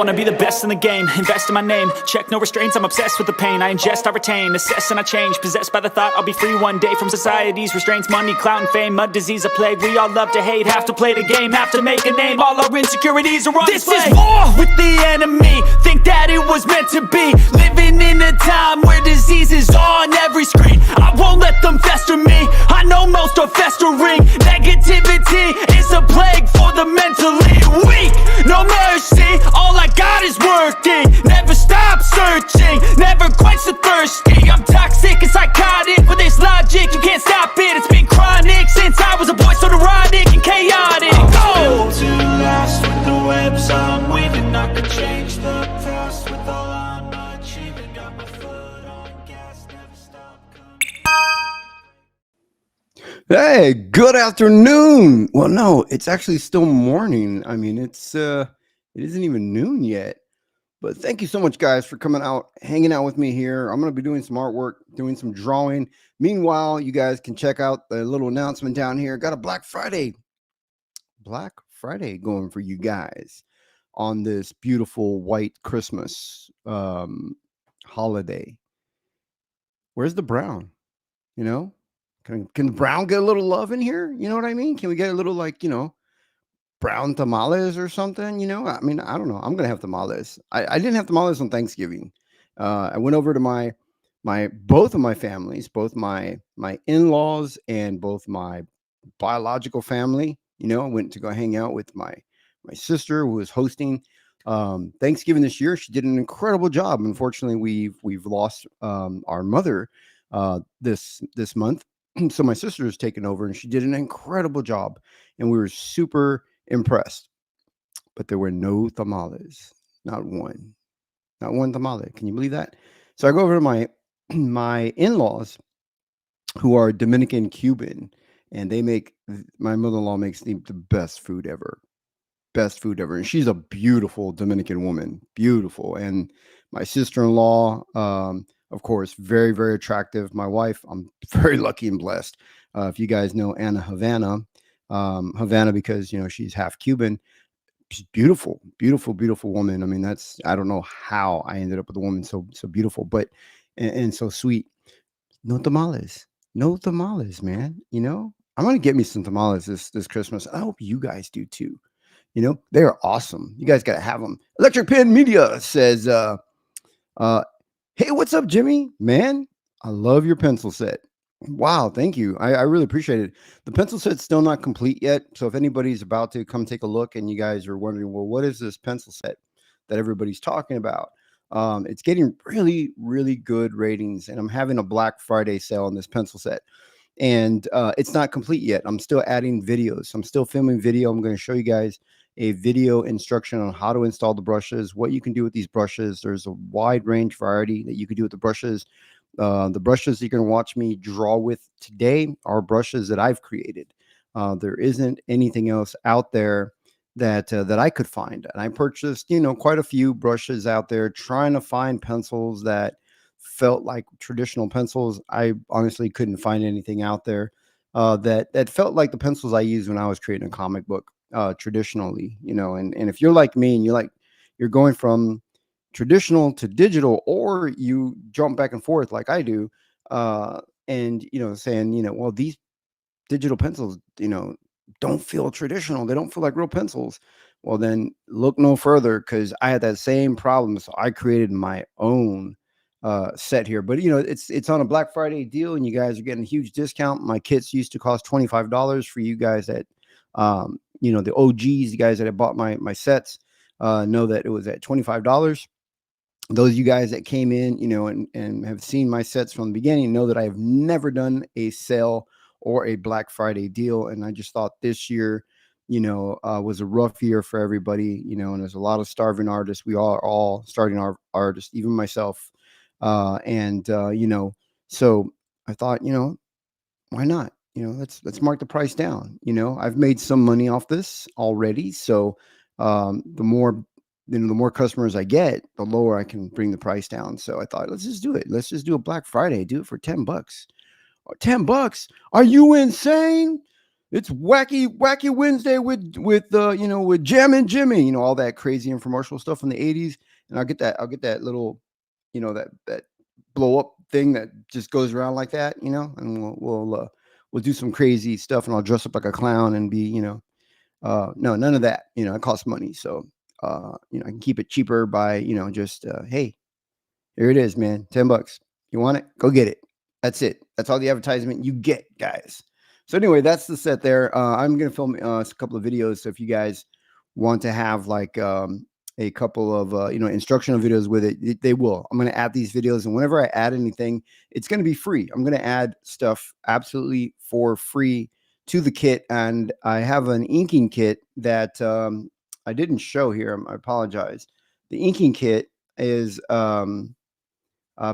wanna be the best in the game, invest in my name, check no restraints, I'm obsessed with the pain. I ingest, I retain, assess and I change, possessed by the thought I'll be free one day from society's restraints. Money, clout and fame, mud, disease, a plague. We all love to hate, have to play the game, have to make a name. All our insecurities are on display. This is war with the enemy, think that it was meant to be. Living in a time where disease is on every screen. I won't let them fester me, I know most are festering. Negativity is a plague for the mentally weak. No mercy, all I got is working. Never stop searching, never quench the thirsty. I'm toxic and psychotic, with this logic you can't stop it. It's been chronic since I was a boy, so neurotic and chaotic. I'm built to last with the webs I'm weaving. I could change the past with all I'm achieving. Got my foot on gas, never stop. Hey, good afternoon. Well, no, it's actually still morning. I mean, it isn't even noon yet. But thank you so much, guys, for coming out, hanging out with me here. I'm going to be doing some artwork, doing some drawing. Meanwhile, you guys can check out the little announcement down here. Got a Black Friday going for you guys on this beautiful white Christmas holiday. Where's the brown? You know? Can the brown get a little love in here? You know what I mean? Can we get a little, like, you know, brown tamales or something? You know, I mean, I don't know. I'm going to have tamales. I didn't have tamales on Thanksgiving. I went over to both of my families, both my in-laws and both my biological family. You know, I went to go hang out with my sister who was hosting Thanksgiving this year. She did an incredible job. Unfortunately, we've lost our mother this month. So my sister has taken over and she did an incredible job and we were super impressed. But there were no tamales, not one tamale. Can you believe that? So I go over to my in-laws who are Dominican Cuban, and my mother-in-law makes the best food ever. And she's a beautiful Dominican woman, beautiful. And my sister-in-law, of course, very, very attractive. My wife, I'm very lucky and blessed. If you guys know Anna Havana, because, you know, she's half Cuban. She's beautiful, beautiful, beautiful woman. I mean, I don't know how I ended up with a woman so beautiful, but, and so sweet. No tamales, man. You know, I'm going to get me some tamales this Christmas. I hope you guys do too. You know, they are awesome. You guys got to have them. Electric Pen Media says, hey, what's up, Jimmy? Man, I love your pencil set. Wow, thank you. I really appreciate it. The pencil set's still not complete yet. So if anybody's about to come take a look and you guys are wondering, well, what is this pencil set that everybody's talking about? It's getting really, really good ratings. And I'm having a Black Friday sale on this pencil set. And it's not complete yet. I'm still adding videos. I'm still filming video. I'm going to show you guys a video instruction on how to install the brushes, what you can do with these brushes. There's a wide range variety that you can do with the brushes. The brushes you're going to watch me draw with today are brushes that I've created. There isn't anything else out there that I could find. And I purchased, you know, quite a few brushes out there trying to find pencils that felt like traditional pencils. I honestly couldn't find anything out there that felt like the pencils I used when I was creating a comic book traditionally, you know. And if you're like me and you're going from traditional to digital, or you jump back and forth like I do, and, you know, saying, you know, well, these digital pencils, you know, don't feel traditional. They don't feel like real pencils. Well, then look no further, because I had that same problem. So I created my own set here. But, you know, it's on a Black Friday deal and you guys are getting a huge discount. My kits used to cost $25 for you guys that, you know, the OGs, you guys that have bought my sets, know that it was at $25. Those of you guys that came in, you know, and have seen my sets from the beginning know that I have never done a sale or a Black Friday deal. And I just thought this year, you know, was a rough year for everybody, you know, and there's a lot of starving artists. We are all starting our artists, even myself. You know, so I thought, you know, why not? You know, let's mark the price down. You know, I've made some money off this already. So the more customers I get, the lower I can bring the price down. So I thought, let's just do it. Let's just do a Black Friday. Do it for $10. $10? Are you insane? it's wacky Wednesday with you know, with Jam and Jimmy, you know, all that crazy infomercial stuff from the 80s. And I'll get that little, you know, that blow up thing that just goes around like that, you know, and we'll do some crazy stuff, and I'll dress up like a clown and be, you know, no, none of that, you know, it costs money. So you know, I can keep it cheaper by, you know, just hey, here it is, man, $10. You want it? Go get it. That's it. That's all the advertisement you get, guys. So anyway, that's the set there. I'm gonna film a couple of videos. So if you guys want to have like a couple of you know, instructional videos with it, they will. I'm gonna add these videos, and whenever I add anything, it's gonna be free. I'm gonna add stuff absolutely for free to the kit, and I have an inking kit that I didn't show here. I apologize. The inking kit is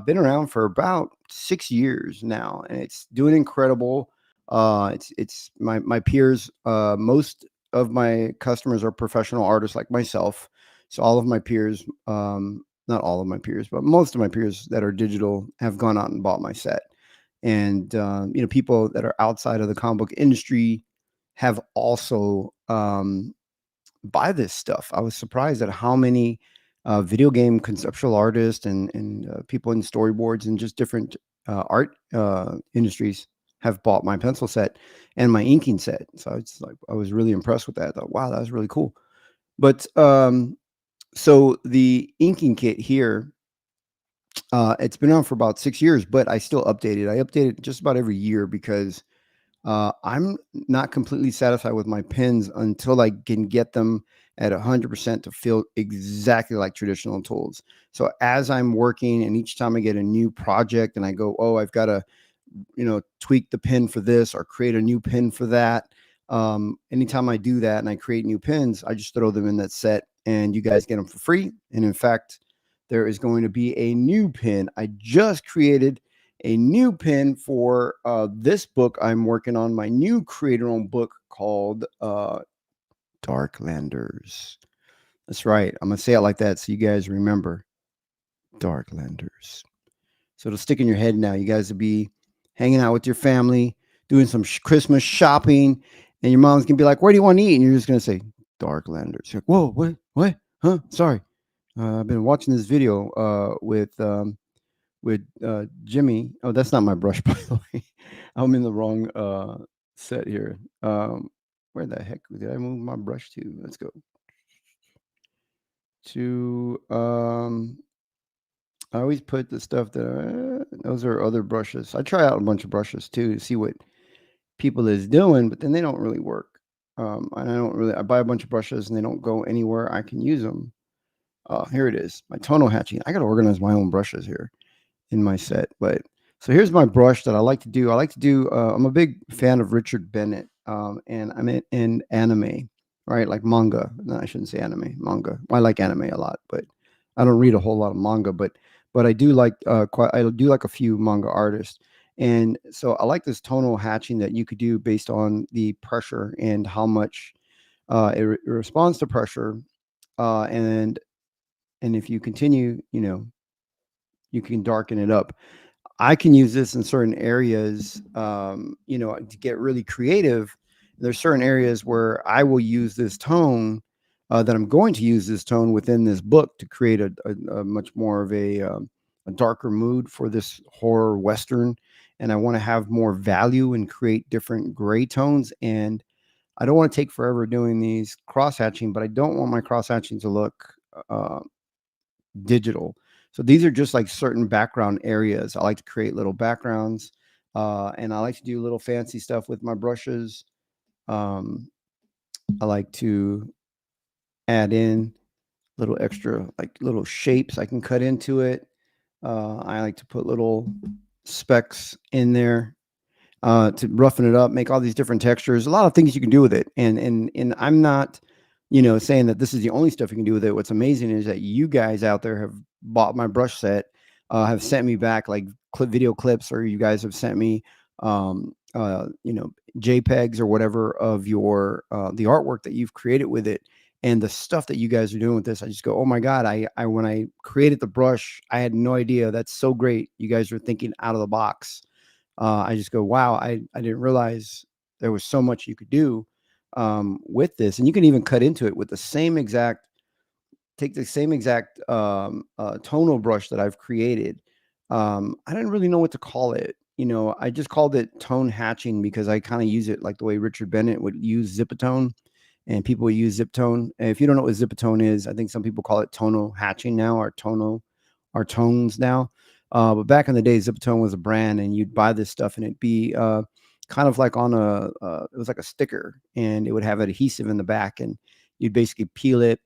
been around for about 6 years now, and it's doing incredible. It's my peers. Most of my customers are professional artists like myself. So all of my peers, not all of my peers, but most of my peers that are digital have gone out and bought my set. And you know, people that are outside of the comic book industry have also buy this stuff. I was surprised at how many video game conceptual artists and people in storyboards and just different art industries have bought my pencil set and my inking set. So it's like, I was really impressed with that. I thought, wow, that was really cool. But so the inking kit here, it's been on for about 6 years, but I still update it. I update it just about every year because I'm not completely satisfied with my pens until I can get them at 100% to feel exactly like traditional tools. So as I'm working, and each time I get a new project and I go, oh, I've got to, you know, tweak the pen for this or create a new pen for that. Anytime I do that and I create new pens, I just throw them in that set, and you guys get them for free. And in fact, there is going to be a new pen. I just created a new pen for this book I'm working on, my new creator-owned book called Darklanders. That's right. I'm going to say it like that so you guys remember. Darklanders. So it'll stick in your head now. You guys will be hanging out with your family, doing some Christmas shopping, and your mom's going to be like, where do you want to eat? And you're just going to say, Darklanders. You're like, whoa, what? Huh? Sorry. I've been watching this video with Jimmy. Oh, that's not my brush, by the way. I'm in the wrong set here. Where the heck did I move my brush to? Let's go to I always put the stuff that those are other brushes. I try out a bunch of brushes too to see what people is doing, but then they don't really work. And I buy a bunch of brushes and they don't go anywhere I can use them. Here it is, my tonal hatching. I got to organize my own brushes here in my set. But so here's my brush that I like to do. I'm a big fan of Richard Bennett, and I'm in anime, right? Like manga. No, I shouldn't say anime, manga. I like anime a lot, but I don't read a whole lot of manga, but I do like I do like a few manga artists. And so I like this tonal hatching that you could do based on the pressure and how much it responds to pressure. And if you continue, you know, you can darken it up. I can use this in certain areas, you know, to get really creative. There's certain areas where I will use this tone, that I'm going to use this tone within this book to create a much more of a darker mood for this horror Western. And I want to have more value and create different gray tones. And I don't want to take forever doing these cross hatching, but I don't want my cross hatching to look digital. So these are just like certain background areas. I like to create little backgrounds, and I like to do little fancy stuff with my brushes. I like to add in little extra, like little shapes I can cut into it. I like to put little specks in there to roughen it up, make all these different textures. A lot of things you can do with it. And I'm not, you know, saying that this is the only stuff you can do with it. What's amazing is that you guys out there have bought my brush set, have sent me back like video clips, or you guys have sent me, you know, JPEGs or whatever of your the artwork that you've created with it. And the stuff that you guys are doing with this, I just go, oh my God, I when I created the brush, I had no idea. That's so great. You guys are thinking out of the box. I just go, wow, I didn't realize there was so much you could do with this, and you can even cut into it with the same exact take the same exact tonal brush that I've created. I didn't really know what to call it. I just called it tone hatching because I kind of use it like the way Richard Bennett would use Zipatone, and people would use Ziptone. And if you don't know what Zipatone is, I think some people call it tonal hatching now, or tones now. But back in the day, Zipatone was a brand, and you'd buy this stuff, and it'd be kind of like on it was like a sticker, and it would have adhesive in the back, and you'd basically peel it,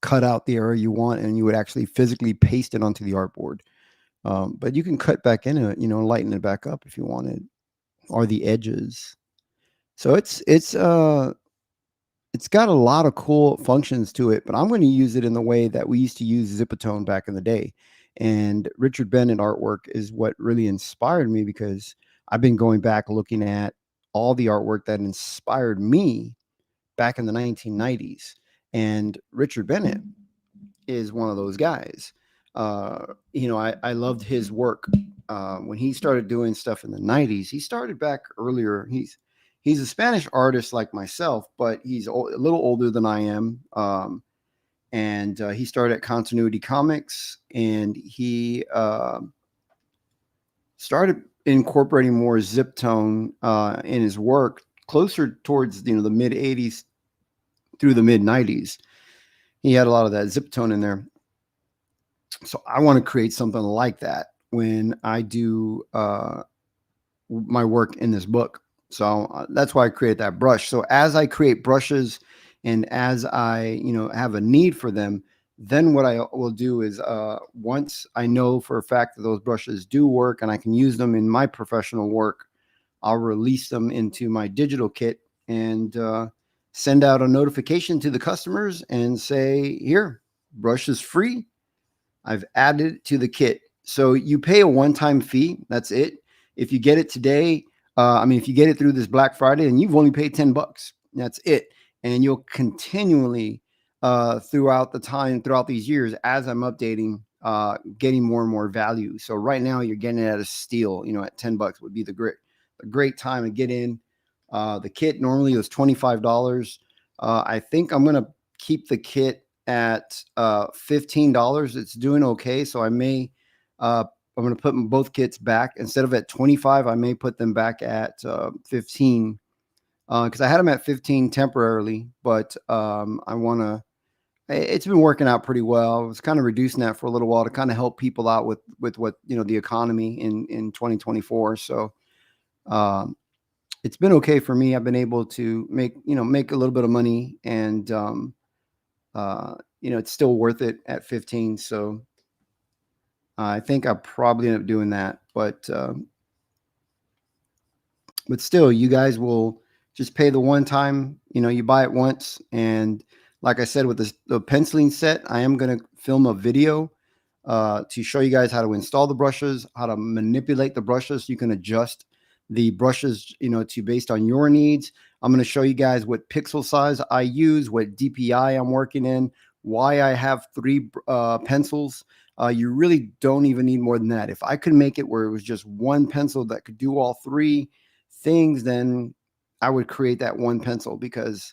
cut out the area you want, and you would actually physically paste it onto the artboard. But you can cut back into it, lighten it back up if you wanted, or the edges. So it's got a lot of cool functions to it, but I'm going to use it in the way that we used to use Zipatone back in the day. And Richard Bennett artwork is what really inspired me, because I've been going back looking at all the artwork that inspired me back in the 1990s. And Richard Bennett is one of those guys. I loved his work when he started doing stuff in the 90s. He started back earlier. He's a Spanish artist like myself, but he's a little older than I am. And he started at Continuity Comics, and he started incorporating more Ziptone in his work closer towards the mid 80s through the mid 90s. He had a lot of that Ziptone in there. So I want to create something like that when I do my work in this book. So that's why I create that brush. So as I create brushes, and as I have a need for them, then what I will do is once I know for a fact that those brushes do work and I can use them in my professional work, I'll release them into my digital kit and send out a notification to the customers and say, here, brush is free. I've added it to the kit. So you pay a one-time fee. That's it. If you get it today, if you get it through this Black Friday, then you've only paid $10. That's it. And you'll continually throughout these years, as I'm updating, getting more and more value. So right now you're getting it at a steal, at $10 would be a great time to get in. The kit normally was $25. I think I'm going to keep the kit at $15. It's doing okay. So I may, I'm going to put both kits back instead of at 25. I may put them back at 15 because I had them at 15 temporarily, but it's been working out pretty well. I was kind of reducing that for a little while to kind of help people out with what, the economy in 2024. So it's been okay for me. I've been able to make a little bit of money, and it's still worth it at 15. So I think I'll probably end up doing that, but still, you guys will just pay the one time, you buy it once. And like I said, with the penciling set, I am going to film a video to show you guys how to install the brushes, how to manipulate the brushes. So you can adjust the brushes, to based on your needs. I'm going to show you guys what pixel size I use, what DPI I'm working in, why I have 3 pencils. You really don't even need more than that. If I could make it where it was just one pencil that could do all 3 things, then I would create that one pencil, because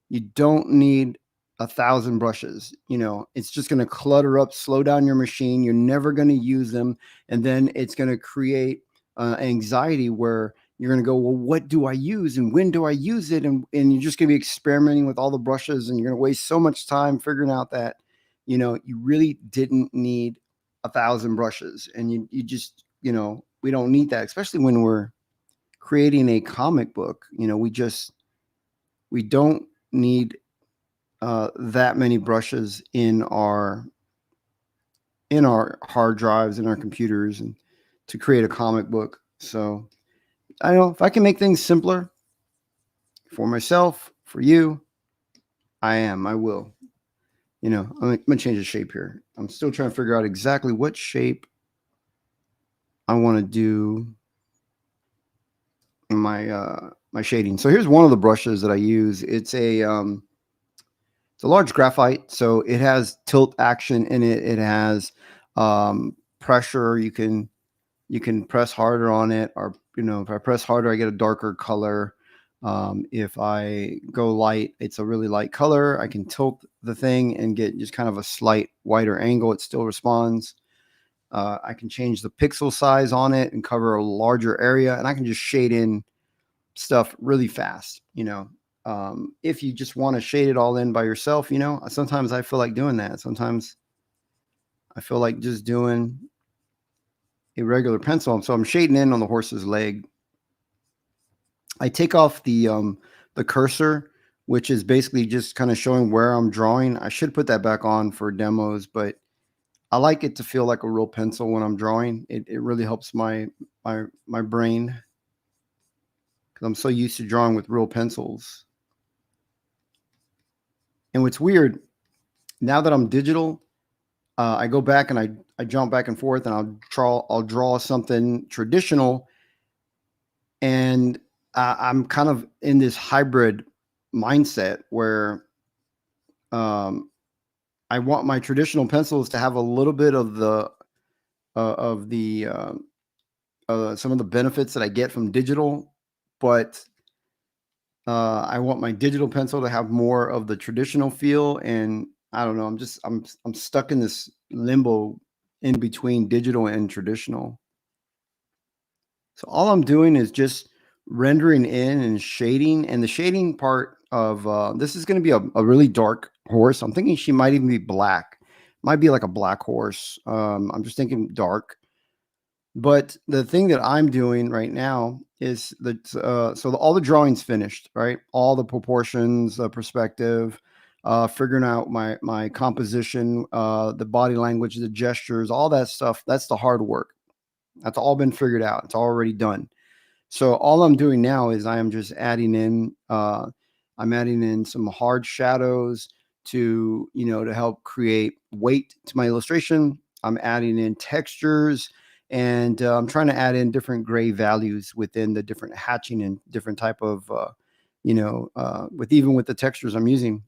you don't need 1,000 brushes. It's just going to clutter up, slow down your machine. You're never going to use them. And then it's going to create anxiety where you're going to go, well, what do I use and when do I use it? And you're just going to be experimenting with all the brushes, and you're going to waste so much time figuring out that, you really didn't need 1,000 brushes. And you just, we don't need that, especially when we're creating a comic book. We don't need that many brushes in our hard drives, in our computers, and to create a comic book. So I know if I can make things simpler for myself, for you, I will. I'm going to change the shape here. I'm still trying to figure out exactly what shape I want to do in my shading. So here's one of the brushes that I use. It's a large graphite, so it has tilt action in it. It has pressure. You can You can press harder on it, or if I press harder, I get a darker color. If I go light, it's a really light color. I can tilt the thing and get just kind of a slight wider angle. It still responds. I can change the pixel size on it and cover a larger area, and I can just shade in stuff really fast. If you just want to shade it all in by yourself, sometimes I feel like doing that. Sometimes I feel like just doing a regular pencil. So I'm shading in on the horse's leg. I take off the cursor, which is basically just kind of showing where I'm drawing. I should put that back on for demos, but I like it to feel like a real pencil when I'm drawing. It really helps my brain, because I'm so used to drawing with real pencils. And what's weird, now that I'm digital, I go back and I jump back and forth, and I'll draw something traditional, and I'm kind of in this hybrid mindset where I want my traditional pencils to have a little bit of some of the benefits that I get from digital, but I want my digital pencil to have more of the traditional feel. And I don't know, I'm stuck in this limbo in between digital and traditional. So all I'm doing is just rendering in and shading. And the shading part of this is going to be a really dark horse. I'm thinking she might even be black. Might be like a black horse. I'm just thinking dark. But the thing that I'm doing right now is that all the drawings finished, right? All the proportions, the perspective, figuring out my composition, the body language, the gestures, all that stuff. That's the hard work. That's all been figured out. It's already done. So all I'm doing now is I am just adding in. I'm adding in some hard shadows to help create weight to my illustration. I'm adding in textures, and I'm trying to add in different gray values within the different hatching and different type of with the textures I'm using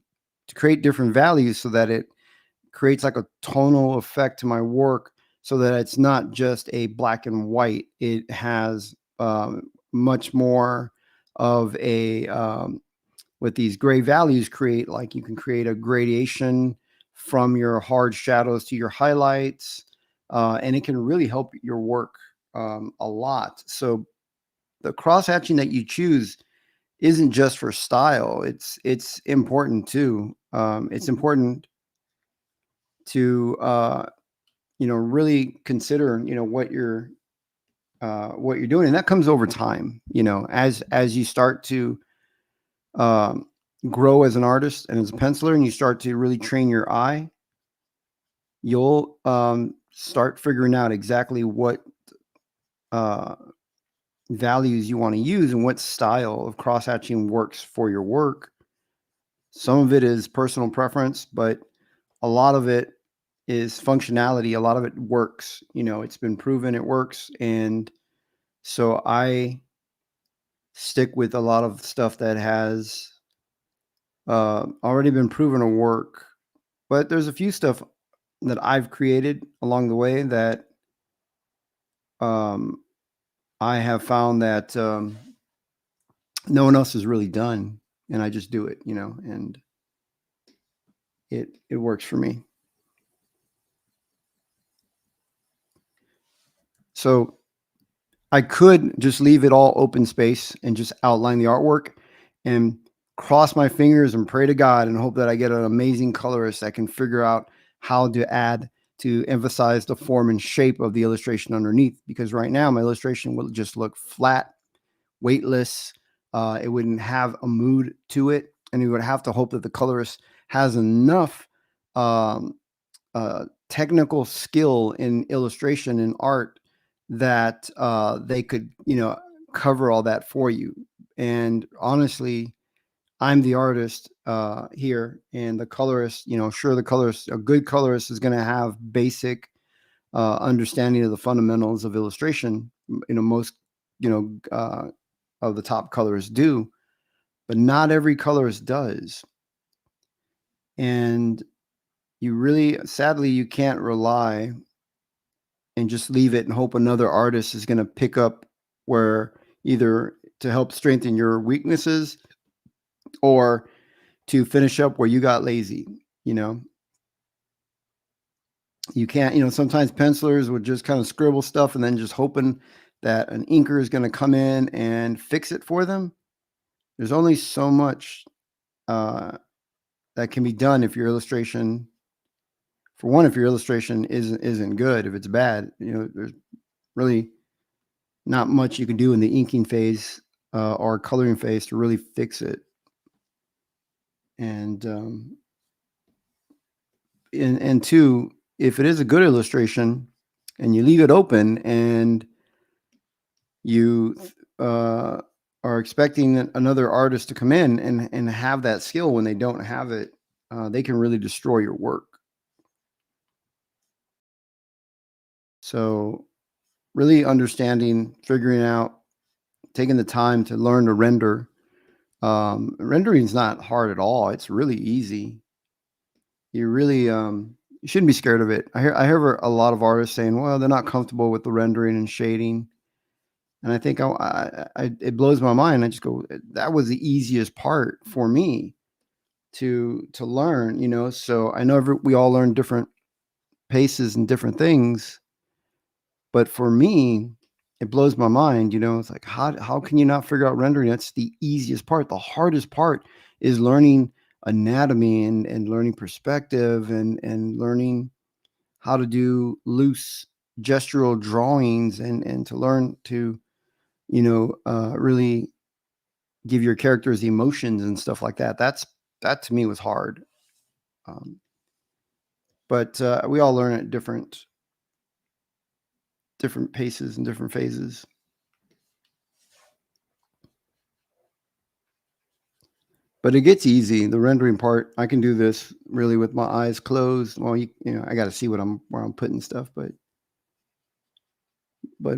to create different values, so that it creates like a tonal effect to my work, so that it's not just a black and white. It has much more of a with these gray values, you can create a gradation from your hard shadows to your highlights, and it can really help your work a lot. So the cross hatching that you choose isn't just for style. It's important too. It's important to really consider what you're doing, and that comes over time. As you start to grow as an artist and as a penciler, and you start to really train your eye, you'll start figuring out exactly what values you want to use and what style of cross-hatching works for your work. Some of it is personal preference, but a lot of it is functionality. A lot of it works. It's been proven it works. And so I stick with a lot of stuff that has already been proven to work. But there's a few stuff that I've created along the way that I have found that no one else has really done, and I just do it, and it works for me. So I could just leave it all open space and just outline the artwork and cross my fingers and pray to God and hope that I get an amazing colorist that can figure out how to add to emphasize the form and shape of the illustration underneath. Because right now my illustration will just look flat, weightless. It wouldn't have a mood to it, and we would have to hope that the colorist has enough technical skill in illustration and art that they could cover all that for you. And honestly, I'm the artist here, and the colorist, sure, a good colorist is going to have basic understanding of the fundamentals of illustration. Most of the top colorists do, but not every colorist does. And sadly, you can't rely and just leave it and hope another artist is going to pick up where, either to help strengthen your weaknesses or to finish up where you got lazy. You know, you can't, sometimes pencilers would just kind of scribble stuff and then just hoping that an inker is going to come in and fix it for them. There's only so much that can be done if your illustration, for one, if your illustration isn't good. If it's bad, there's really not much you can do in the inking phase or coloring phase to really fix it. And two, if it is a good illustration and you leave it open and you are expecting another artist to come in and have that skill when they don't have it, they can really destroy your work. So really understanding, figuring out, taking the time to learn to render. Rendering is not hard at all. It's really easy. You really you shouldn't be scared of it. I hear a lot of artists saying, well, they're not comfortable with the rendering and shading. And I think it blows my mind. I just go, that was the easiest part for me to learn, so I know we all learn different paces and different things. But for me, it blows my mind, it's like, how can you not figure out rendering? That's the easiest part. The hardest part is learning anatomy and learning perspective and learning how to do loose gestural drawings and to learn to, really give your characters emotions and stuff like that. That to me was hard. But we all learn at different paces and different phases. But it gets easy. The rendering part, I can do this really with my eyes closed. Well, I got to see where I'm putting stuff, but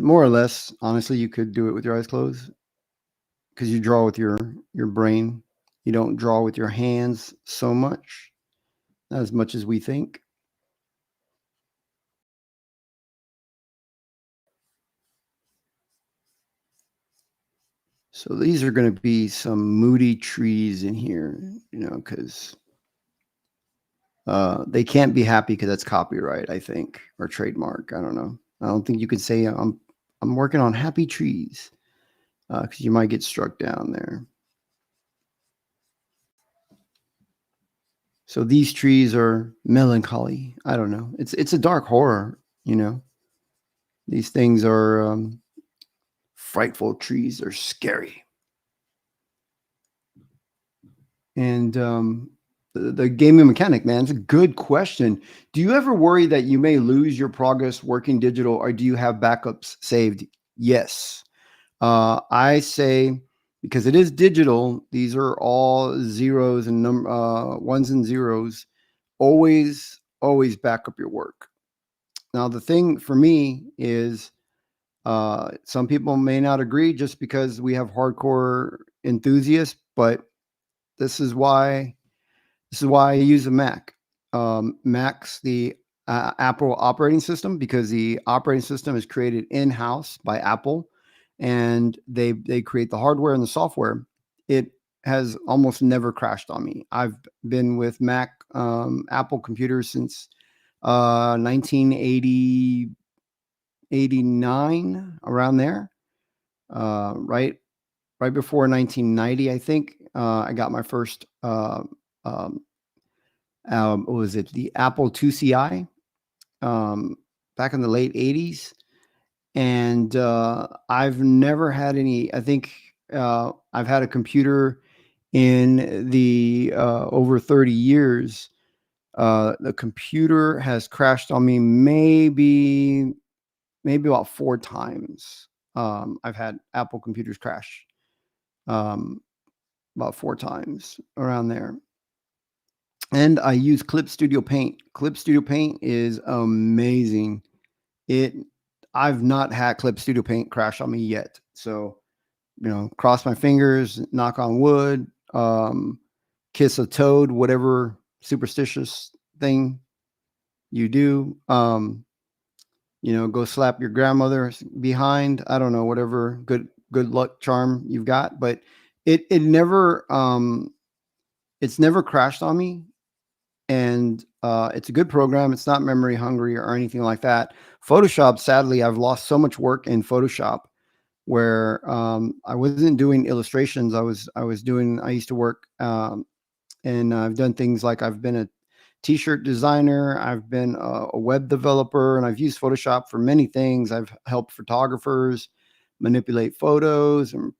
more or less, honestly, you could do it with your eyes closed because you draw with your brain. You don't draw with your hands so much, not as much as we think. So these are going to be some moody trees in here, because they can't be happy because that's copyright, I think, or trademark. I don't know. I don't think you could say I'm working on happy trees because you might get struck down there. So these trees are melancholy. I don't know. It's a dark horror, These things are frightful trees. They're scary. And the gaming mechanic, man, it's a good question. Do you ever worry that you may lose your progress working digital, or do you have backups saved? Yes. I say, because it is digital, these are all zeros and ones and zeros. Always back up your work. Now, the thing for me is, some people may not agree just because we have hardcore enthusiasts, but this is why I use a Mac. Mac's the Apple operating system, because the operating system is created in-house by Apple, and they create the hardware and the software. It has almost never crashed on me. I've been with Mac Apple computers since 1980, 89, around there. Right before 1990, I think. I got my first what was it, the Apple IIci, back in the late 80s. And I've never had any, I think I've had a computer in the over 30 years. The computer has crashed on me maybe about 4 times. I've had Apple computers crash about 4 times around there. And I use Clip Studio Paint. Clip Studio Paint is amazing. I've not had Clip Studio Paint crash on me yet. So, cross my fingers, knock on wood, kiss a toad, whatever superstitious thing you do. go slap your grandmother behind. I don't know, whatever good luck charm you've got, but it never it's never crashed on me. And it's a good program. It's not memory hungry or anything like that. Photoshop, sadly, I've lost so much work in Photoshop where I wasn't doing illustrations. I used to work and I've done things like I've been a t-shirt designer, I've been a web developer, and I've used Photoshop for many things. I've helped photographers manipulate photos and,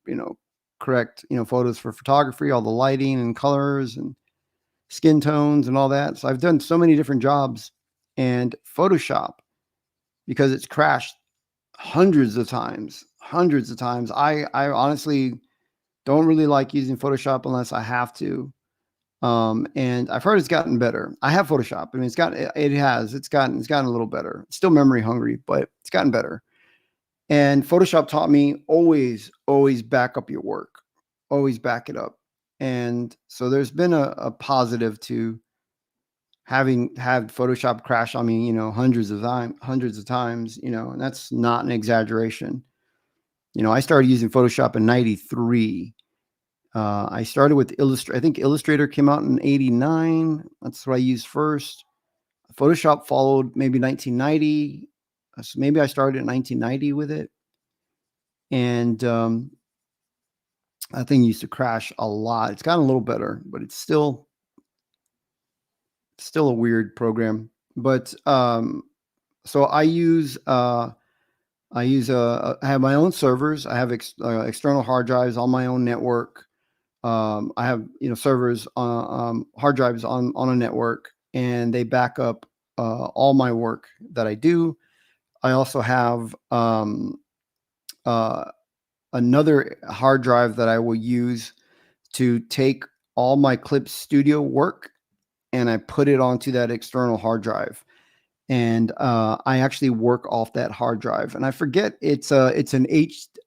correct, photos for photography, all the lighting and colors and skin tones and all that. So I've done so many different jobs, and Photoshop, because it's crashed hundreds of times. I honestly don't really like using Photoshop unless I have to. And I've heard it's gotten better. I have Photoshop. I mean, it's gotten a little better. It's still memory hungry, but it's gotten better. And Photoshop taught me always back up your work, always back it up. And so there's been a positive to having had Photoshop crash on me, hundreds of times, and that's not an exaggeration. I started using Photoshop in 93. I started with Illustrator. I think Illustrator came out in 89. That's what I used first. Photoshop followed maybe 1990. So maybe I started in 1990 with it. And that thing used to crash a lot. It's gotten a little better, but it's still a weird program. But so I have my own servers. I have external hard drives on my own network. I have servers on hard drives on a network, and they back up all my work that I do. I also have another hard drive that I will use to take all my Clip Studio work, and I put it onto that external hard drive. And I actually work off that hard drive. And I forget, it's an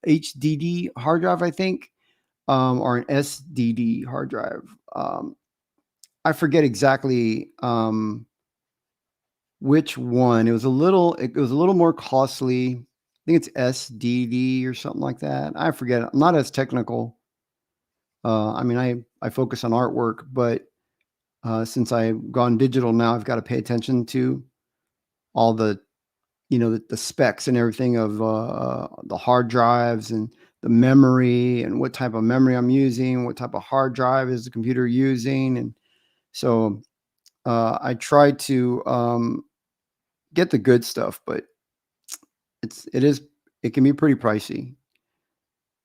HDD hard drive, I think, or an SDD hard drive. I forget exactly which one. It was a little more costly. I think it's SDD or something like that. I forget. I'm not as technical. I mean, I focus on artwork, but since I've gone digital now, I've got to pay attention to all the specs and everything of the hard drives and the memory and what type of memory I'm using, what type of hard drive is the computer using. And so I try to get the good stuff, but it can be pretty pricey.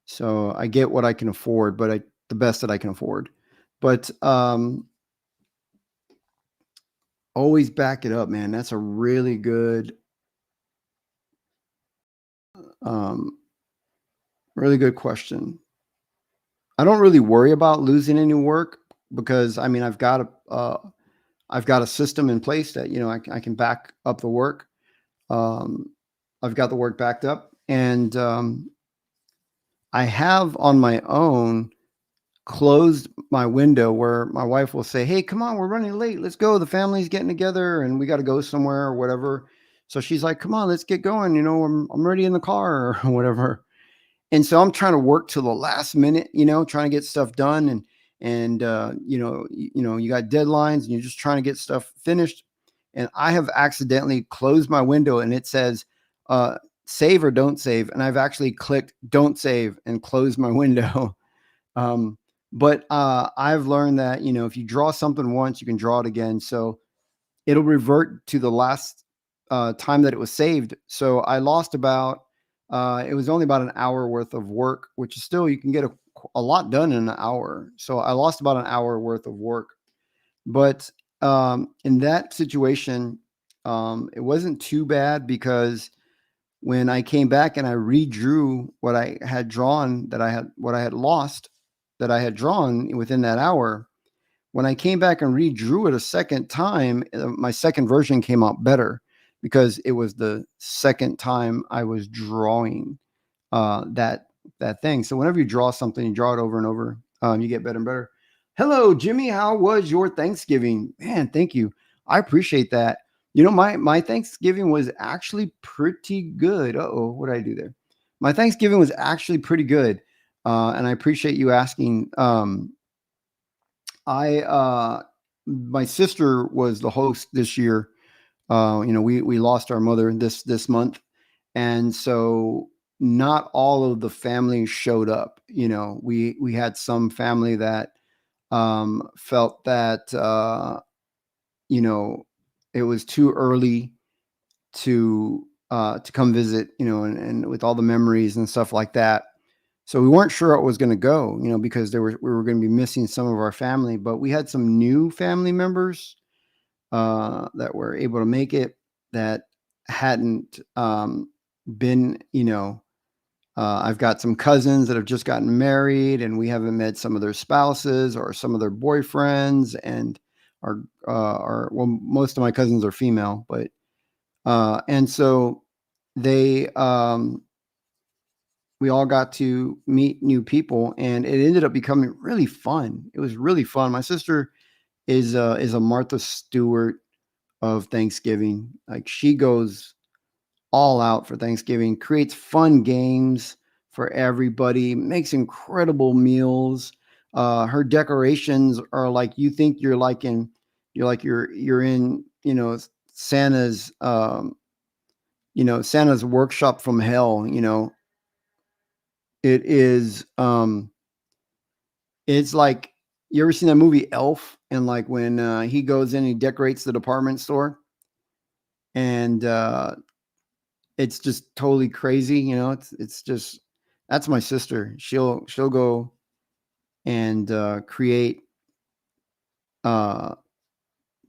So I get what I can afford, but the best that I can afford. But always back it up, man. That's a really good question. I don't really worry about losing any work because I mean I've got a system in place that I can back up the work. I've got the work backed up, and I have on my own closed my window where my wife will say, "Hey, come on, we're running late. Let's go. The family's getting together and we got to go somewhere or whatever." So she's like, "Come on, let's get going. I'm already in the car or whatever." And so I'm trying to work till the last minute, trying to get stuff done. And you got deadlines and you're just trying to get stuff finished. And I have accidentally closed my window and it says, save or don't save. And I've actually clicked don't save and closed my window. But I've learned that, if you draw something once, you can draw it again. So it'll revert to the last time that it was saved. So I lost it was only about an hour worth of work, which is still, you can get a lot done in an hour. So I lost about an hour worth of work. But in that situation, it wasn't too bad because when I came back and I redrew what I had drawn, what I had lost, that I had drawn within that hour, when I came back and redrew it a second time, my second version came out better because it was the second time I was drawing that thing. So whenever you draw something, you draw it over and over, you get better and better. Hello, Jimmy. How was your Thanksgiving? Man, thank you. I appreciate that. You know, my Thanksgiving was actually pretty good. Uh-oh, what did I do there? My Thanksgiving was actually pretty good. And I appreciate you asking. I My sister was the host this year. We lost our mother this month, and so not all of the family showed up. We had some family that felt that it was too early to come visit, and with all the memories and stuff like that. So we weren't sure how it was going to go, because we were going to be missing some of our family, but we had some new family members that were able to make it, that hadn't been, I've got some cousins that have just gotten married, and we haven't met some of their spouses or some of their boyfriends, and well, most of my cousins are female, but and so they we all got to meet new people, and it ended up becoming really fun. It was really fun. My sister is a Martha Stewart of Thanksgiving. Like, she goes all out for Thanksgiving, creates fun games for everybody, makes incredible meals. Her decorations are like, you think you're in, Santa's Santa's workshop from hell. It is it's like, you ever seen that movie Elf? And like when he goes in, he decorates the department store, and it's just totally crazy. It's just, that's my sister. She'll go and create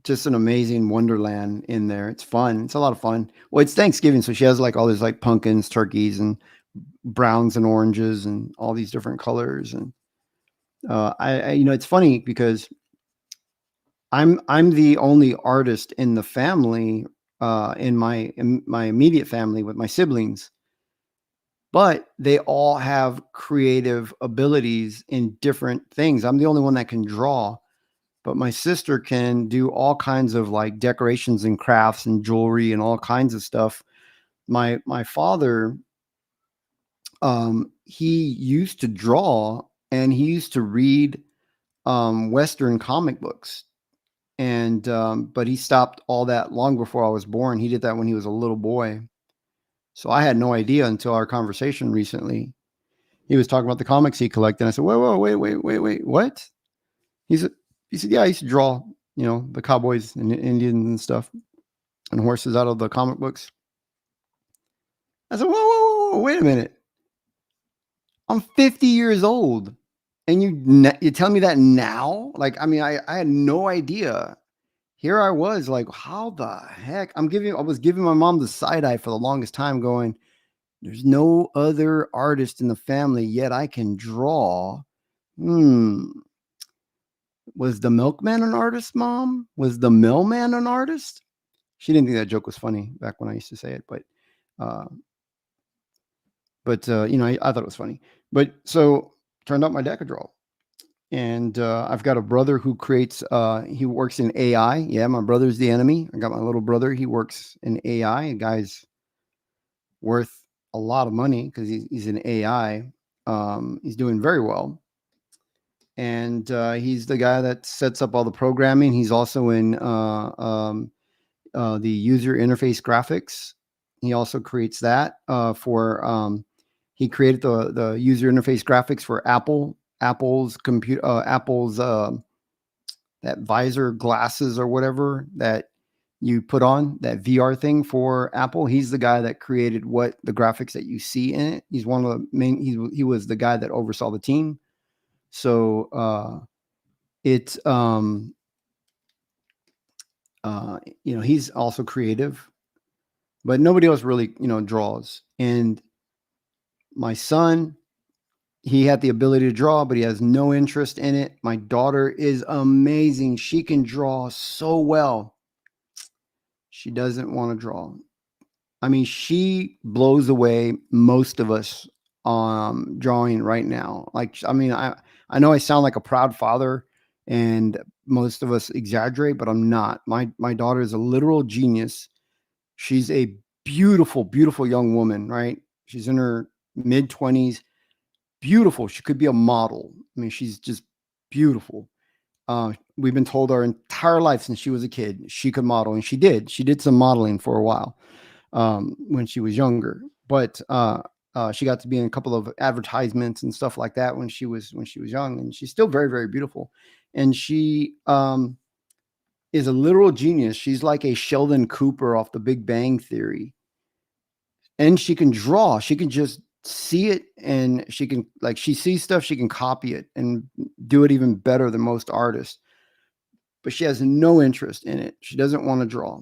just an amazing wonderland in there. It's fun. It's a lot of fun. Well, it's Thanksgiving, so she has like all these like pumpkins, turkeys, and browns and oranges, and all these different colors. And it's funny because I'm the only artist in the family, in my immediate family with my siblings, but they all have creative abilities in different things. I'm the only one that can draw, but my sister can do all kinds of like decorations and crafts and jewelry and all kinds of stuff. My father, he used to draw, and he used to read Western comic books. And but he stopped all that long before I was born. He did that when he was a little boy. So I had no idea until our conversation recently. He was talking about the comics he collected. And I said, whoa, wait, what? He said, yeah, I used to draw, the cowboys and Indians and stuff and horses out of the comic books. I said, whoa, wait a minute. I'm 50 years old, and you tell me that now? Like, I mean, I had no idea. Here I was like, how the heck? I was giving my mom the side eye for the longest time, going, there's no other artist in the family, yet I can draw. Was the milkman an artist, Mom? Was the mailman an artist? She didn't think that joke was funny back when I used to say it, but I thought it was funny. But so turned out my dad could draw. And I've got a brother who creates, he works in AI. Yeah, my brother's the enemy. I got my little brother. He works in AI. A guy's worth a lot of money because he's in AI. He's doing very well. And he's the guy that sets up all the programming. He's also in the user interface graphics. He also creates that he created the user interface graphics for Apple's computer, Apple's that visor glasses or whatever that you put on, that VR thing for Apple. He's the guy that created the graphics that you see in it. He's one of the main. He was the guy that oversaw the team. So it's he's also creative, but nobody else really draws. And my son, he had the ability to draw, but he has no interest in it. My daughter is amazing. She can draw so well. She doesn't want to draw. I mean, she blows away most of us drawing right now. Like, I mean, I know I sound like a proud father and most of us exaggerate, but I'm not. My daughter is a literal genius. She's a beautiful, beautiful young woman, right? She's in her mid 20s, beautiful. She could be a model. I mean, she's just beautiful. We've been told our entire life since she was a kid she could model, and she did. She did some modeling for a while when she was younger, but she got to be in a couple of advertisements and stuff like that when she was young, and she's still very, very beautiful. And she is a literal genius. She's like a Sheldon Cooper off The Big Bang Theory, and she can draw. She can just see it, and she can, like, she sees stuff, she can copy it and do it even better than most artists. But she has no interest in it. She doesn't want to draw.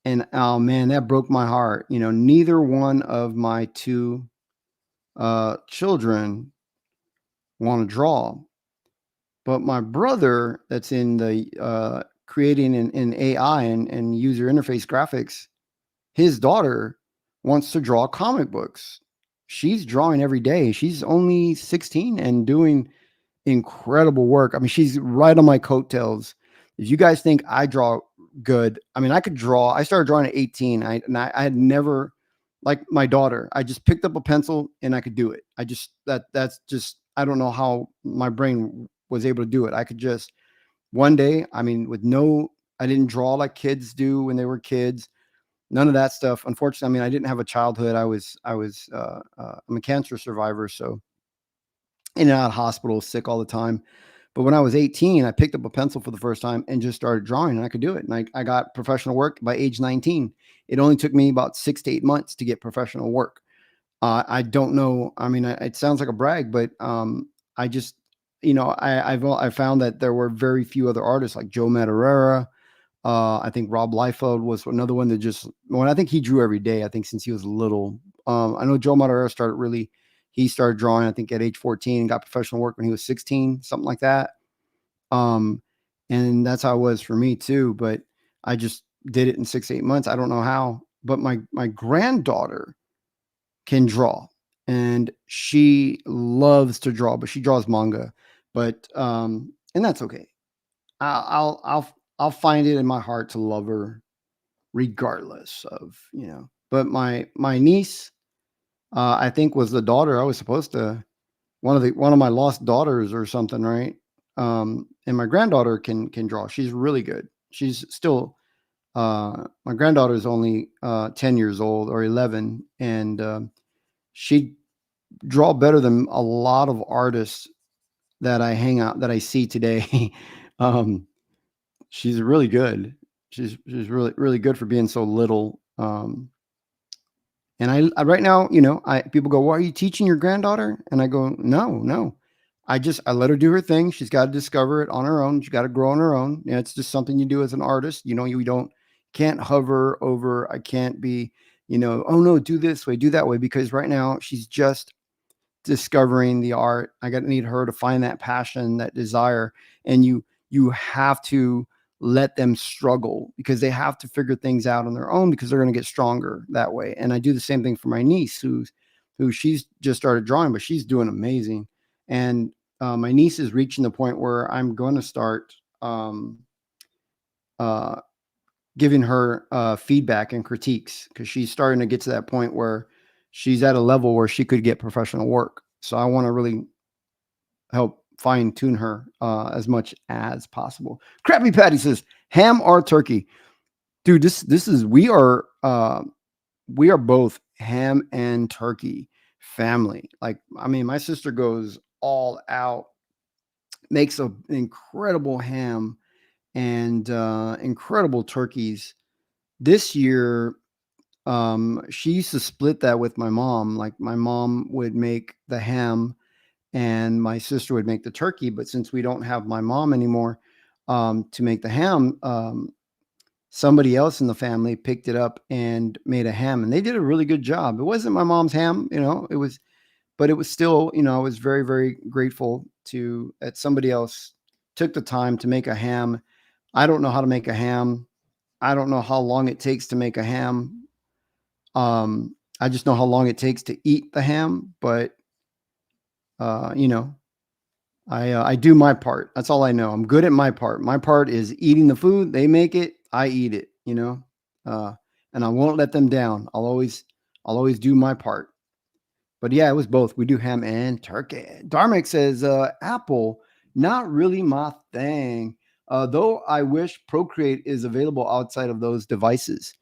And oh man, that broke my heart. You know, neither one of my two children want to draw. But my brother, that's in the creating in AI and user interface graphics, his daughter wants to draw comic books. She's drawing every day. She's only 16 and doing incredible work. I mean, she's right on my coattails. If you guys think I draw good, I mean, I could draw. I started drawing at 18. I had never, like my daughter, I just picked up a pencil and I could do it. That's just, I don't know how my brain was able to do it. I could just one day, I mean, I didn't draw like kids do when they were kids. None of that stuff. Unfortunately, I mean, I didn't have a childhood. I'm a cancer survivor, so in and out of hospital, sick all the time. But when I was 18, I picked up a pencil for the first time and just started drawing, and I could do it. And I got professional work by age 19. It only took me about 6 to 8 months to get professional work. I don't know. I mean, it sounds like a brag, but I just, I found that there were very few other artists like Joe Madureira. I think Rob Liefeld was another one that I think he drew every day, I think since he was little. I know Joe Madureira he started drawing, I think at age 14 and got professional work when he was 16, something like that. And that's how it was for me too. But I just did it in 6, 8 months. I don't know how, but my granddaughter can draw, and she loves to draw, but she draws manga. But and that's okay. I'll find it in my heart to love her regardless of, but my niece, I think was the daughter I was supposed to, one of my lost daughters or something, right? And my granddaughter can draw. She's really good. She's still my granddaughter is only 10 years old or 11, and she draw better than a lot of artists that I see today. She's really good. She's really, really good for being so little. And I right now, people go, "Why are you teaching your granddaughter?" And I go, "No. I let her do her thing. She's got to discover it on her own. She's got to grow on her own. It's just something you do as an artist. Can't hover over. I can't be, oh no, do this way, do that way, because right now she's just discovering the art. I need her to find that passion, that desire, and you have to let them struggle, because they have to figure things out on their own, because they're going to get stronger that way. And I do the same thing for my niece, who she's just started drawing, but she's doing amazing. And my niece is reaching the point where I'm going to start giving her feedback and critiques, because she's starting to get to that point where she's at a level where she could get professional work. So I want to really help fine tune her as much as possible. Crappy Patty says, ham or turkey? Dude, we are both ham and turkey family. Like, I mean, my sister goes all out, makes an incredible ham and incredible turkeys. This year, she used to split that with my mom. Like, my mom would make the ham and my sister would make the turkey. But since we don't have my mom anymore to make the ham, somebody else in the family picked it up and made a ham, and they did a really good job. It wasn't my mom's ham, but it was still, I was very, very grateful that somebody else took the time to make a ham. I don't know how to make a ham. I don't know how long it takes to make a ham. I just know how long it takes to eat the ham, but I do my part. That's all I know. I'm good at my part. My part is eating the food. They make it. I eat it. Uh, and I won't let them down. I'll always do my part. But yeah, it was both. We do ham and turkey. Darmic says, Apple, not really my thing. Though I wish Procreate is available outside of those devices.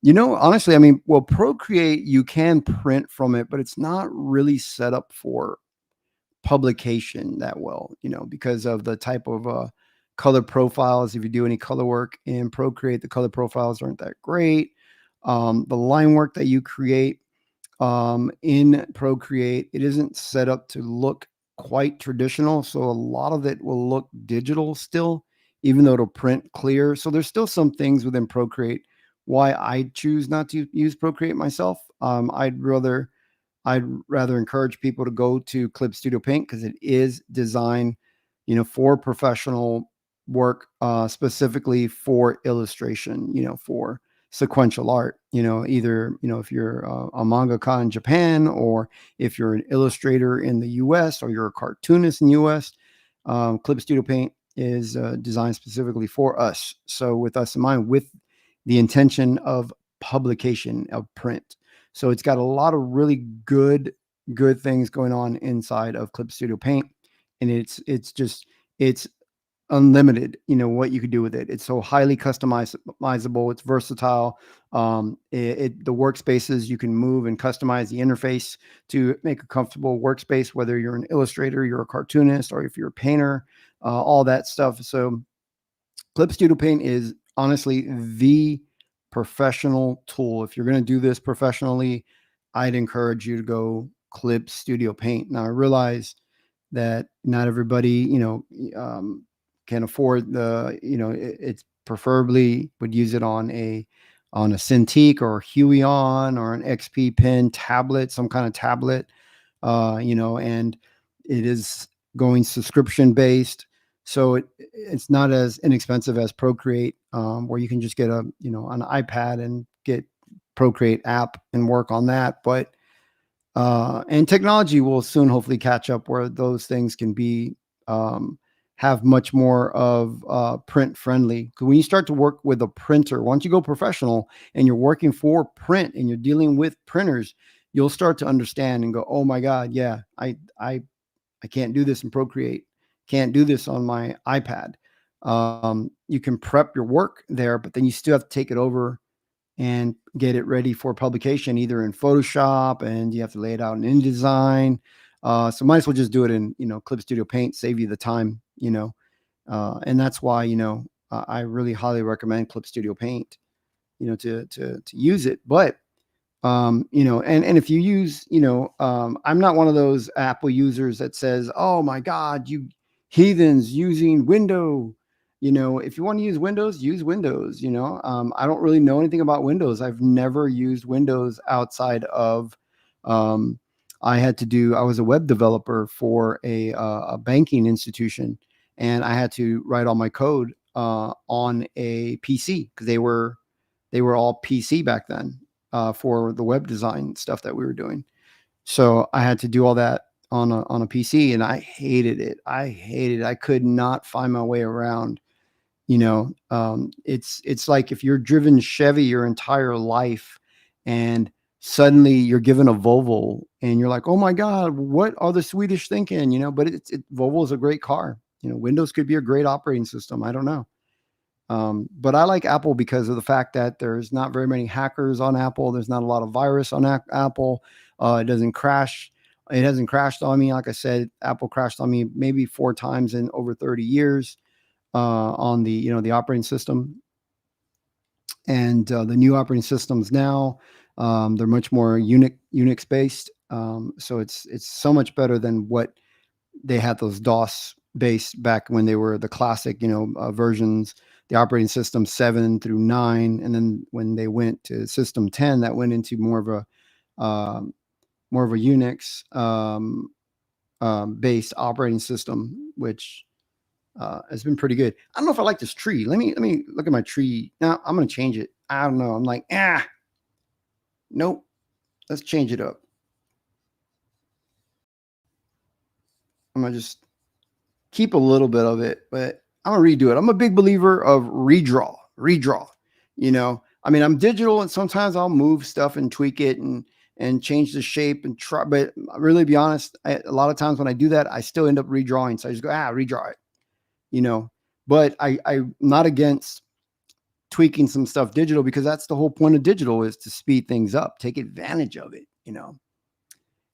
Honestly, I mean, well, Procreate, you can print from it, but it's not really set up for publication that well, because of the type of color profiles. If you do any color work in Procreate, the color profiles aren't that great. The line work that you create in Procreate, it isn't set up to look quite traditional. So a lot of it will look digital still, even though it'll print clear. So there's still some things within Procreate why I choose not to use Procreate myself. I'd rather encourage people to go to Clip Studio Paint because it is designed, for professional work, specifically for illustration, for sequential art, either, if you're a mangaka in Japan, or if you're an illustrator in the US, or you're a cartoonist in the US, Clip Studio Paint is designed specifically for us. So with us in mind, with the intention of publication of print. So it's got a lot of really good things going on inside of Clip Studio Paint, and it's unlimited. What you could do with it. It's so highly customizable. It's versatile. The workspaces, you can move and customize the interface to make a comfortable workspace, whether you're an illustrator, you're a cartoonist, or if you're a painter, all that stuff. So Clip Studio Paint is honestly the professional tool. If you're going to do this professionally, I'd encourage you to go Clip Studio Paint. Now, I realize that not everybody, can afford it's preferably would use it on a Cintiq or Huion or an XP Pen tablet, some kind of tablet, and it is going subscription based. So it's not as inexpensive as Procreate, where you can just get an iPad and get Procreate app and work on that. But and technology will soon hopefully catch up where those things can be have much more of print friendly. Because when you start to work with a printer, once you go professional and you're working for print and you're dealing with printers, you'll start to understand and go, oh my God, yeah, I can't do this in Procreate. Can't do this on my iPad. You can prep your work there, but then you still have to take it over and get it ready for publication, either in Photoshop, and you have to lay it out in InDesign. So might as well just do it in, Clip Studio Paint, save you the time, and that's why, I really highly recommend Clip Studio Paint, to use it. But and if you use, I'm not one of those Apple users that says, oh my God, you heathens using Windows. If you want to use Windows, use Windows. I don't really know anything about Windows. I've never used Windows outside of, I was a web developer for a banking institution, and I had to write all my code on a PC because they were all PC back then, for the web design stuff that we were doing. So I had to do all that on a PC, and I hated it. I could not find my way around. It's like if you're driven Chevy your entire life, and suddenly you're given a Volvo, and you're like, oh my God, what are the Swedish thinking? But Volvo is a great car. Windows could be a great operating system. I don't know. But I like Apple because of the fact that there's not very many hackers on Apple. There's not a lot of virus on Apple. It doesn't crash. It hasn't crashed on me. Like I said, Apple crashed on me maybe 4 times in over 30 years on the, the operating system. And the new operating systems now, they're much more Unix based. So it's so much better than what they had, those DOS based back when they were the classic, versions, the operating system 7 through 9. And then when they went to system 10, that went into more of a Unix based operating system, which has been pretty good. I don't know if I like this tree. Let me look at my tree. Now I'm going to change it. I don't know. I'm like, nope. Let's change it up. I'm going to just keep a little bit of it, but I'm gonna redo it. I'm a big believer of redraw. You know, I mean, I'm digital, and sometimes I'll move stuff and tweak it and change the shape and try. But really, be honest, a lot of times when I do that, I still end up redrawing. So I just go, redraw it. You know, but I'm not against tweaking some stuff digital, because that's the whole point of digital, is to speed things up, take advantage of it. You know,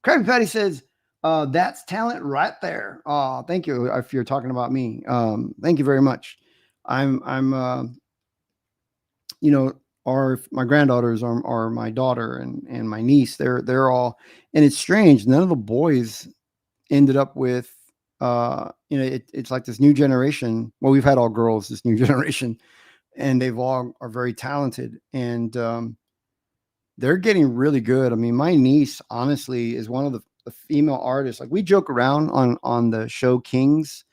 Krabby Patty says, that's talent right there. Oh, thank you. If you're talking about me, thank you very much. I'm you know, my granddaughters are my daughter and my niece. They're all, and it's strange. None of the boys ended up with, you know, it's like this new generation. Well, we've had all girls, this new generation, and they've all are very talented, and they're getting really good. I mean, my niece honestly is one of the female artists. Like, we joke around on the show Kings.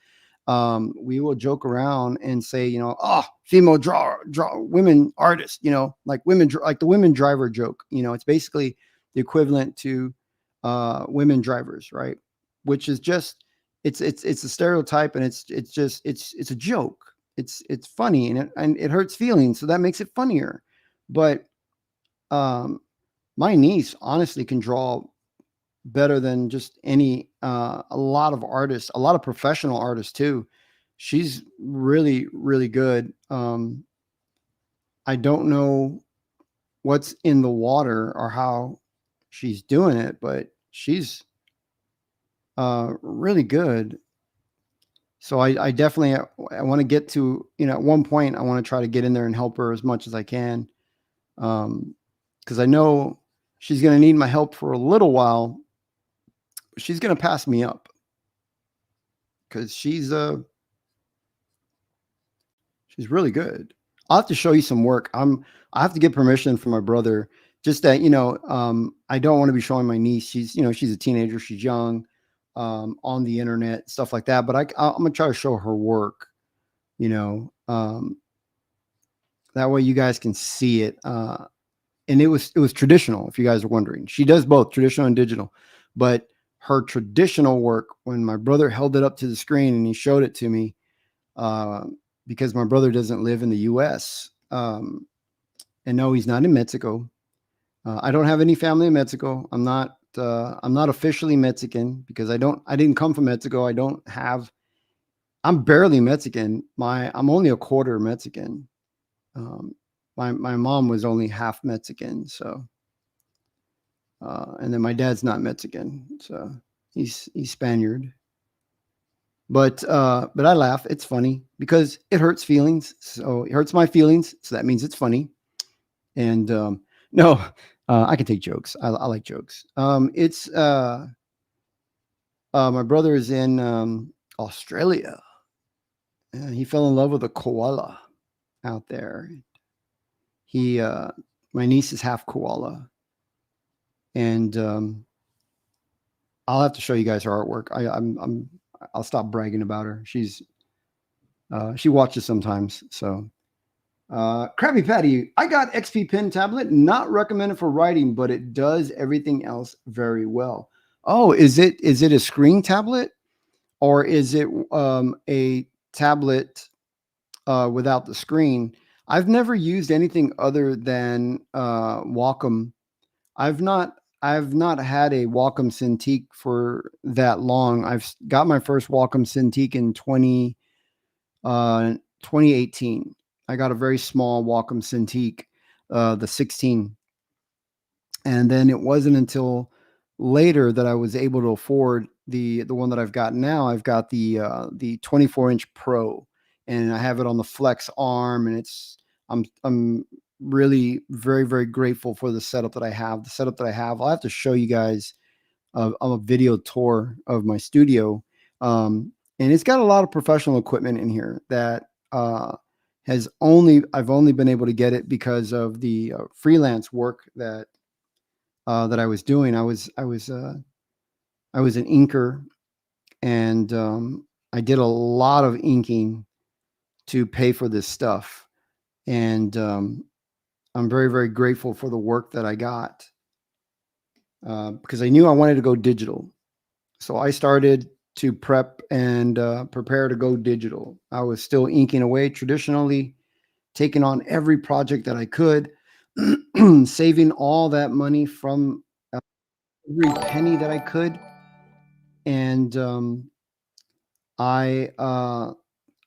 We will joke around and say, you know, female draw women artists, you know, like like the women driver joke. You know, it's basically the equivalent to women drivers, right? Which is just, it's a stereotype, and it's a joke. It's funny, and it hurts feelings, so that makes it funnier. But my niece honestly can draw better than just any a lot of artists, a lot of professional artists too. She's really, really good. I don't know what's in the water or how she's doing it, but she's really good. So I definitely, I want to get to, you know, at one point I want to try to get in there and help her as much as I can. Because I know she's going to need my help for a little while. She's going to pass me up, because she's really good. I'll have to show you some work. I have to get permission from my brother, just that, you know, I don't want to be showing my niece. She's, you know, she's a teenager. She's young, on the internet, stuff like that. But I'm going to try to show her work, you know, that way you guys can see it. And it was traditional, if you guys are wondering. She does both traditional and digital, but her traditional work, when my brother held it up to the screen and he showed it to me, because my brother doesn't live in the US, and no, he's not in Mexico. I don't have any family in Mexico. I'm not officially Mexican, because I didn't come from Mexico. I'm barely Mexican. I'm only a quarter Mexican. My mom was only half Mexican. So, and then my dad's not Mexican. So he's Spaniard. But I laugh. It's funny because it hurts feelings. So it hurts my feelings. So that means it's funny. And no, I can take jokes. I like jokes. It's my brother is in Australia. He fell in love with a koala out there. My niece is half koala, and I'll have to show you guys her artwork. I'll stop bragging about her. She watches sometimes. So, Krabby Patty, I got XP Pen tablet, not recommended for writing, but it does everything else very well. Oh, is it a screen tablet, or is it a tablet without the screen? I've never used anything other than Wacom. I've not had a Wacom Cintiq for that long. I've got my first Wacom Cintiq in 2018. I got a very small Wacom Cintiq, the 16. And then it wasn't until later that I was able to afford the one that I've got now. I've got the 24-inch Pro, and I have it on the Flex arm, and I'm really very, very grateful for the setup that I have. I'll have to show you guys a video tour of my studio. And it's got a lot of professional equipment in here that I've only been able to get it because of the freelance work that I was doing. I was an inker, and I did a lot of inking to pay for this stuff. And I'm very, very grateful for the work that I got, because I knew I wanted to go digital. So I started to prep and prepare to go digital. I was still inking away traditionally, taking on every project that I could, saving all that money from every penny that I could. And I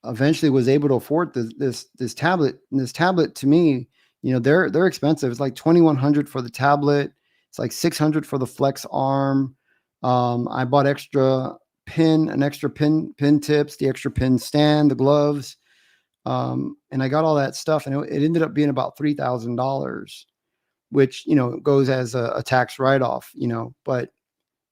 eventually was able to afford this tablet. And this tablet, to me, they're expensive. It's like $2,100 for the tablet. It's like $600 for the flex arm. I bought an extra pin tips, the extra pin stand, the gloves, and I got all that stuff, and it ended up being about $3,000, which goes as a tax write-off. But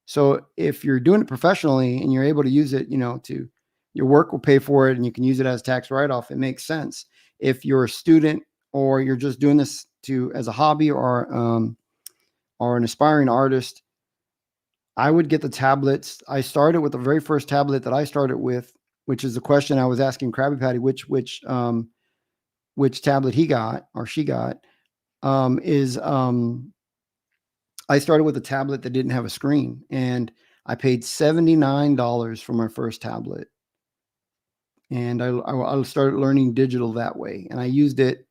so if you're doing it professionally and you're able to use it, to your work will pay for it, and you can use it as tax write-off, it makes sense. If you're a student or you're just doing this as a hobby or an aspiring artist, I would get the tablets. I started with the very first tablet that I started with, which is the question I was asking Krabby Patty, which tablet he got or she got, I started with a tablet that didn't have a screen, and I paid $79 for my first tablet. And I started learning digital that way, and I used it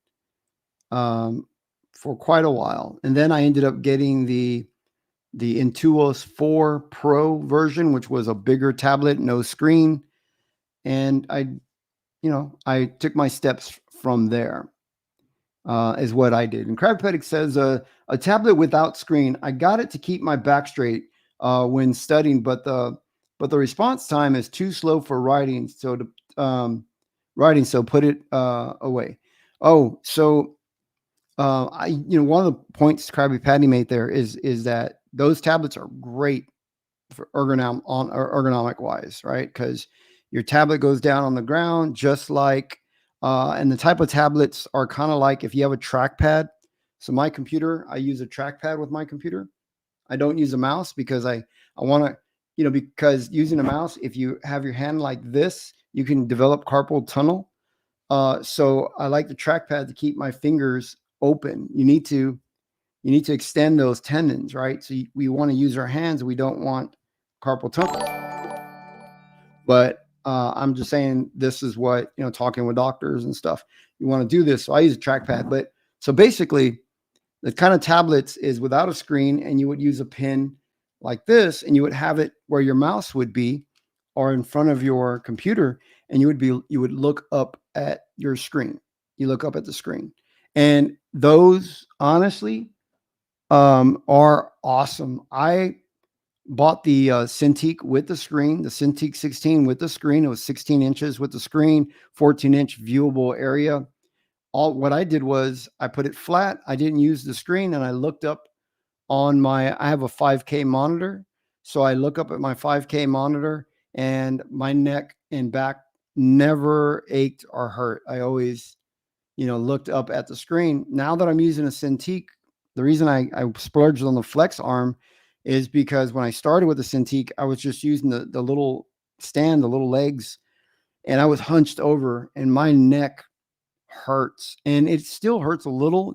for quite a while. And then I ended up getting the Intuos 4 Pro version, which was a bigger tablet, no screen. And I took my steps from there, is what I did. And Krabby Patty says, a tablet without screen. I got it to keep my back straight when studying, but the response time is too slow for writing. So put it away. Oh, so one of the points Krabby Patty made there is that those tablets are great for ergonomic wise, right? Because your tablet goes down on the ground, just like, and the type of tablets are kind of like if you have a trackpad. So my computer, I use a trackpad with my computer. I don't use a mouse because I want to, because using a mouse, if you have your hand like this, you can develop carpal tunnel. So I like the trackpad to keep my fingers open. You need to extend those tendons, right? So we want to use our hands. We don't want carpal tunnel. But I'm just saying this is what, talking with doctors and stuff, you want to do this. So I use a trackpad. But so basically the kind of tablets is without a screen, and you would use a pin like this, and you would have it where your mouse would be or in front of your computer, and you would look up at your screen. You look up at the screen. And those honestly are awesome. I bought the Cintiq with the screen, the Cintiq 16 with the screen. It was 16 inches with the screen, 14-inch viewable area. What I did was I put it flat. I didn't use the screen, and I looked up on I have a 5K monitor. So I look up at my 5K monitor, and my neck and back never ached or hurt. I always, looked up at the screen. Now that I'm using a Cintiq, the reason I splurged on the flex arm is because when I started with the Cintiq, I was just using the little stand, the little legs, and I was hunched over, and my neck hurts, and it still hurts a little.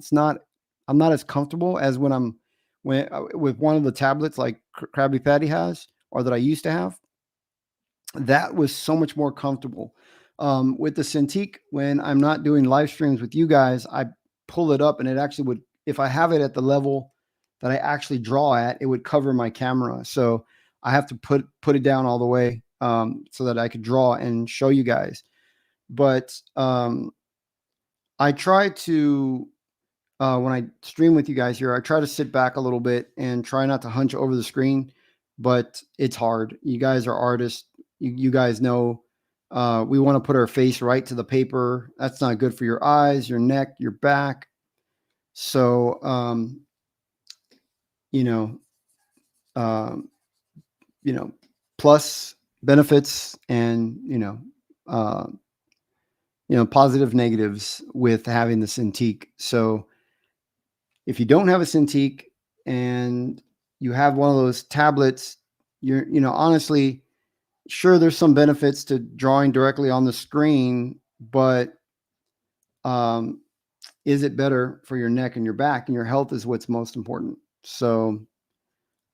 I'm not as comfortable as when with one of the tablets like Krabby Patty has, or that I used to have. That was so much more comfortable. With the Cintiq, when I'm not doing live streams with you guys, I pull it up, and it actually would, if I have it at the level that I actually draw at, it would cover my camera. So I have to put it down all the way so that I could draw and show you guys. But I try to, when I stream with you guys here, I try to sit back a little bit and try not to hunch over the screen, but it's hard. You guys are artists. You guys know we want to put our face right to the paper. That's not good for your eyes, your neck, your back. So, plus benefits and, positive negatives with having the Cintiq. So if you don't have a Cintiq and you have one of those tablets, honestly, sure, there's some benefits to drawing directly on the screen, but is it better for your neck and your back, and your health is what's most important. So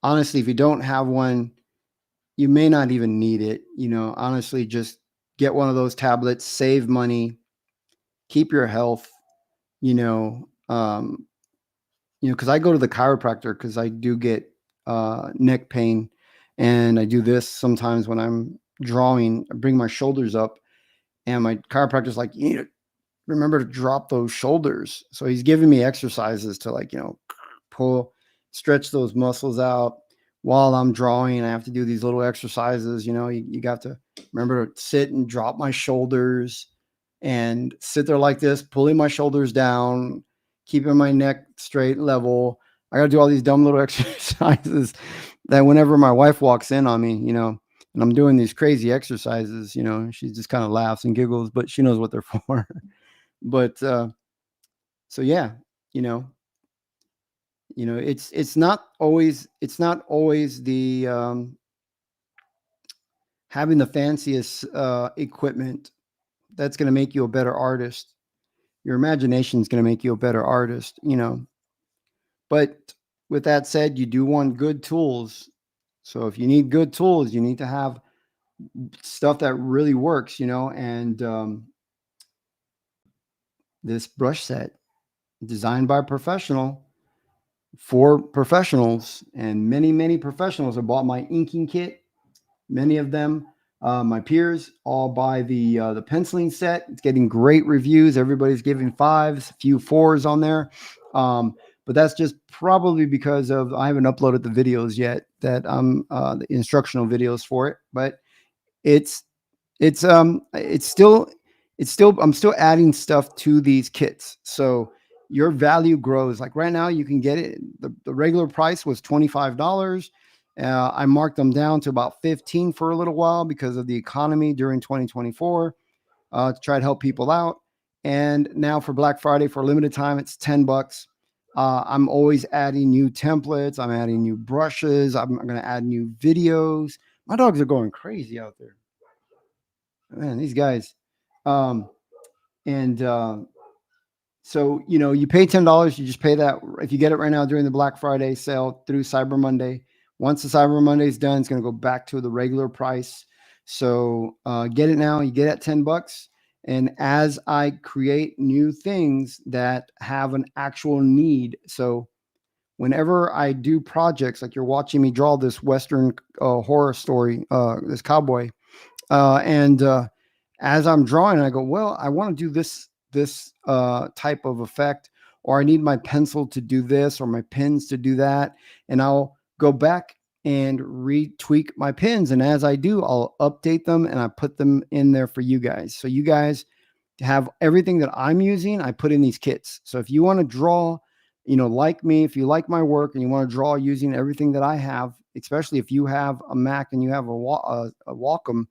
honestly, if you don't have one, you may not even need it. Honestly, just get one of those tablets, save money, keep your health, you know, um, because I go to the chiropractor because I do get neck pain, and I do this sometimes when I'm drawing. I bring my shoulders up, and my chiropractor's like, "You need to remember to drop those shoulders." So he's giving me exercises to pull, stretch those muscles out while I'm drawing. I have to do these little exercises. You got to remember to sit and drop my shoulders and sit there like this, pulling my shoulders down, keeping my neck straight, level. I got to do all these dumb little exercises that whenever my wife walks in on me, and I'm doing these crazy exercises, she just kind of laughs and giggles, but she knows what they're for. But so yeah, you know, it's not always the having the fanciest equipment that's going to make you a better artist. Your imagination is going to make you a better artist, But with that said, you do want good tools. So if you need good tools, you need to have stuff that really works, and this brush set designed by a professional for professionals, and many professionals have bought my inking kit. Many of them, my peers, all buy the penciling set. It's getting great reviews. Everybody's giving 5s, a few 4s on there. But that's just probably because I haven't uploaded the videos yet, that the instructional videos for it. But it's still I'm still adding stuff to these kits, so your value grows. Like right now, you can get it. The regular price was $25. I marked them down to about 15 for a little while because of the economy during 2024, to try to help people out. And now for Black Friday, for a limited time, it's $10. I'm always adding new templates. I'm adding new brushes. I'm going to add new videos. My dogs are going crazy out there. Man, these guys. And so, you pay $10. You just pay that if you get it right now during the Black Friday sale through Cyber Monday. Once the Cyber Monday is done, it's going to go back to the regular price. So get it now. You get it at $10. And as I create new things that have an actual need, so whenever I do projects, like you're watching me draw this Western horror story, this cowboy, and as I'm drawing, I go, well, I want to do this type of effect, or I need my pencil to do this, or my pens to do that, and I'll go back and retweak my pins. And as I do, I'll update them and I put them in there for you guys. So you guys have everything that I'm using. I put in these kits. So if you want to draw, like me, if you like my work and you want to draw using everything that I have, especially if you have a Mac and you have a Wacom,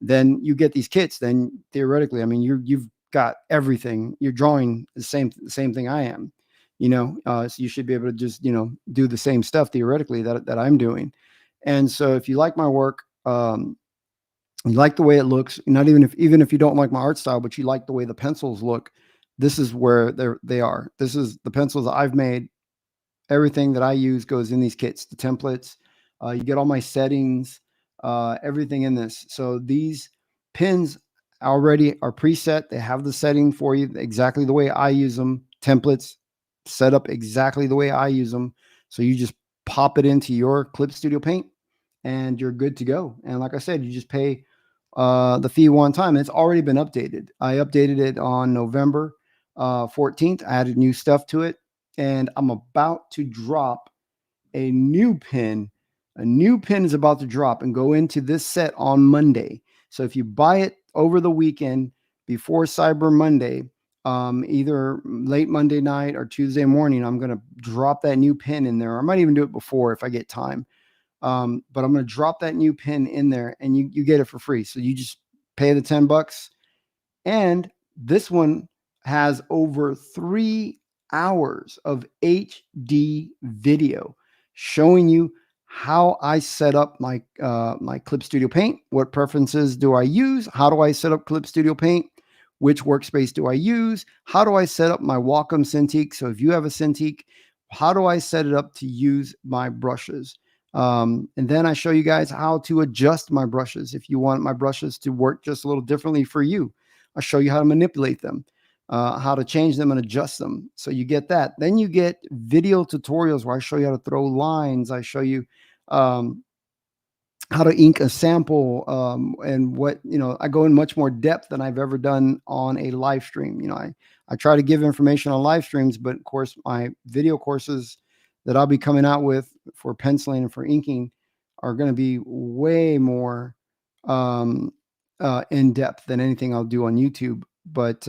then you get these kits. Then theoretically, I mean, you've got everything. You're drawing the same thing I am, so you should be able to just, do the same stuff theoretically that I'm doing. And so if you like my work, you like the way it looks, even if you don't like my art style, but you like the way the pencils look, this is where they are. This is the pencils that I've made. Everything that I use goes in these kits, the templates. You get all my settings, everything in this. So these pins already are preset. They have the setting for you exactly the way I use them. Templates set up exactly the way I use them. So you just pop it into your Clip Studio Paint and you're good to go. And like I said, you just pay the fee one time. It's already been updated. I updated it on November 14th. I added new stuff to it, and I'm about to drop a new pin. A new pin is about to drop and go into this set on Monday. So if you buy it over the weekend before Cyber Monday, either late Monday night or Tuesday morning, I'm going to drop that new pin in there. I might even do it before if I get time. But I'm going to drop that new pin in there, and you get it for free. So you just pay the $10. And this one has over 3 hours of HD video showing you how I set up my my Clip Studio Paint. What preferences do I use? How do I set up Clip Studio Paint? Which workspace do I use? How do I set up my Wacom Cintiq? So if you have a Cintiq, how do I set it up to use my brushes? And then I show you guys how to adjust my brushes. If you want my brushes to work just a little differently for you, I'll show you how to manipulate them, how to change them and adjust them. So you get that. Then you get video tutorials where I show you how to throw lines. I show you how to ink a sample, and what, I go in much more depth than I've ever done on a live stream. I try to give information on live streams, but of course my video courses that I'll be coming out with for penciling and for inking are going to be way more in depth than anything I'll do on YouTube. But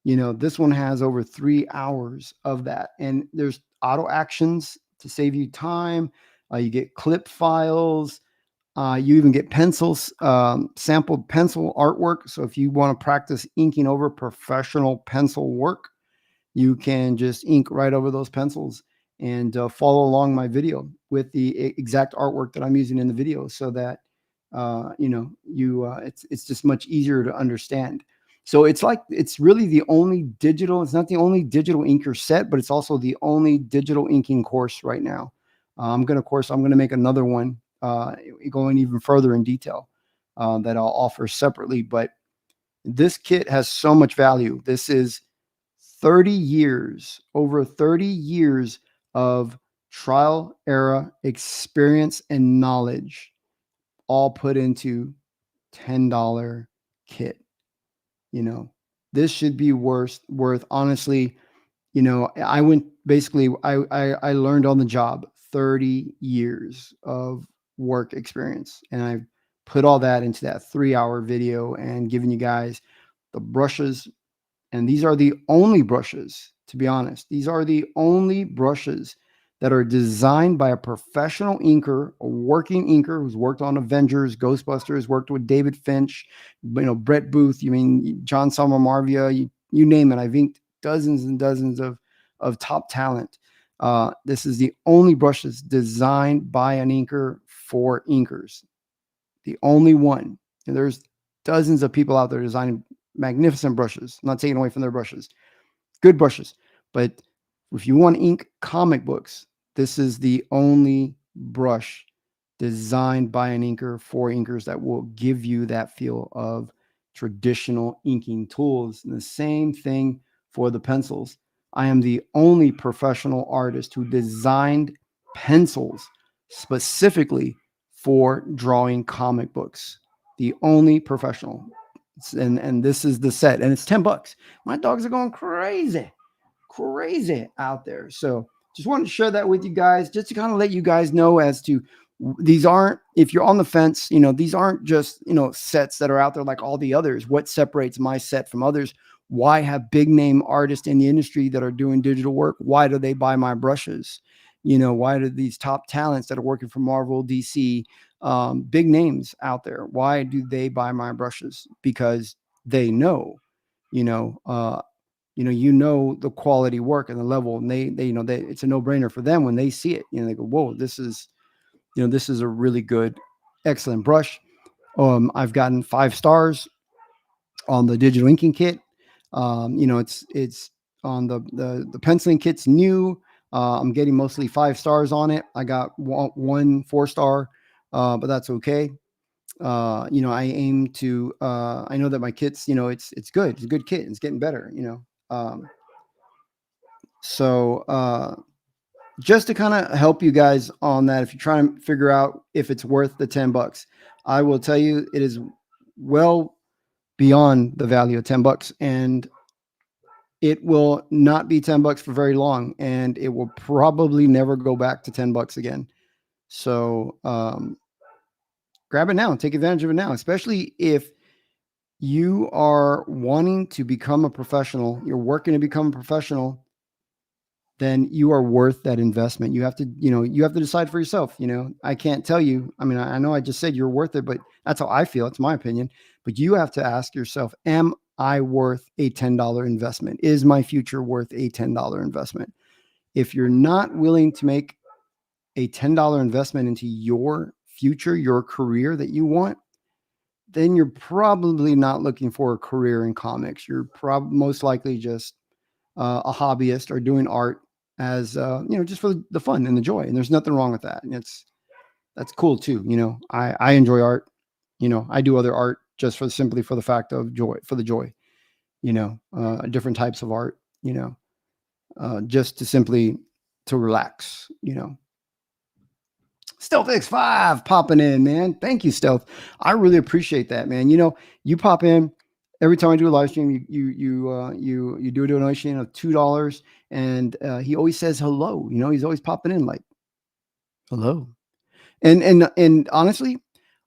this one has over 3 hours of that, and there's auto actions to save you time. You get clip files. You even get pencils, sampled pencil artwork. So if you want to practice inking over professional pencil work, you can just ink right over those pencils and follow along my video with the exact artwork that I'm using in the video, so that it's just much easier to understand. So it's really the only digital. It's not the only digital inker set, but it's also the only digital inking course right now. I'm going to make another one going even further in detail that I'll offer separately. But this kit has so much value. This is over 30 years of trial error experience and knowledge, all put into $10 kit. This should be worth honestly. I learned on the job, 30 years of work experience, and I put all that into that 3-hour video and given you guys the brushes. And these are the only brushes, to be honest. These are the only brushes that are designed by a professional inker, a working inker who's worked on Avengers, Ghostbusters, worked with David Finch, Brett Booth, John Marvia, you name it. I've inked dozens and dozens of top talent. This is the only brushes designed by an inker for inkers. The only one. And there's dozens of people out there designing magnificent brushes. I'm not taking away from their brushes. Good brushes. But if you want to ink comic books, this is the only brush designed by an inker for inkers that will give you that feel of traditional inking tools. And the same thing for the pencils. I am the only professional artist who designed pencils specifically for drawing comic books. The only professional. And this is the set, and it's $10. My dogs are going crazy out there. So just wanted to share that with you guys, just to kind of let you guys know as to these aren't, if you're on the fence, these aren't just, sets that are out there like all the others. What separates my set from others? Why have big name artists in the industry that are doing digital work? Why do they buy my brushes? Why do these top talents that are working for Marvel, DC, big names out there, why do they buy my brushes? Because they know, the quality work and the level, and they it's a no-brainer for them when they see it. They go, whoa, this is a really good, excellent brush. I've gotten 5 stars on the digital inking kit. It's on the penciling kit's new. I'm getting mostly 5 stars on it. I got one 4-star, but that's okay. I aim to, I know that my kits, it's good. It's a good kit. It's getting better, just to kind of help you guys on that, if you're trying to figure out if it's worth the $10, I will tell you it is well beyond the value of $10, and it will not be $10 for very long, and it will probably never go back to $10 again. So grab it now and take advantage of it now, especially if you are wanting to become a professional, you're working to become a professional, then you are worth that investment. You have to decide for yourself. I can't tell you. I mean, I know I just said you're worth it, but that's how I feel. It's my opinion. But you have to ask yourself, am I worth a $10 investment? Is my future worth a $10 investment? If you're not willing to make a $10 investment into your future, your career that you want, then you're probably not looking for a career in comics. You're most likely just a hobbyist or doing art as just for the fun and the joy. And there's nothing wrong with that. And that's cool too. You know, I enjoy art. You know, I do other art just for simply for the fact of joy, for the joy. You know, different types of art. You know, just to simply to relax. You know, Stealth X5 popping in, man. Thank you, Stealth. I really appreciate that, man. You know, you pop in every time I do a live stream. You do a donation of $2, and he always says hello. You know, he's always popping in like hello. And honestly,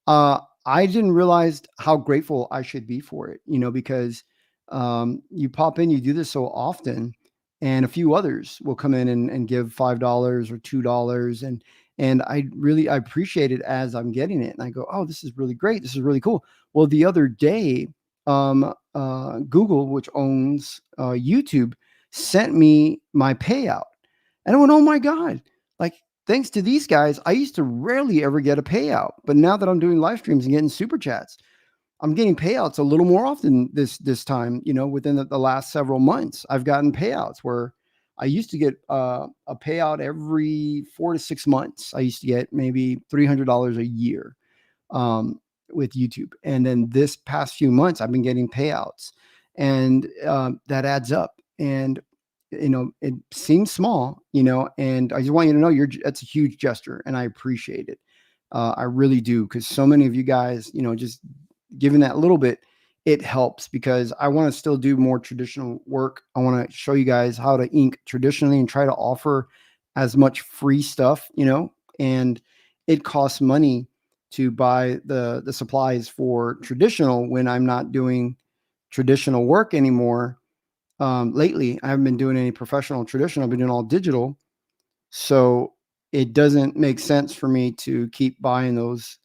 I didn't realize how grateful I should be for it. You know, because you pop in, you do this so often, and a few others will come in and give $5 or $2, and I appreciate it as I'm getting it, and I go, oh, this is really great, this is really cool. Well, the other day, Google, which owns YouTube, sent me my payout, and I went, oh my god, like, thanks to these guys, I used to rarely ever get a payout, but now that I'm doing live streams and getting super chats, I'm getting payouts a little more often this time. You know, within the last several months, I've gotten payouts where I used to get a payout every 4 to 6 months. I used to get maybe $300 a year with YouTube, and then this past few months, I've been getting payouts, and that adds up. And you know, it seems small, you know, and I just want you to know that's a huge gesture, and I appreciate it. I really do, because so many of you guys, you know, just giving that little bit, it helps, because I want to still do more traditional work. I want to show you guys how to ink traditionally and try to offer as much free stuff, you know, and it costs money to buy the supplies for traditional when I'm not doing traditional work anymore. Lately, I haven't been doing any professional traditional. I've been doing all digital. So it doesn't make sense for me to keep buying those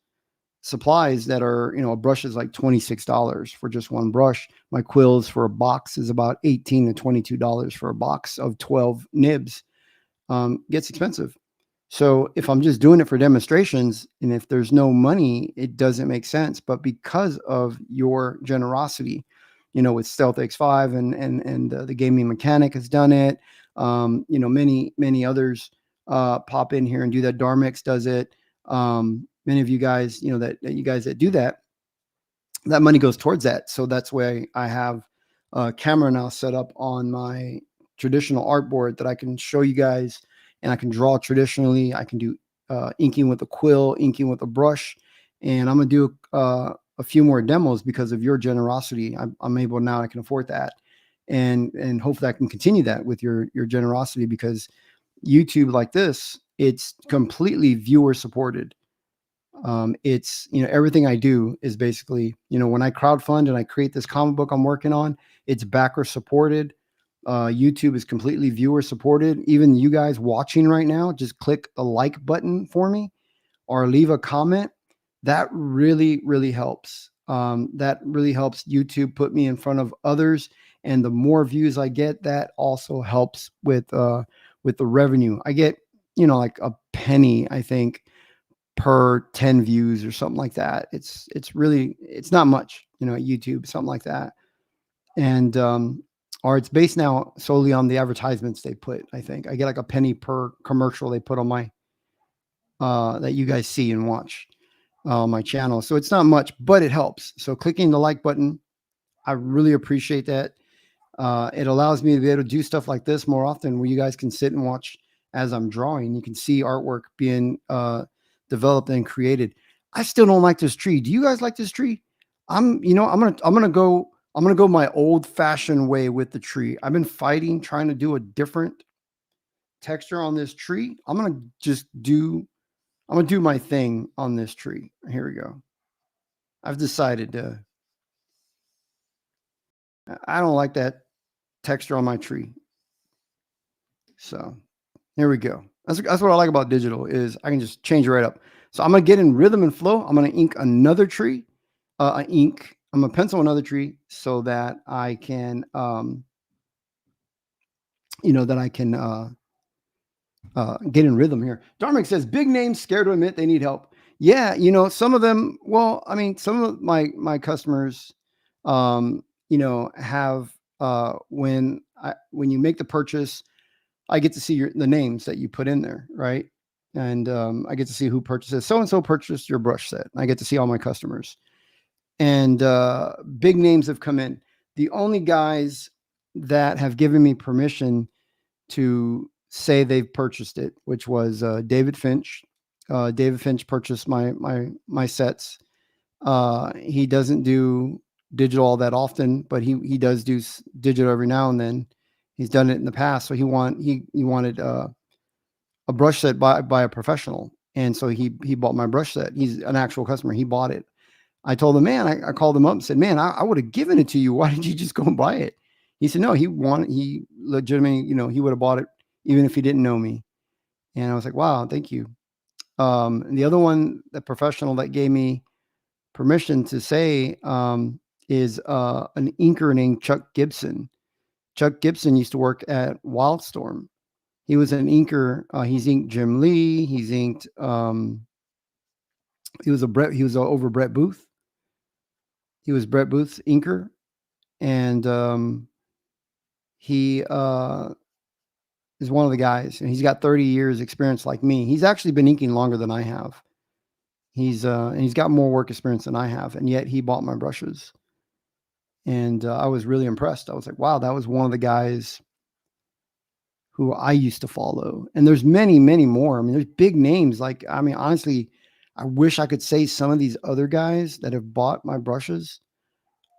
supplies that are, you know, a brush is like $26 for just one brush. My quills for a box is about $18 to $22 for a box of 12 nibs. Gets expensive. So if I'm just doing it for demonstrations, and if there's no money, it doesn't make sense. But because of your generosity, you know, with Stealth X5 and the gaming mechanic has done it. You know, many others pop in here and do that. Darmix does it. Many of you guys, you know, that you guys that do that, that money goes towards that. So that's why I have a camera now set up on my traditional artboard that I can show you guys, and I can draw traditionally. I can do inking with a quill, inking with a brush, and I'm gonna do a few more demos because of your generosity. I'm able now. I can afford that, and hopefully I can continue that with your generosity, because YouTube like this, it's completely viewer supported. It's, you know, everything I do is basically, you know, when I crowdfund and I create this comic book I'm working on, it's backer supported. YouTube is completely viewer supported. Even you guys watching right now, just click the like button for me or leave a comment. That really, really helps. That really helps YouTube put me in front of others. And the more views I get, that also helps with the revenue. I get, you know, like a penny, I think, per 10 views or something like that. It's really, it's not much, you know, at YouTube, something like that. And or it's based now solely on the advertisements they put. I think I get like a penny per commercial they put on my that you guys see and watch on my channel. So it's not much, but it helps. So clicking the like button, I really appreciate that. It allows me to be able to do stuff like this more often, where you guys can sit and watch as I'm drawing. You can see artwork being developed and created. I still don't like this tree. Do you guys like this tree? I'm gonna go my old fashioned way with the tree. I've been fighting, trying to do a different texture on this tree. I'm gonna do my thing on this tree. Here we go. I've decided I don't like that texture on my tree. So here we go. That's what I like about digital, is I can just change it right up. So I'm gonna get in rhythm and flow. I'm gonna ink another tree. I'm gonna pencil another tree so that I can, you know, that I can get in rhythm here. Darmik says, big names scared to admit they need help. Yeah, you know, some of them. Well, I mean, some of my customers, you know, have when you make the purchase, I get to see the names that you put in there, right? and I get to see who purchases. So and so purchased your brush set. I get to see all my customers, and big names have come in. The only guys that have given me permission to say they've purchased it, which was David Finch. David Finch purchased my sets. He doesn't do digital all that often, but he does do digital every now and then. He's done it in the past, so he wanted a brush set by a professional, and so he bought my brush set. He's an actual customer. He bought it. I told him, man, I called him up and said, man, I would have given it to you. Why did you just go and buy it? He said, no, he legitimately, he would have bought it even if he didn't know me. And I was like, wow, thank you. And the other one, the professional that gave me permission to say is an inker named Chuck Gibson. Chuck Gibson used to work at Wildstorm. He was an inker. He's inked Jim Lee. He's inked. He was over Brett Booth. He was Brett Booth's inker, and he is one of the guys, and he's got 30 years experience like me. He's actually been inking longer than I have. And he's got more work experience than I have, and yet he bought my brushes. And I was really impressed. I was like, wow, that was one of the guys who I used to follow. And there's many, many more. I mean, there's big names. Like, I mean, honestly, I wish I could say some of these other guys that have bought my brushes.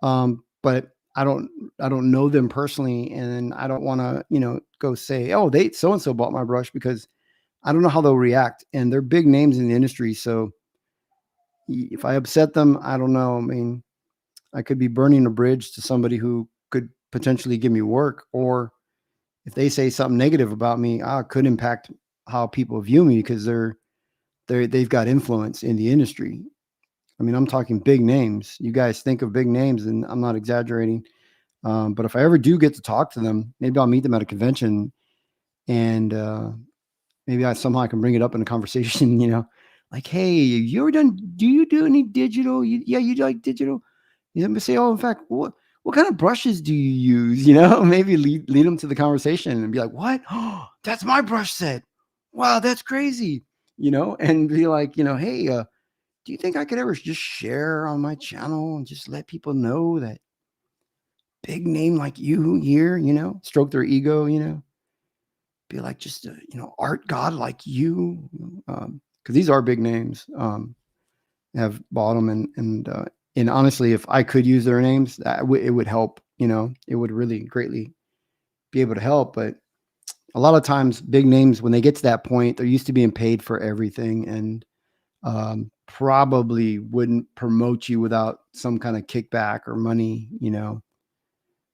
But I don't know them personally, and I don't want to, go say, oh, they so-and-so bought my brush, because I don't know how they'll react. And they're big names in the industry. So if I upset them, I don't know. I mean, I could be burning a bridge to somebody who could potentially give me work, or if they say something negative about me, it could impact how people view me, because they've got influence in the industry. I mean, I'm talking big names. You guys think of big names, and I'm not exaggerating. But if I ever do get to talk to them, maybe I'll meet them at a convention, and maybe somehow I can bring it up in a conversation, like, hey, you ever do you do any digital? Yeah, you like digital? You know, say, oh, in fact, what kind of brushes do you use? Maybe lead them to the conversation and be like, what? Oh, that's my brush set. Wow, that's crazy. And be like, hey, do you think I could ever just share on my channel and just let people know that big name like you here, stroke their ego, be like, just a, art god like you, because these are big names, have bought them, and honestly, if I could use their names, it would help. It would really greatly be able to help. But a lot of times, big names, when they get to that point, they're used to being paid for everything, and probably wouldn't promote you without some kind of kickback or money.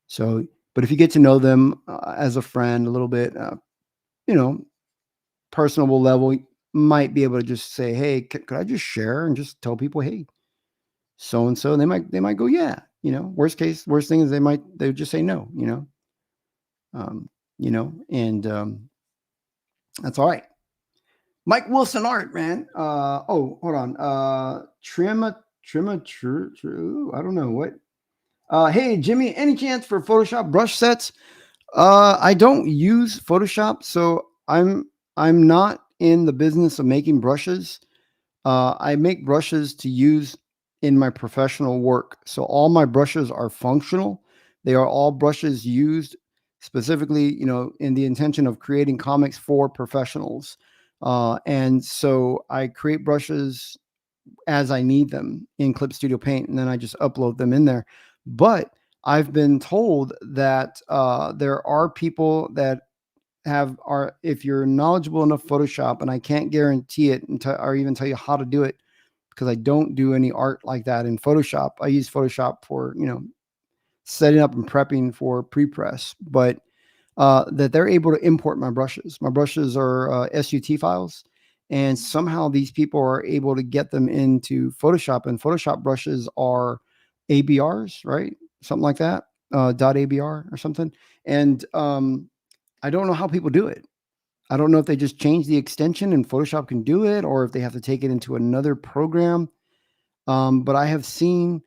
So, but if you get to know them as a friend a little bit, personable level, you might be able to just say, hey, could I just share, and just tell people, hey, so and so, and they might go, yeah. Worst thing is they would just say no. And that's all right. Mike Wilson art, man. Oh, hold on. Trimma, true. I don't know what. Hey, Jimmy, any chance for Photoshop brush sets? I don't use Photoshop, so I'm not in the business of making brushes. I make brushes to use in my professional work. So all my brushes are functional. They are all brushes used specifically, in the intention of creating comics for professionals. And so I create brushes as I need them in Clip Studio Paint, and then I just upload them in there. But I've been told that there are people that if you're knowledgeable enough Photoshop, and I can't guarantee it or even tell you how to do it, because I don't do any art like that in Photoshop. I use Photoshop for, setting up and prepping for pre-press, but that they're able to import my brushes. My brushes are SUT files, and somehow these people are able to get them into Photoshop, and Photoshop brushes are ABRs, right? Something like that, .abr or something. And I don't know how people do it. I don't know if they just change the extension and Photoshop can do it, or if they have to take it into another program. But I have seen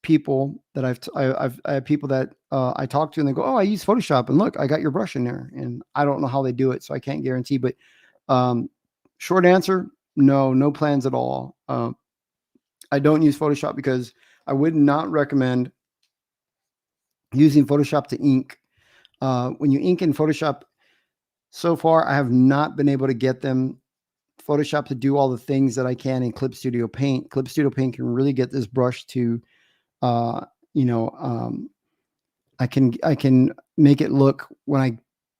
people that I have people that I talk to, and they go, oh, I use Photoshop, and look, I got your brush in there. And I don't know how they do it, so I can't guarantee. But Short answer, no plans at all. I don't use Photoshop because I would not recommend using Photoshop to ink. When you ink in Photoshop, so far I have not been able to get Photoshop to do all the things that I can in Clip Studio Paint. Clip Studio Paint can really get this brush to, I can make it look when I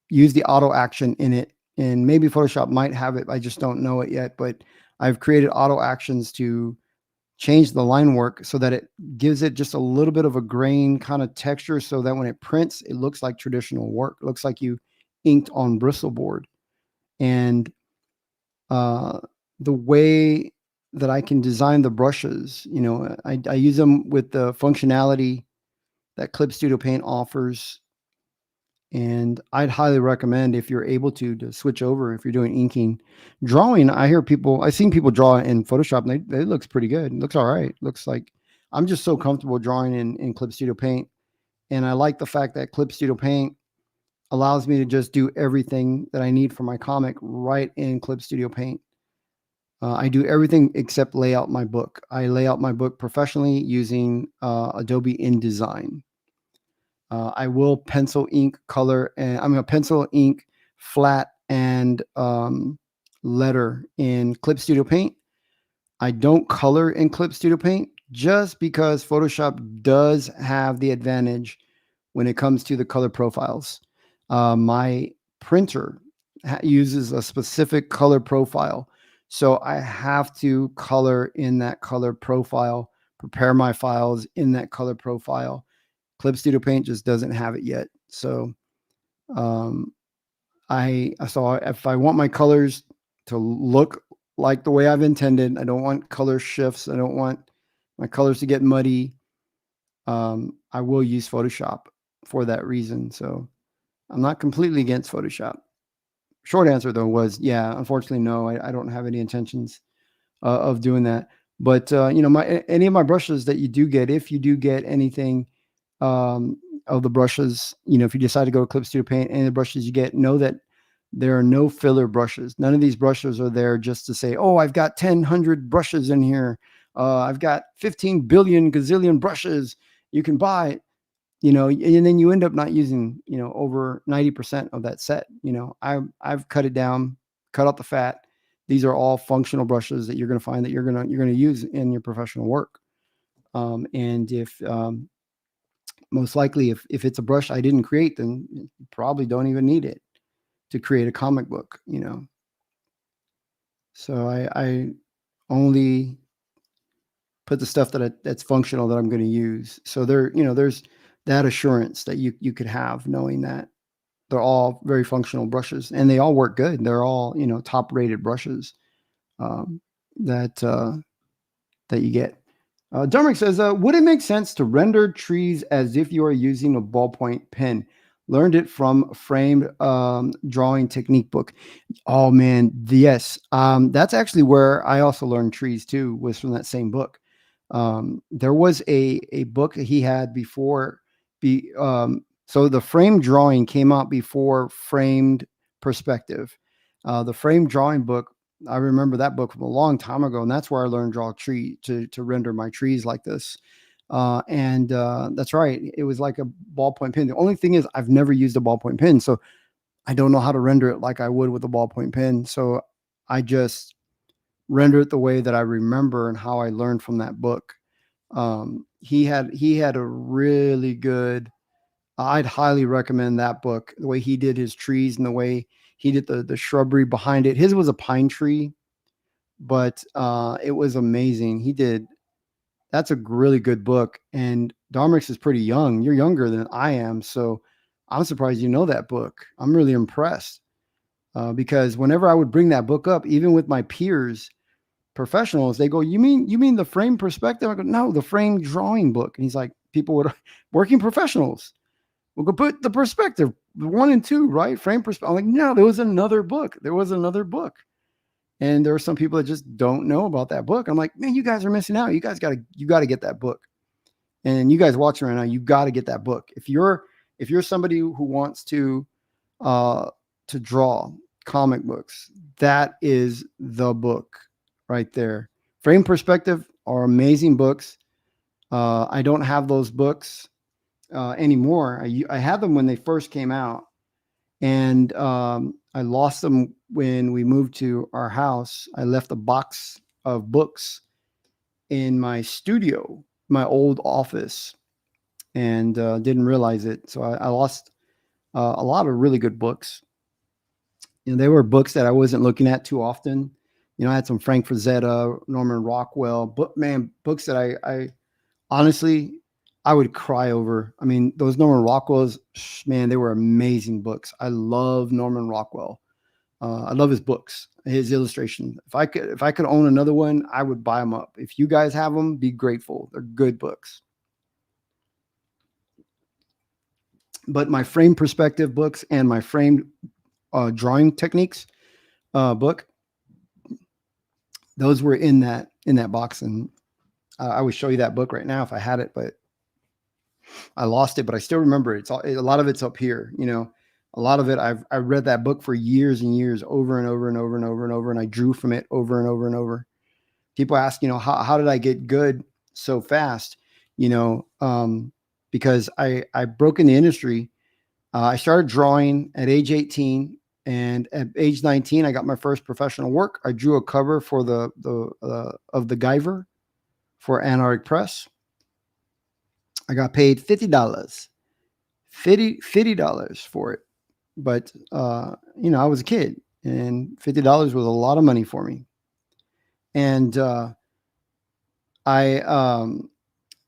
use the auto action in it, and maybe Photoshop might have it. I just don't know it yet, but I've created auto actions to change the line work so that it gives it just a little bit of a grain kind of texture, so that when it prints, it looks like traditional work. It looks like you inked on bristle board. And the way that I can design the brushes, I use them with the functionality that Clip Studio Paint offers. And I'd highly recommend, if you're able to switch over, if you're doing inking. Drawing, I've seen people draw in Photoshop, and it looks pretty good. It looks all right. Looks like I'm just so comfortable drawing in Clip Studio Paint. And I like the fact that Clip Studio Paint allows me to just do everything that I need for my comic right in Clip Studio Paint. I do everything except lay out my book. I lay out my book professionally using Adobe InDesign. I will pencil ink color, and I'm going to pencil ink flat and letter in Clip Studio Paint. I don't color in Clip Studio Paint just because Photoshop does have the advantage when it comes to the color profiles. My printer uses a specific color profile, so I have to color in that color profile, prepare my files in that color profile. Clip Studio Paint just doesn't have it yet. So if I want my colors to look like the way I've intended, I don't want color shifts, I don't want my colors to get muddy, I will use Photoshop for that reason. So I'm not completely against Photoshop. Short answer though was, yeah, unfortunately, no, I don't have any intentions of doing that. But any of my brushes that you do get, if you do get anything of the brushes, if you decide to go to Clip Studio Paint, any of the brushes you get, know that there are no filler brushes. None of these brushes are there just to say, oh, I've got 100 brushes in here. I've got 15 billion gazillion brushes you can buy, and then you end up not using, over 90% of that set. I've cut it down, cut out the fat. These are all functional brushes that you're going to find that you're going to use in your professional work. And if most likely, if it's a brush I didn't create, then you probably don't even need it to create a comic book, So I only put the stuff that's functional that I'm going to use. So there's that assurance that you could have, knowing that they're all very functional brushes and they all work good. They're all, top rated brushes that you get. Dermot says, would it make sense to render trees as if you are using a ballpoint pen? Learned it from Framed Drawing Technique book. Oh man, yes. That's actually where I also learned trees too, was from that same book. There was a book he had before. So the Framed Drawing came out before Framed Perspective. The Framed Drawing book, I remember that book from a long time ago, and that's where I learned draw a tree to render my trees like this. And that's right. It was like a ballpoint pen. The only thing is I've never used a ballpoint pen, so I don't know how to render it like I would with a ballpoint pen. So I just render it the way that I remember and how I learned from that book. He had a really good, I'd highly recommend that book, the way he did his trees and the way he did the shrubbery behind it. His was a pine tree, but it was amazing. That's a really good book. And Darmix is pretty young. You're younger than I am. So I'm surprised you know that book. I'm really impressed because whenever I would bring that book up, even with my peers, professionals, they go, you mean the Frame Perspective? I go, no, the Frame Drawing book. And he's like, working professionals will go put the Perspective 1 and 2, right? Frame Perspective. I'm like, no, there was another book. And there are some people that just don't know about that book. I'm like, man, you guys are missing out. You got to get that book. And you guys watching right now, you got to get that book. If you're somebody who wants to draw, comic books. That is the book right there. Frame Perspective are amazing books. I don't have those books anymore. I had them when they first came out, and I lost them when we moved to our house. I left a box of books in my studio, my old office, and didn't realize it. So I lost a lot of really good books. They were books that I wasn't looking at too often. I had some Frank Frazetta, Norman Rockwell, books that I honestly, I would cry over. I mean, those Norman Rockwells, man, they were amazing books. I love Norman Rockwell. I love his books, his illustration. If I could own another one, I would buy them up. If you guys have them, be grateful. They're good books. But my Frame Perspective books and my framed drawing techniques book, those were in that box, and I would show you that book right now if I had it, but I lost it. But I still remember it. A lot of it's up here. A lot of it I read that book for years and years, over and over and over and over and over, and I drew from it over and over and over. People ask, how did I get good so fast? Because I broke in the industry. I started drawing at age 18. And at age 19, I got my first professional work. I drew a cover for the Guyver for Antarctic Press. I got paid $50 for it. But, I was a kid, and $50 was a lot of money for me. And I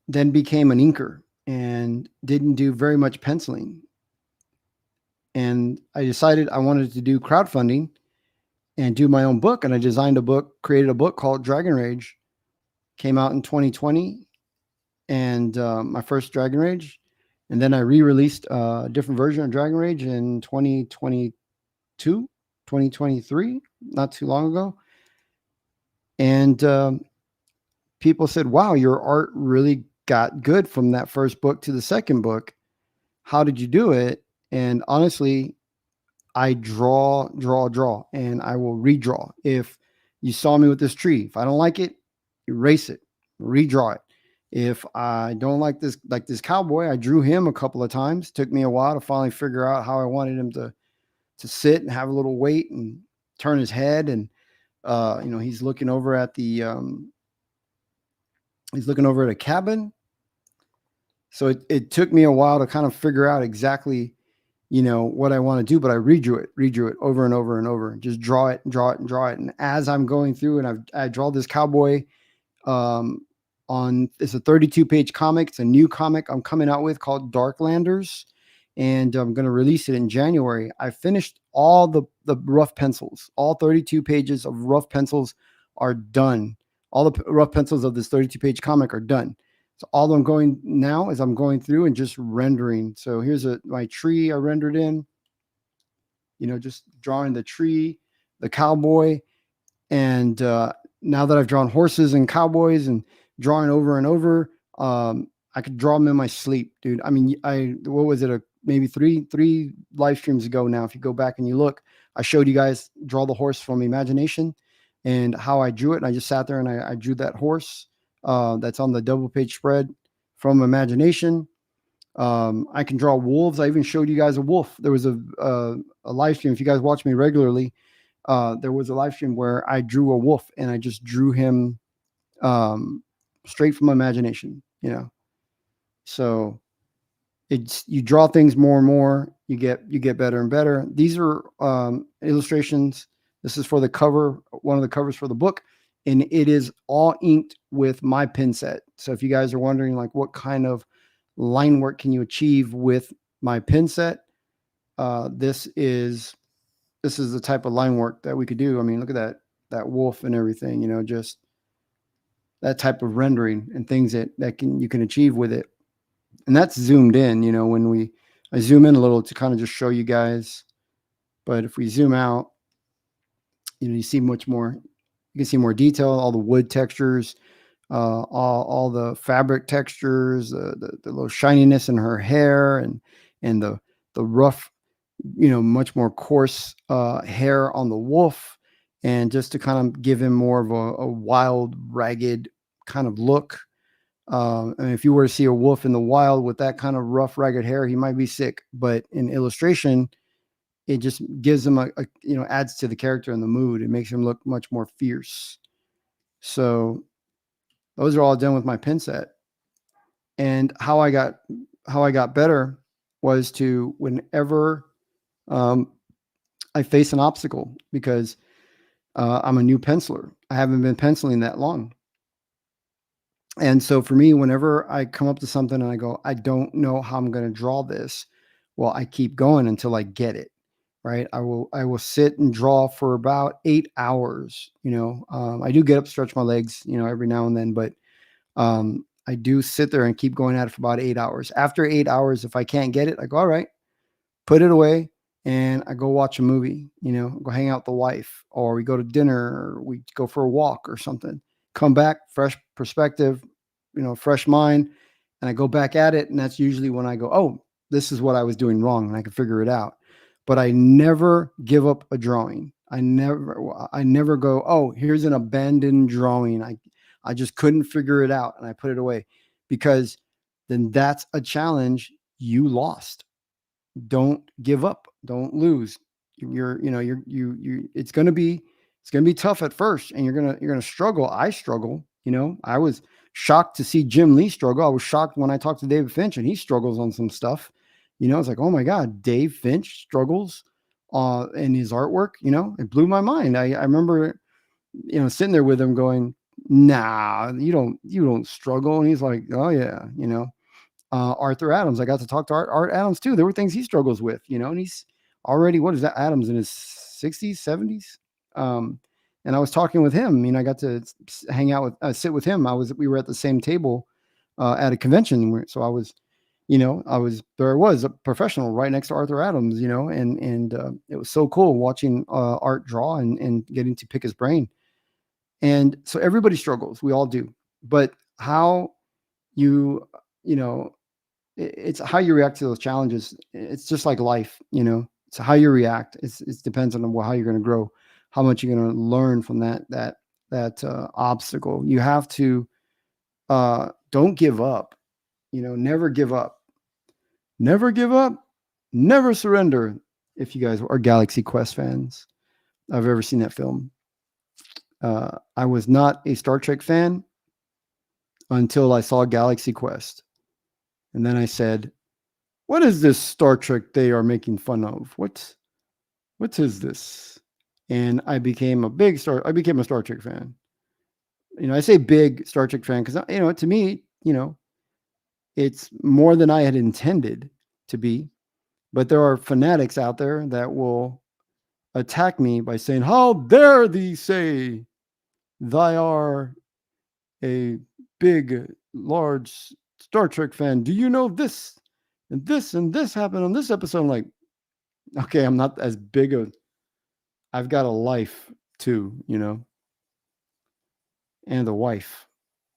then became an inker and didn't do very much penciling. And I decided I wanted to do crowdfunding and do my own book. And I designed a book, created a book called Dragon Rage. Came out in 2020, and my first Dragon Rage. And then I re-released a different version of Dragon Rage in 2023, not too long ago. And people said, wow, your art really got good from that first book to the second book. How did you do it? And honestly, I draw, and I will redraw. If you saw me with this tree, if I don't like it, erase it, redraw it. If I don't like this cowboy, I drew him a couple of times. Took me a while to finally figure out how I wanted him to sit and have a little weight and turn his head. And, he's looking over at a cabin. So it took me a while to kind of figure out exactly, what I want to do, but I redrew it over and over and over, just draw it. And as I'm going through, and I draw this cowboy, it's a 32-page comic. It's a new comic I'm coming out with called Darklanders, and I'm going to release it in January. I finished all the rough pencils. All 32 pages of rough pencils are done. All the rough pencils of this 32-page comic are done. So all I'm going now is I'm going through and just rendering. So here's my tree I rendered in, just drawing the tree, the cowboy. And now that I've drawn horses and cowboys and drawing over and over, I could draw them in my sleep, dude. I mean, what was it? Maybe three live streams ago now, if you go back and you look, I showed you guys draw the horse from imagination and how I drew it. And I just sat there and I drew that horse. That's on the double page spread from imagination. I can draw wolves. I even showed you guys a wolf. There was a live stream. If you guys watch me regularly, there was a live stream where I drew a wolf, and I just drew him straight from imagination, So you draw things more and more, you get better and better. These are illustrations. This is for the cover, one of the covers for the book. And it is all inked with my pen set. So if you guys are wondering, like, what kind of line work can you achieve with my pen set, this is the type of line work that we could do. I mean, look at that wolf and everything. Just that type of rendering and things that you can achieve with it. And that's zoomed in. When I zoom in a little to kind of just show you guys. But if we zoom out, you see much more. You can see more detail, all the wood textures, all the fabric textures, the little shininess in her hair, and the rough much more coarse hair on the wolf, and just to kind of give him more of a wild, ragged kind of look. And if you were to see a wolf in the wild with that kind of rough, ragged hair, he might be sick. But in illustration, it just gives him adds to the character and the mood. It makes him look much more fierce. So those are all done with my pin set. And how I got better was to, whenever I face an obstacle, because I'm a new penciler. I haven't been penciling that long. And so for me, whenever I come up to something and I go, I don't know how I'm going to draw this, well, I keep going until I get it. Right. I will sit and draw for about 8 hours. I do get up, stretch my legs, every now and then, but I do sit there and keep going at it for about 8 hours. After 8 hours, if I can't get it, I go, all right, put it away, and I go watch a movie, go hang out with the wife, or we go to dinner, or we go for a walk or something. Come back, fresh perspective, fresh mind, and I go back at it. And that's usually when I go, oh, this is what I was doing wrong, and I can figure it out. But I never give up a drawing. I never go, oh, here's an abandoned drawing. I just couldn't figure it out, and I put it away, because then that's a challenge you lost. Don't give up. Don't lose. It's going to be tough at first, and you're going to struggle. I struggle. I was shocked to see Jim Lee struggle. I was shocked when I talked to David Finch, and he struggles on some stuff. It's like, oh my God, Dave Finch struggles in his artwork. It blew my mind. I remember, sitting there with him going, nah, you don't struggle. And he's like, oh yeah. Arthur Adams, I got to talk to Art Adams too. There were things he struggles with, and he's already, what is that? Adams in his 60s, 70s. And I was talking with him, I got to hang out with, sit with him. We were at the same table at a convention. So I was a professional right next to Arthur Adams, and it was so cool watching Art draw and getting to pick his brain. And so everybody struggles. We all do. But how it's how you react to those challenges. It's just like life, it's how you react. It depends on how you're going to grow, how much you're going to learn from that obstacle. You have to, don't give up, never give up, never surrender. If you guys are Galaxy Quest fans, I've ever seen that film. I was not a Star Trek fan until I saw Galaxy Quest. And then I said, what is this Star Trek they are making fun of? What is this? And I became a Star Trek fan. I say big Star Trek fan because, to me, it's more than I had intended to be. But there are fanatics out there that will attack me by saying, how dare thee say thy are a big, large Star Trek fan? Do you know this and this and this happened on this episode? I'm like, okay, I'm not as big I've got a life too, and a wife.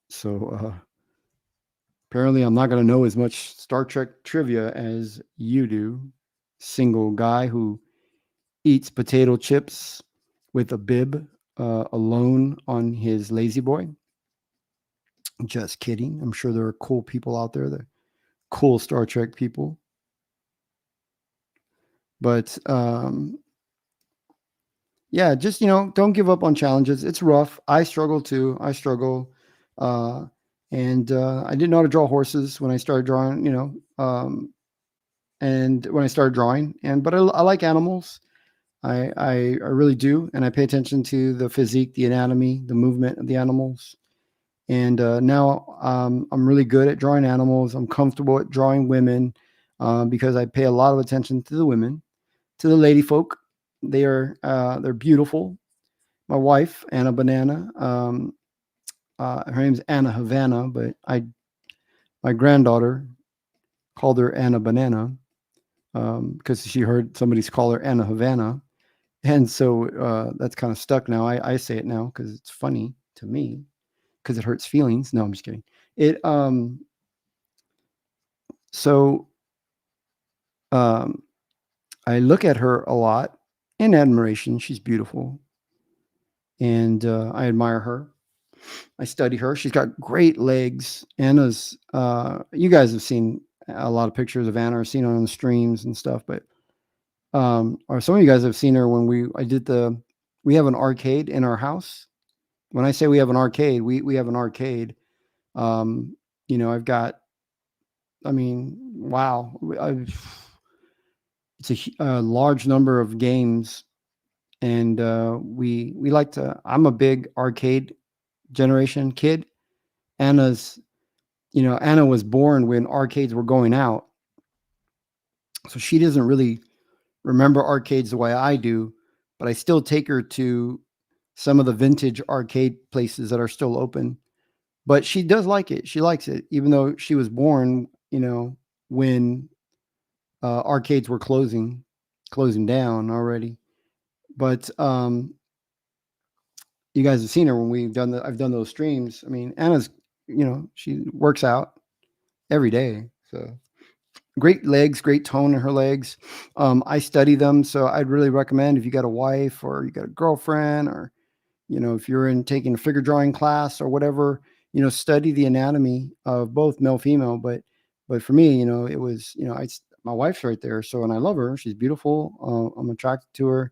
So apparently I'm not going to know as much Star Trek trivia as you do. Single guy who eats potato chips with a bib alone on his lazy boy. Just kidding. I'm sure there are cool people out there, the cool Star Trek people. But yeah, just, don't give up on challenges. It's rough. I struggle too. I didn't know how to draw horses when I started drawing, and when I started drawing, but I like animals. I really do. And I pay attention to the physique, the anatomy, the movement of the animals. And now I'm really good at drawing animals. I'm comfortable at drawing women because I pay a lot of attention to the women, to the lady folk. They're beautiful. My wife, Anna Banana, her name's Anna Havana, but my granddaughter called her Anna Banana because she heard somebody's call her Anna Havana. And so that's kind of stuck now. I say it now because it's funny to me, because it hurts feelings. No, I'm just kidding. I look at her a lot in admiration. She's beautiful, and I admire her. I study her. She's got great legs. Anna's. You guys have seen a lot of pictures of Anna, or seen her on the streams and stuff, but or some of you guys have seen her when we have an arcade in our house. When I say we have an arcade, we have an arcade. I've got. I mean, wow. It's a large number of games, and we like to. I'm a big arcade generation kid. Anna's, Anna was born when arcades were going out, so she doesn't really remember arcades the way I do. But I still take her to some of the vintage arcade places that are still open. But she does like it. She likes it, even though she was born, when arcades were closing down already. But you guys have seen her when I've done those streams. I mean, Anna's, she works out every day. So great legs, great tone in her legs. I study them. So I'd really recommend, if you got a wife or you got a girlfriend, or, if you're taking a figure drawing class or whatever, study the anatomy of both male, female. But for me, it was, my wife's right there. So, and I love her. She's beautiful. I'm attracted to her.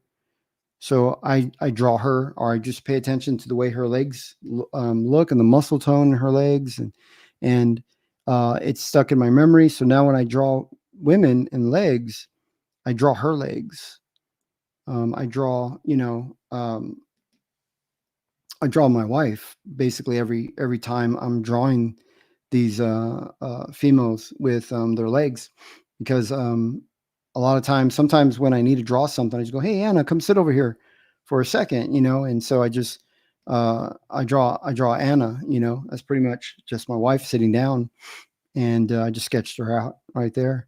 So I draw her, or I just pay attention to the way her legs look, and the muscle tone in her legs, and it's stuck in my memory. So now when I draw women and legs, I draw her legs. I draw, I draw my wife basically every time I'm drawing these females with their legs, because a lot of times, sometimes when I need to draw something, I just go, "Hey, Anna, come sit over here for a second," and so I just I draw Anna. That's pretty much just my wife sitting down, and I just sketched her out right there,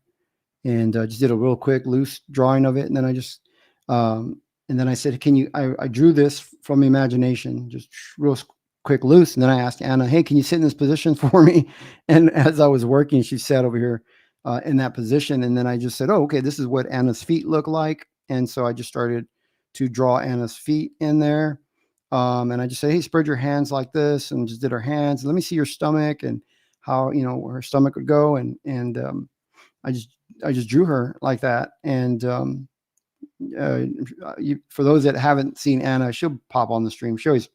and just did a real quick loose drawing of it, and then and then I said, "Can you?" I drew this from imagination, just real quick loose, and then I asked Anna, "Hey, can you sit in this position for me?" And as I was working, she sat over here in that position. And then I just said, "Oh, okay, this is what Anna's feet look like." And so I just started to draw Anna's feet in there. And I just said, "Hey, spread your hands like this," and just did her hands. Let me see your stomach, and how, where her stomach would go. And I just drew her like that. And for those that haven't seen Anna, she'll pop on the stream. She always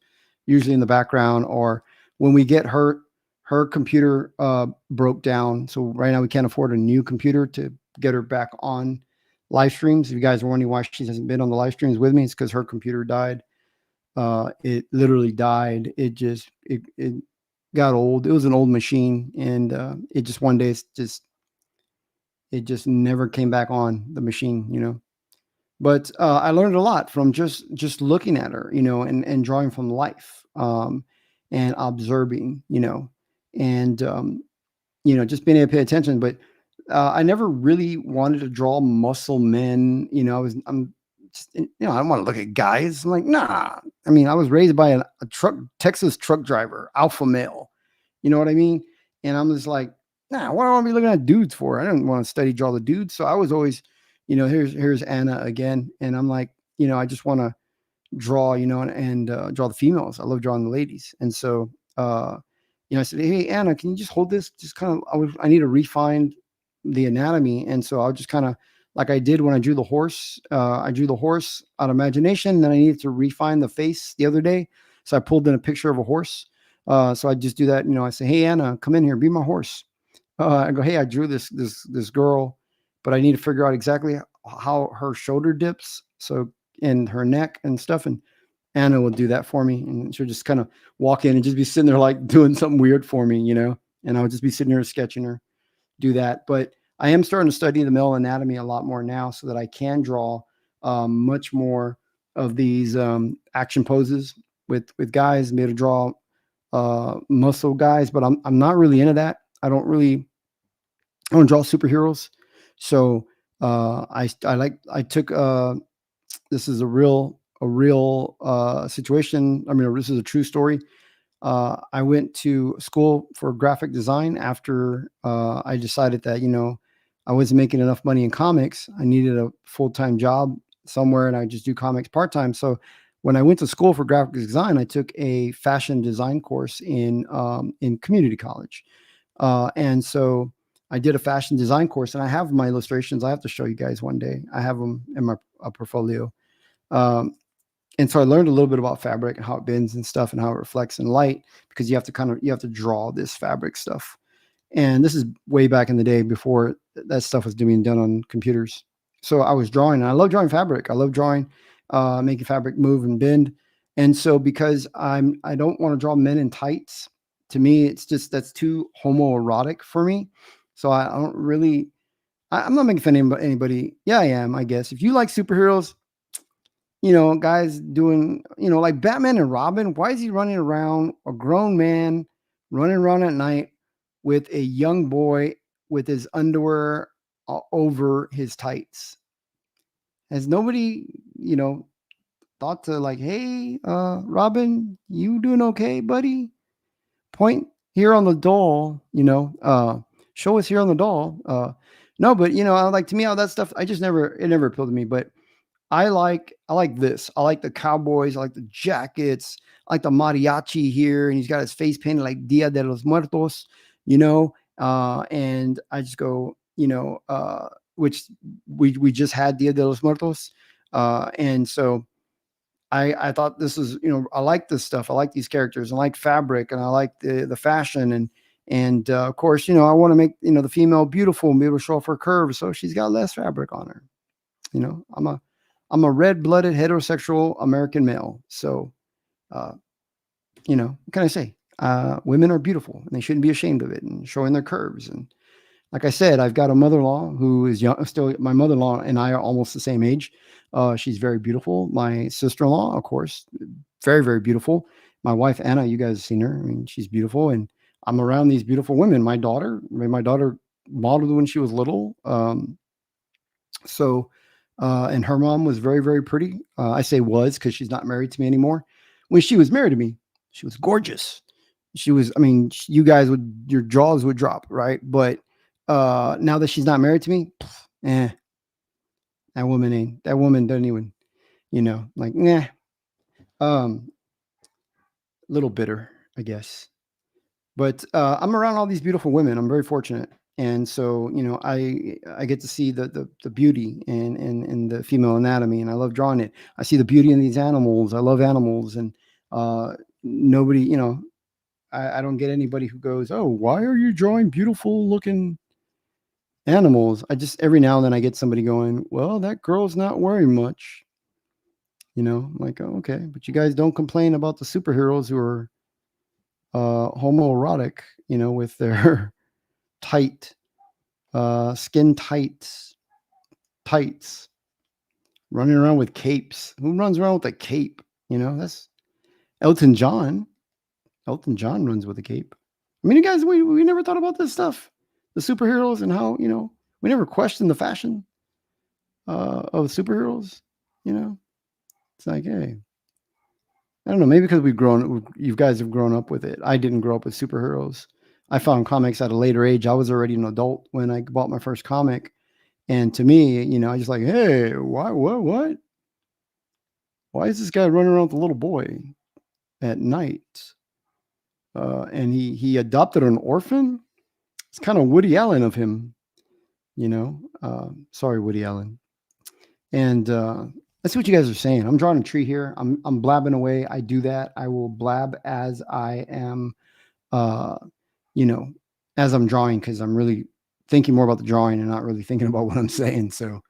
usually in the background, or when we get her computer broke down. So right now we can't afford a new computer to get her back on live streams. If you guys are wondering why she hasn't been on the live streams with me, it's because her computer died. It literally died. It got old. It was an old machine, and it just one day it just never came back on the machine. But I learned a lot from just looking at her, and drawing from life, and observing, and just being able to pay attention. But I never really wanted to draw muscle men. I'm just, I don't want to look at guys. I'm like, nah. I mean, I was raised by a Texas truck driver, alpha male. You know what I mean? And I'm just like, nah. What do I want to be looking at dudes for? I don't want to draw the dudes. So I was always, here's Anna again, and I'm like, I just want to draw, and draw the females. I love drawing the ladies, and so I said, "Hey, Anna, can you just hold this? Just kind of, I need to refine the anatomy." And so I'll just kind of, like I did when I drew the horse. I drew the horse out of imagination. Then I needed to refine the face the other day, so I pulled in a picture of a horse. So I just do that. I say, "Hey, Anna, come in here, be my horse." I go, "Hey, I drew this girl, but I need to figure out exactly how her shoulder dips, so, and her neck and stuff." And Anna will do that for me, and she'll just kind of walk in and just be sitting there like doing something weird for me, and I would just be sitting there sketching her, do that. But I am starting to study the male anatomy a lot more now, so that I can draw much more of these action poses with guys, and be able to draw muscle guys. But I'm not really into that. I don't draw superheroes. So I took this is a real situation. I mean, this is a true story. I went to school for graphic design after I decided that I wasn't making enough money in comics. I needed a full-time job somewhere, and I just do comics part-time. So when I went to school for graphic design, I took a fashion design course in community college. And so I did a fashion design course, and I have my illustrations. I have to show you guys one day. I have them in my portfolio. Um, and so I learned a little bit about fabric and how it bends and stuff and how it reflects in light, because you have to draw this fabric stuff. And this is way back in the day before that stuff was being done on computers. So I was drawing, and I love drawing fabric. I love drawing, making fabric move and bend. And so because I don't want to draw men in tights. To me, it's just, that's too homoerotic for me. So I don't really, I'm not making fun of anybody. Yeah, I am, I guess. If you like superheroes, guys doing, like Batman and Robin, why is he running around, a grown man running around at night with a young boy with his underwear over his tights? Has nobody, thought to like, hey, Robin, you doing okay, buddy? Point here on the doll, show us here on the doll. No, but I like, to me, all that stuff, it never appealed to me. But I like this. I like the cowboys. I like the jackets. I like the mariachi here, and he's got his face painted like Dia de los Muertos, and I just go, which we just had Dia de los Muertos, and so I thought this is, I like this stuff. I like these characters. I like fabric, and I like the fashion, and of course, I want to make the female beautiful and be able to show off her curves, so she's got less fabric on her. I'm a red-blooded heterosexual American male. So, what can I say? Women are beautiful, and they shouldn't be ashamed of it and showing their curves. And like I said, I've got a mother-in-law who is young. Still, my mother-in-law and I are almost the same age. She's very beautiful. My sister-in-law, of course, very, very beautiful. My wife, Anna, you guys have seen her. I mean, she's beautiful. And I'm around these beautiful women. My daughter modeled when she was little. And her mom was very, very pretty. I say was because she's not married to me anymore. When she was married to me, she was gorgeous. She was, you guys your jaws would drop, right? But now that she's not married to me, that woman doesn't even, like, nah. Little bitter, I guess. But I'm around all these beautiful women. I'm very fortunate. And so, I get to see the beauty in the female anatomy, and I love drawing it. I see the beauty in these animals. I love animals, and nobody, I don't get anybody who goes, "Oh, why are you drawing beautiful looking animals?" I just, every now and then I get somebody going, "Well, that girl's not wearing much." I'm like, oh, okay, but you guys don't complain about the superheroes who are homoerotic, with their tight, skin tights, running around with capes. Who runs around with a cape? That's Elton John. Elton John runs with a cape. I mean, you guys, we never thought about this stuff, the superheroes, and how, we never questioned the fashion of superheroes. It's like, hey, I don't know, maybe because you guys have grown up with it. I didn't grow up with superheroes. I found comics at a later age. I was already an adult when I bought my first comic. And to me, I just like, hey, what? Why is this guy running around with a little boy at night? And he adopted an orphan. It's kind of Woody Allen of him, sorry, Woody Allen. And let's see what you guys are saying. I'm drawing a tree here. I'm blabbing away. I do that. I will blab as I am, as I'm drawing, because I'm really thinking more about the drawing and not really thinking about what I'm saying. So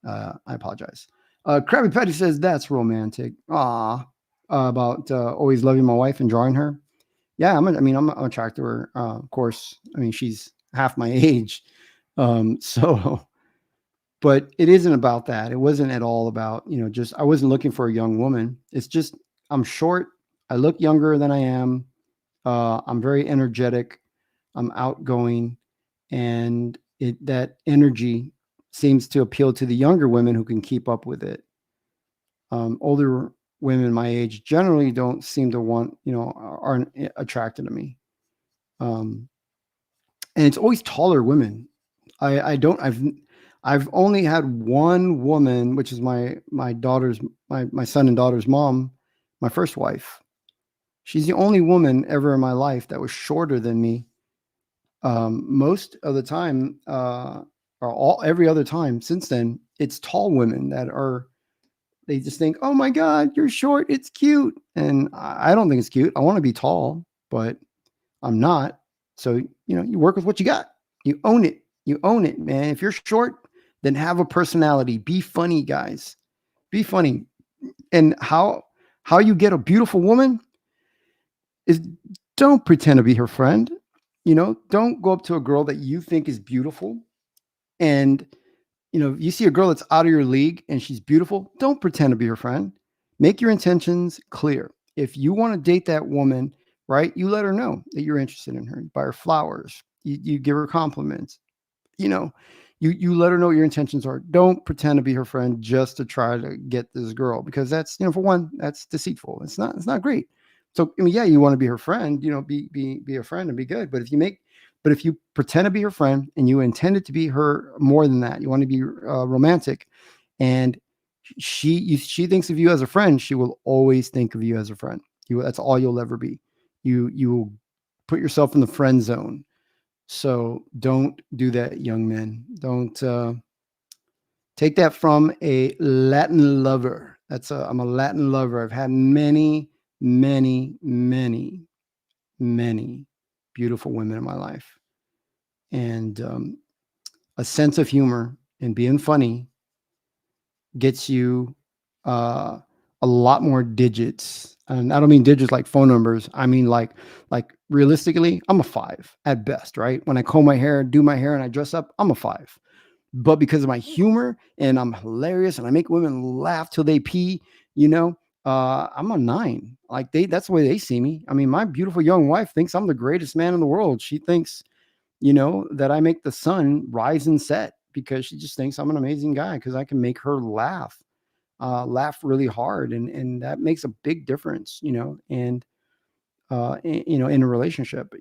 I apologize. Krabby Patty says that's romantic. About always loving my wife and drawing her. Yeah, I'm attracted to her. Of course, she's half my age. But it isn't about that. It wasn't at all about, I wasn't looking for a young woman. It's just, I'm short. I look younger than I am. I'm very energetic. I'm outgoing. And that energy seems to appeal to the younger women who can keep up with it. Older women my age generally don't seem to want, aren't attracted to me. And it's always taller women. I don't. I've only had one woman, which is my daughter's my son and daughter's mom, my first wife. She's the only woman ever in my life that was shorter than me. Most of the time, or every other time since then, it's tall women that are. They just think, "Oh my God, you're short. It's cute," and I don't think it's cute. I want to be tall, but I'm not. So you work with what you got. You own it. You own it, man. If you're short, then have a personality. Be funny, guys. Be funny. And how you get a beautiful woman is don't pretend to be her friend. Don't go up to a girl that you think is beautiful and you see a girl that's out of your league and she's beautiful, don't pretend to be her friend. Make your intentions clear. If you want to date that woman, right, you let her know that you're interested in her. You buy her flowers. You give her compliments. You let her know what your intentions are. Don't pretend to be her friend just to try to get this girl, because that's, for one, that's deceitful. It's not great. So, yeah, you want to be her friend, be a friend and be good. But if you pretend to be her friend and you intend it to be her more than that, you want to be romantic, and she thinks of you as a friend, she will always think of you as a friend. That's all you'll ever be. You will put yourself in the friend zone. So don't do that, young men. Don't take that from a Latin lover. I'm a Latin lover. I've had many, many, many, many beautiful women in my life. And a sense of humor and being funny gets you a lot more digits. And I don't mean digits like phone numbers. I mean like realistically, I'm a 5 at best, right? When I comb my hair, do my hair, and I dress up, I'm a 5. But because of my humor and I'm hilarious and I make women laugh till they pee, I'm a 9. Like that's the way they see me. I mean, my beautiful young wife thinks I'm the greatest man in the world. She thinks, that I make the sun rise and set, because she just thinks I'm an amazing guy because I can make her laugh really hard. And that makes a big difference, and, in a relationship,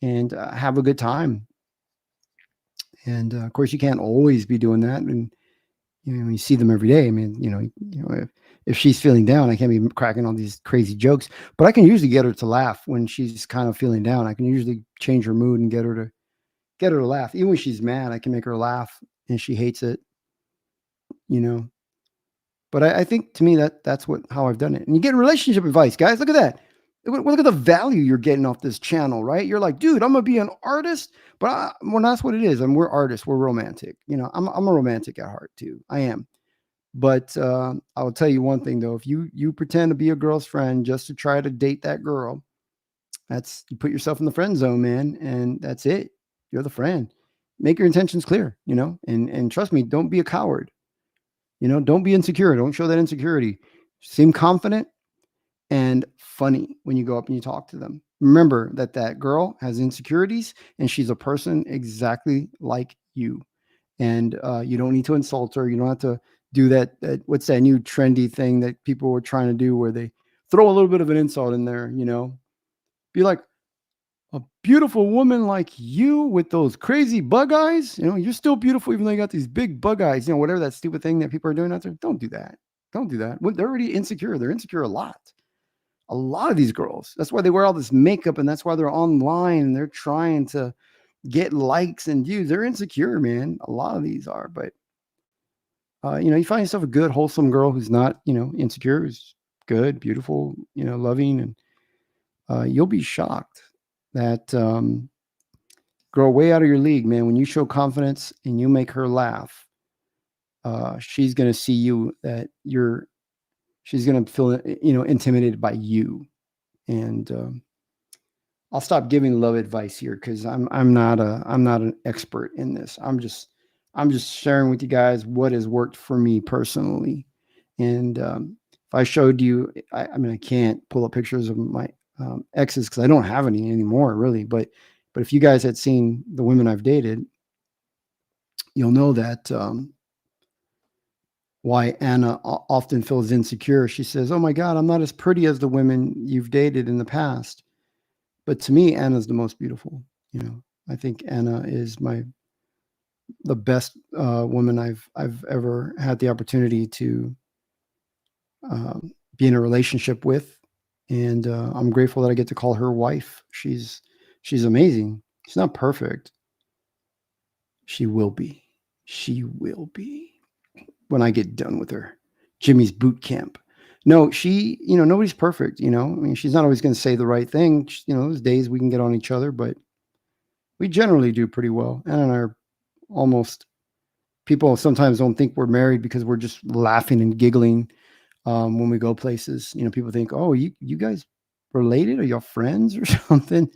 and have a good time. And of course, you can't always be doing that. And, you see them every day. I mean, if she's feeling down, I can't be cracking all these crazy jokes, but I can usually get her to laugh when she's kind of feeling down. I can usually change her mood and get her to laugh. Even when she's mad, I can make her laugh and she hates it, But I think, to me, that's how I've done it. And you get relationship advice, guys. Look at that. Look at the value you're getting off this channel, right? You're like, dude, I'm gonna be an artist, but that's what it is. We're artists. We're romantic. I'm a romantic at heart too. I am. But I will tell you one thing though: if you pretend to be a girl's friend just to try to date that girl, you put yourself in the friend zone, man, and that's it. You're the friend. Make your intentions clear, and trust me, don't be a coward. Don't be insecure. Don't show that insecurity. Seem confident and funny when you go up and you talk to them. Remember that girl has insecurities and she's a person exactly like you. And you don't need to insult her. You don't have to do that. What's that new trendy thing that people were trying to do where they throw a little bit of an insult in there, Be like, a beautiful woman like you with those crazy bug eyes, you're still beautiful even though you got these big bug eyes, whatever that stupid thing that people are doing out there. Don't do that. Don't do that. They're already insecure. They're insecure a lot. A lot of these girls. That's why they wear all this makeup, and that's why they're online and they're trying to get likes and views. They're insecure, man. A lot of these are, but you find yourself a good, wholesome girl who's not, insecure, who's good, beautiful, loving, and you'll be shocked that girl way out of your league, man. When you show confidence and you make her laugh, she's going to see you that she's going to feel, intimidated by you. And I'll stop giving love advice here, because I'm not an expert in this. I'm just sharing with you guys what has worked for me personally. And if I showed you, I mean, I can't pull up pictures of my exes because I don't have any anymore, really. But if you guys had seen the women I've dated, you'll know that why Anna often feels insecure. She says, "Oh my God, I'm not as pretty as the women you've dated in the past." But to me, Anna's the most beautiful. I think Anna is my the best woman I've ever had the opportunity to be in a relationship with, and I'm grateful that I get to call her wife. She's amazing. She's not perfect. She will be. She will be when I get done with her. Jimmy's boot camp. No, nobody's perfect. I mean, she's not always going to say the right thing. There's days we can get on each other, but we generally do pretty well. Anna and I are almost. People sometimes don't think we're married because we're just laughing and giggling when we go places. People think, "Oh, you guys related? Are y'all friends or something?"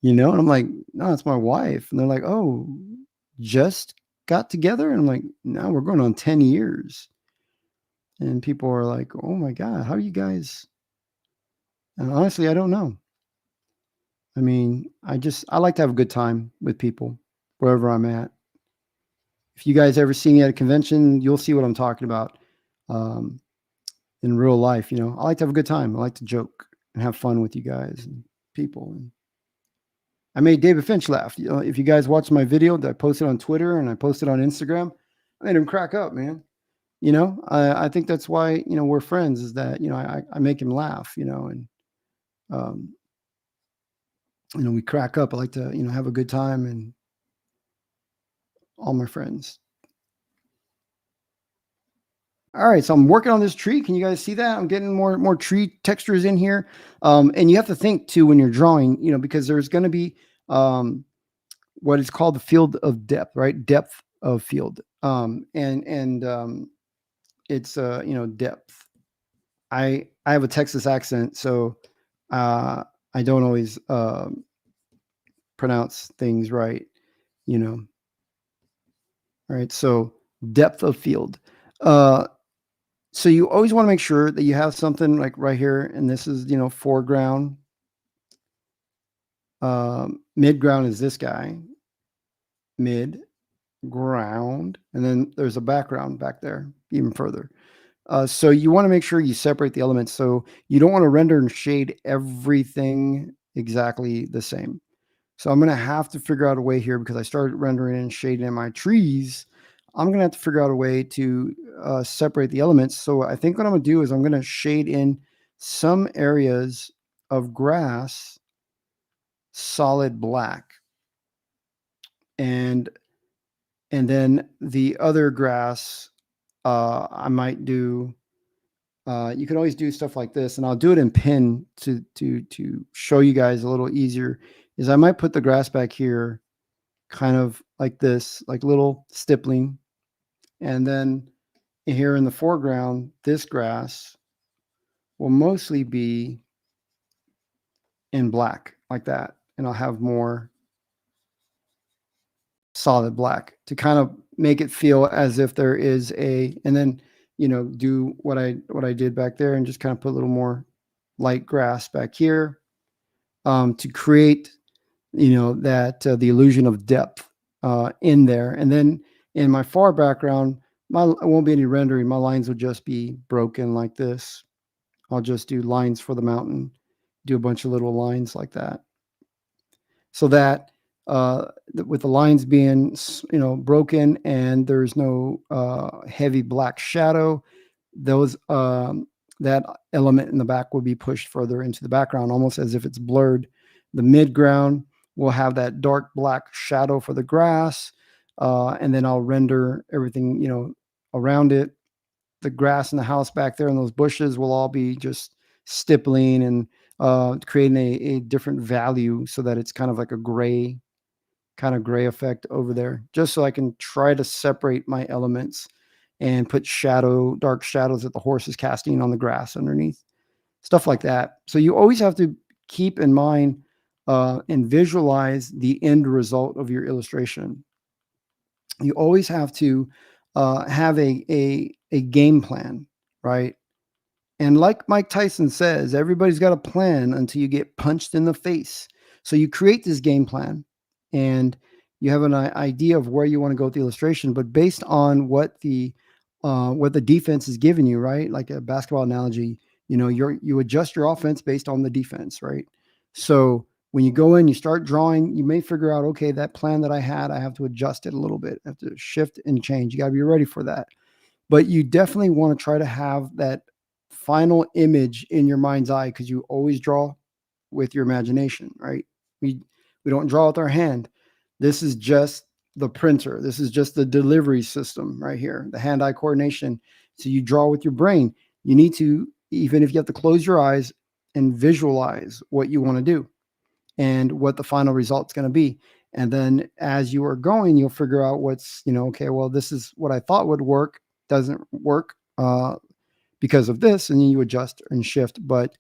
And I'm like, "No, it's my wife." And they're like, "Oh, just got together?" And I'm like, "No, we're going on 10 years." And people are like, "Oh my God, how do you guys?" And honestly, I don't know. I mean, I like to have a good time with people wherever I'm at. If you guys ever see me at a convention, you'll see what I'm talking about in real life. I like to have a good time. I like to joke and have fun with you guys and people. And I made David Finch laugh. If you guys watch my video that I posted on Twitter and I posted on Instagram, I made him crack up, man. I think that's why, we're friends, is that, I make him laugh, and, we crack up. I like to, have a good time, and all my friends. All right, so I'm working on this tree. Can you guys see that? I'm getting more tree textures in here. And you have to think too when you're drawing, because there's going to be what is called the field of depth, right? Depth of field. It's depth. I have a Texas accent, so I don't always pronounce things right, All right, so depth of field. So you always want to make sure that you have something like right here, and this is, foreground. Midground is this guy, mid ground, and then there's a background back there even further. So you want to make sure you separate the elements. So you don't want to render and shade everything exactly the same. So I'm going to have to figure out a way here, because I started rendering and shading in my trees. I'm going to have to figure out a way to separate the elements. So I think what I'm going to do is I'm going to shade in some areas of grass solid black, and then the other grass I might do. You can always do stuff like this, and I'll do it in pen to show you guys a little easier. Is I might put the grass back here, kind of like this, like little stippling, and then here in the foreground, this grass will mostly be in black like that, and I'll have more solid black to kind of make it feel as if there is and then do what I did back there, and just kind of put a little more light grass back here to create that the illusion of depth in there. And then in my far background, it won't be any rendering. My lines will just be broken like this. I'll just do lines for the mountain, do a bunch of little lines like that, so that with the lines being broken and there's no heavy black shadow, those that element in the back will be pushed further into the background, almost as if it's blurred. The midground will have that dark black shadow for the grass, and then I'll render everything around it. The grass in the house back there and those bushes will all be just stippling and creating a different value, so that it's kind of like a gray effect over there, just so I can try to separate my elements and put dark shadows that the horse is casting on the grass underneath, stuff like that. So you always have to keep in mind and visualize the end result of your illustration. You always have to have a game plan, right? And like Mike Tyson says, everybody's got a plan until you get punched in the face. So you create this game plan, and you have an idea of where you want to go with the illustration, but based on what the defense is giving you, right? Like a basketball analogy, you adjust your offense based on the defense, right? So when you go in, you start drawing, you may figure out, okay, that plan that I had, I have to adjust it a little bit. I have to shift and change. You got to be ready for that. But you definitely want to try to have that final image in your mind's eye, because you always draw with your imagination, right? We don't draw with our hand. This is just the printer. This is just the delivery system right here, the hand-eye coordination. So you draw with your brain. You need to, even if you have to close your eyes and visualize what you want to do and what the final result's going to be. And then as you are going, you'll figure out what's, okay, well, this is what I thought would work, doesn't work because of this, and then you adjust and shift. But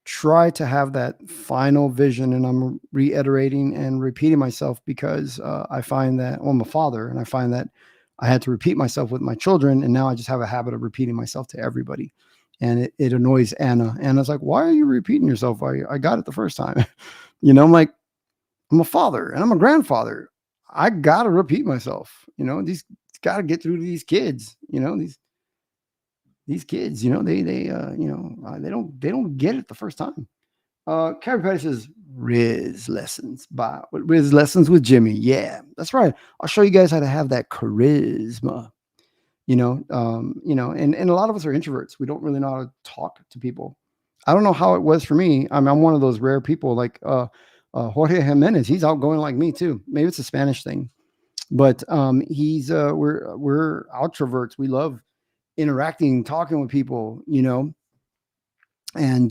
try to have that final vision. And I'm reiterating and repeating myself because I find that, well, I'm a father, and I find that I had to repeat myself with my children, and now I just have a habit of repeating myself to everybody. And it annoys Anna. Anna's like, why are you repeating yourself? I got it the first time. I'm like, I'm a father and I'm a grandfather. I got to repeat myself. These got to get through to these kids. These kids, they don't get it the first time. Carrie Patty says Riz lessons with Jimmy. Yeah, that's right. I'll show you guys how to have that charisma. And a lot of us are introverts. We don't really know how to talk to people. I don't know how it was for me. I'm one of those rare people like Jorge Jimenez. He's outgoing like me too. Maybe it's a Spanish thing, but he's we're introverts. We love interacting, talking with people, and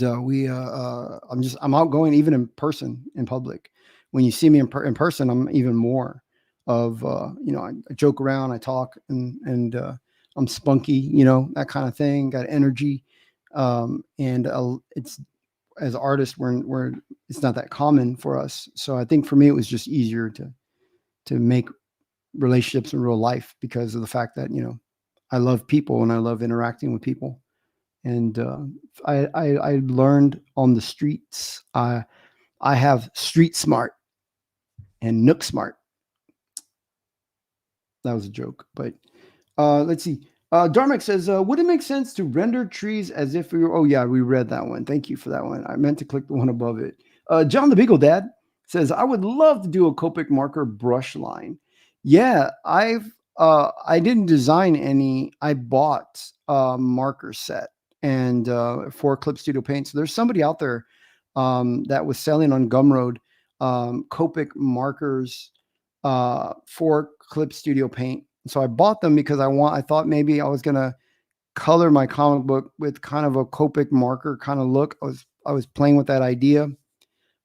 I'm outgoing even in person, in public. When you see me in person, I'm even more of I joke around, I talk, and I'm spunky, that kind of thing, got energy. It's, as artists, we're it's not that common for us. So I think for me, it was just easier to make relationships in real life because of the fact that, I love people and I love interacting with people. And I learned on the streets. I have street smart and nook smart. That was a joke, but let's see. Darmic says, would it make sense to render trees as if we were, oh yeah, we read that one. Thank you for that one. I meant to click the one above it. John the Beagle Dad says, I would love to do a Copic marker brush line. Yeah, I didn't design any. I bought a marker set and for Clip Studio Paint. So there's somebody out there that was selling on Gumroad Copic markers for Clip Studio Paint. So I bought them because I thought maybe I was gonna color my comic book with kind of a Copic marker kind of look. I was playing with that idea,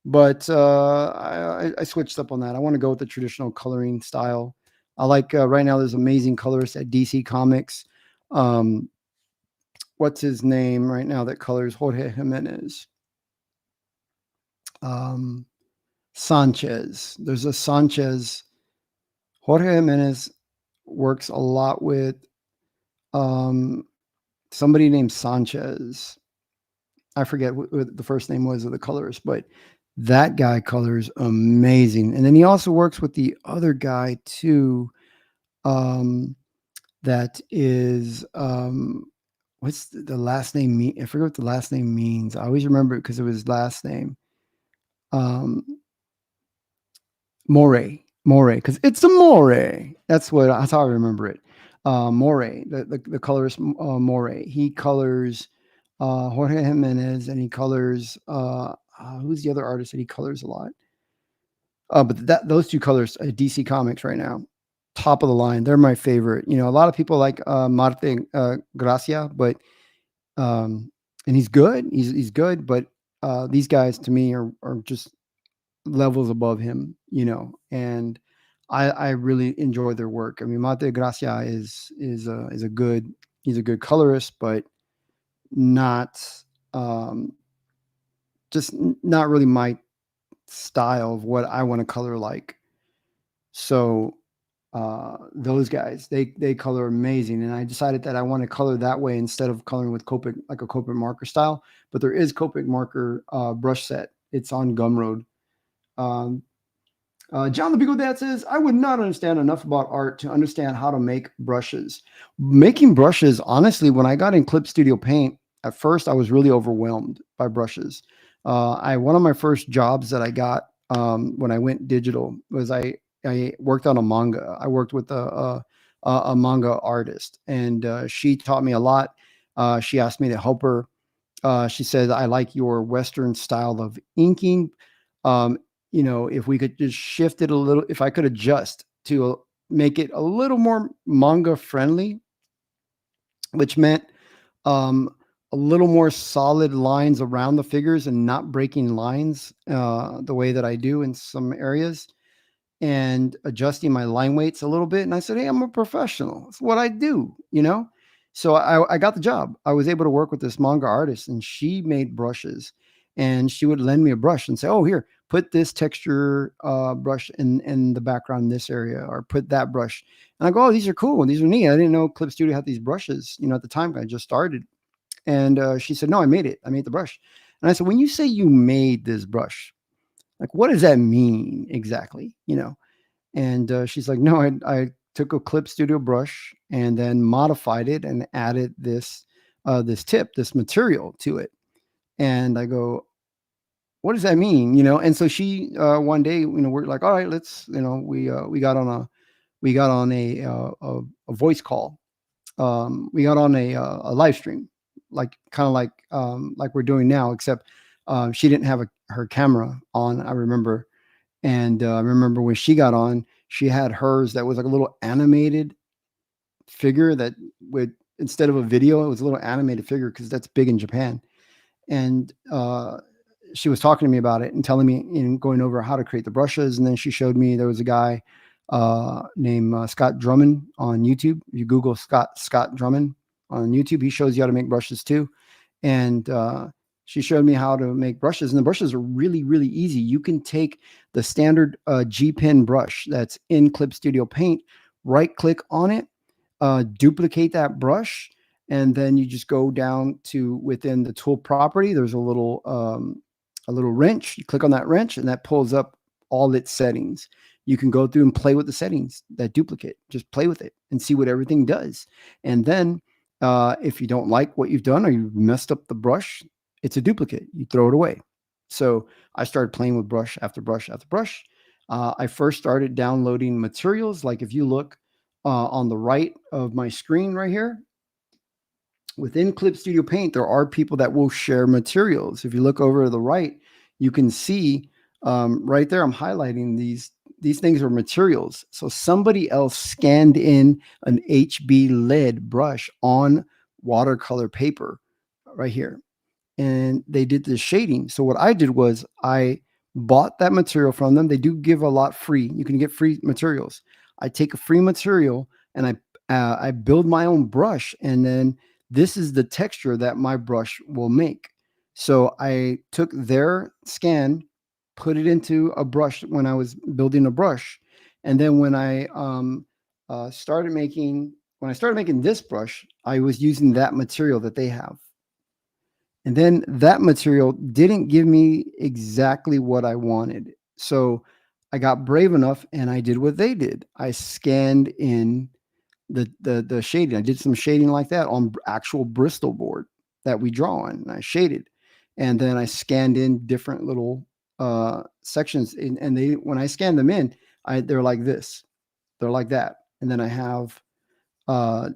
but I switched up on that. I want to go with the traditional coloring style. I like right now. There's amazing colorists at DC Comics. What's his name right now that colors Jorge Jimenez? Sanchez. There's a Sanchez. Jorge Jimenez works a lot with somebody named Sanchez. I forget what the first name was of the colorist, but that guy colors amazing. And then he also works with the other guy too. That is what's the last name mean? I forget what the last name means. I always remember it because of his last name. Moray, because it's a Moray. That's how I remember it. Moray, the colorist Moray. He colors Jorge Jimenez, and he colors who's the other artist that he colors a lot? But those two colors at DC Comics right now, top of the line. They're my favorite. A lot of people like Marte Gracia, but and he's good. He's good, but these guys to me are just levels above him, and I really enjoy their work. I mean, Mate Gracia is a good colorist, but not just not really my style of what I want to color like. So those guys, they color amazing, and I decided that I want to color that way instead of coloring with Copic, like a Copic marker style. But there is Copic marker brush set. It's on Gumroad. John the Beagle Dad says, I would not understand enough about art to understand how to make brushes. Making brushes, honestly, when I got in Clip Studio Paint, at first I was really overwhelmed by brushes. One of my first jobs that I got when I went digital was I worked on a manga. I worked with a manga artist, and she taught me a lot. She asked me to help her. She said, "I like your Western style of inking. Um, if we could just shift it a little, if I could adjust to make it a little more manga friendly, which meant um, a little more solid lines around the figures and not breaking lines the way that I do in some areas, and adjusting my line weights a little bit." And I said, "Hey, I'm a professional. It's what I do." So I got the job. I was able to work with this manga artist, and she made brushes, and she would lend me a brush and say, "Oh, here, put this texture brush in the background in this area, or put that brush." And I go, "Oh, these are cool. These are neat. I didn't know Clip Studio had these brushes, at the time I just started." And she said, "No, I made it. I made the brush." And I said, "When you say you made this brush, like, what does that mean exactly?" And she's like, "No, I took a Clip Studio brush and then modified it and added this material to it." And I go, "What does that mean?" And so she one day, we're like, "All right, let's," we got on a voice call. We got on a live stream, like kind of like we're doing now, except she didn't have her camera on. I remember. And I remember when she got on, she had hers that was like a little animated figure that would, instead of a video, it was a little animated figure because that's big in Japan. And she was talking to me about it and telling me and going over how to create the brushes. And then she showed me there was a guy named Scott Drummond on YouTube. You Google Scott Drummond on YouTube, he shows you how to make brushes too. And she showed me how to make brushes, and the brushes are really, really easy. You can take the standard G Pen brush that's in Clip Studio Paint, right click on it, duplicate that brush, and then you just go down to within the tool property. There's a little wrench. You click on that wrench, and that pulls up all its settings. You can go through and play with the settings that duplicate. Just play with it and see what everything does. And then if you don't like what you've done or you've messed up the brush, it's a duplicate. You throw it away. So I started playing with brush after brush after brush. I first started downloading materials. Like if you look on the right of my screen right here, within Clip Studio Paint, there are people that will share materials. If you look over to the right, you can see right there, I'm highlighting these things are materials. So somebody else scanned in an HB lead brush on watercolor paper right here, and they did the shading. So what I did was I bought that material from them. They do give a lot free. You can get free materials. I take a free material and I build my own brush, and then this is the texture that my brush will make. So I took their scan, put it into a brush when I was building a brush, and then when I started making this brush, I was using that material that they have. And then that material didn't give me exactly what I wanted. So I got brave enough and I did what they did. I scanned in the shading. I did some shading like that on actual Bristol board that we draw on, and I shaded. And then I scanned in different little sections, and they, when I scanned them in, they're like this, they're like that. And then I have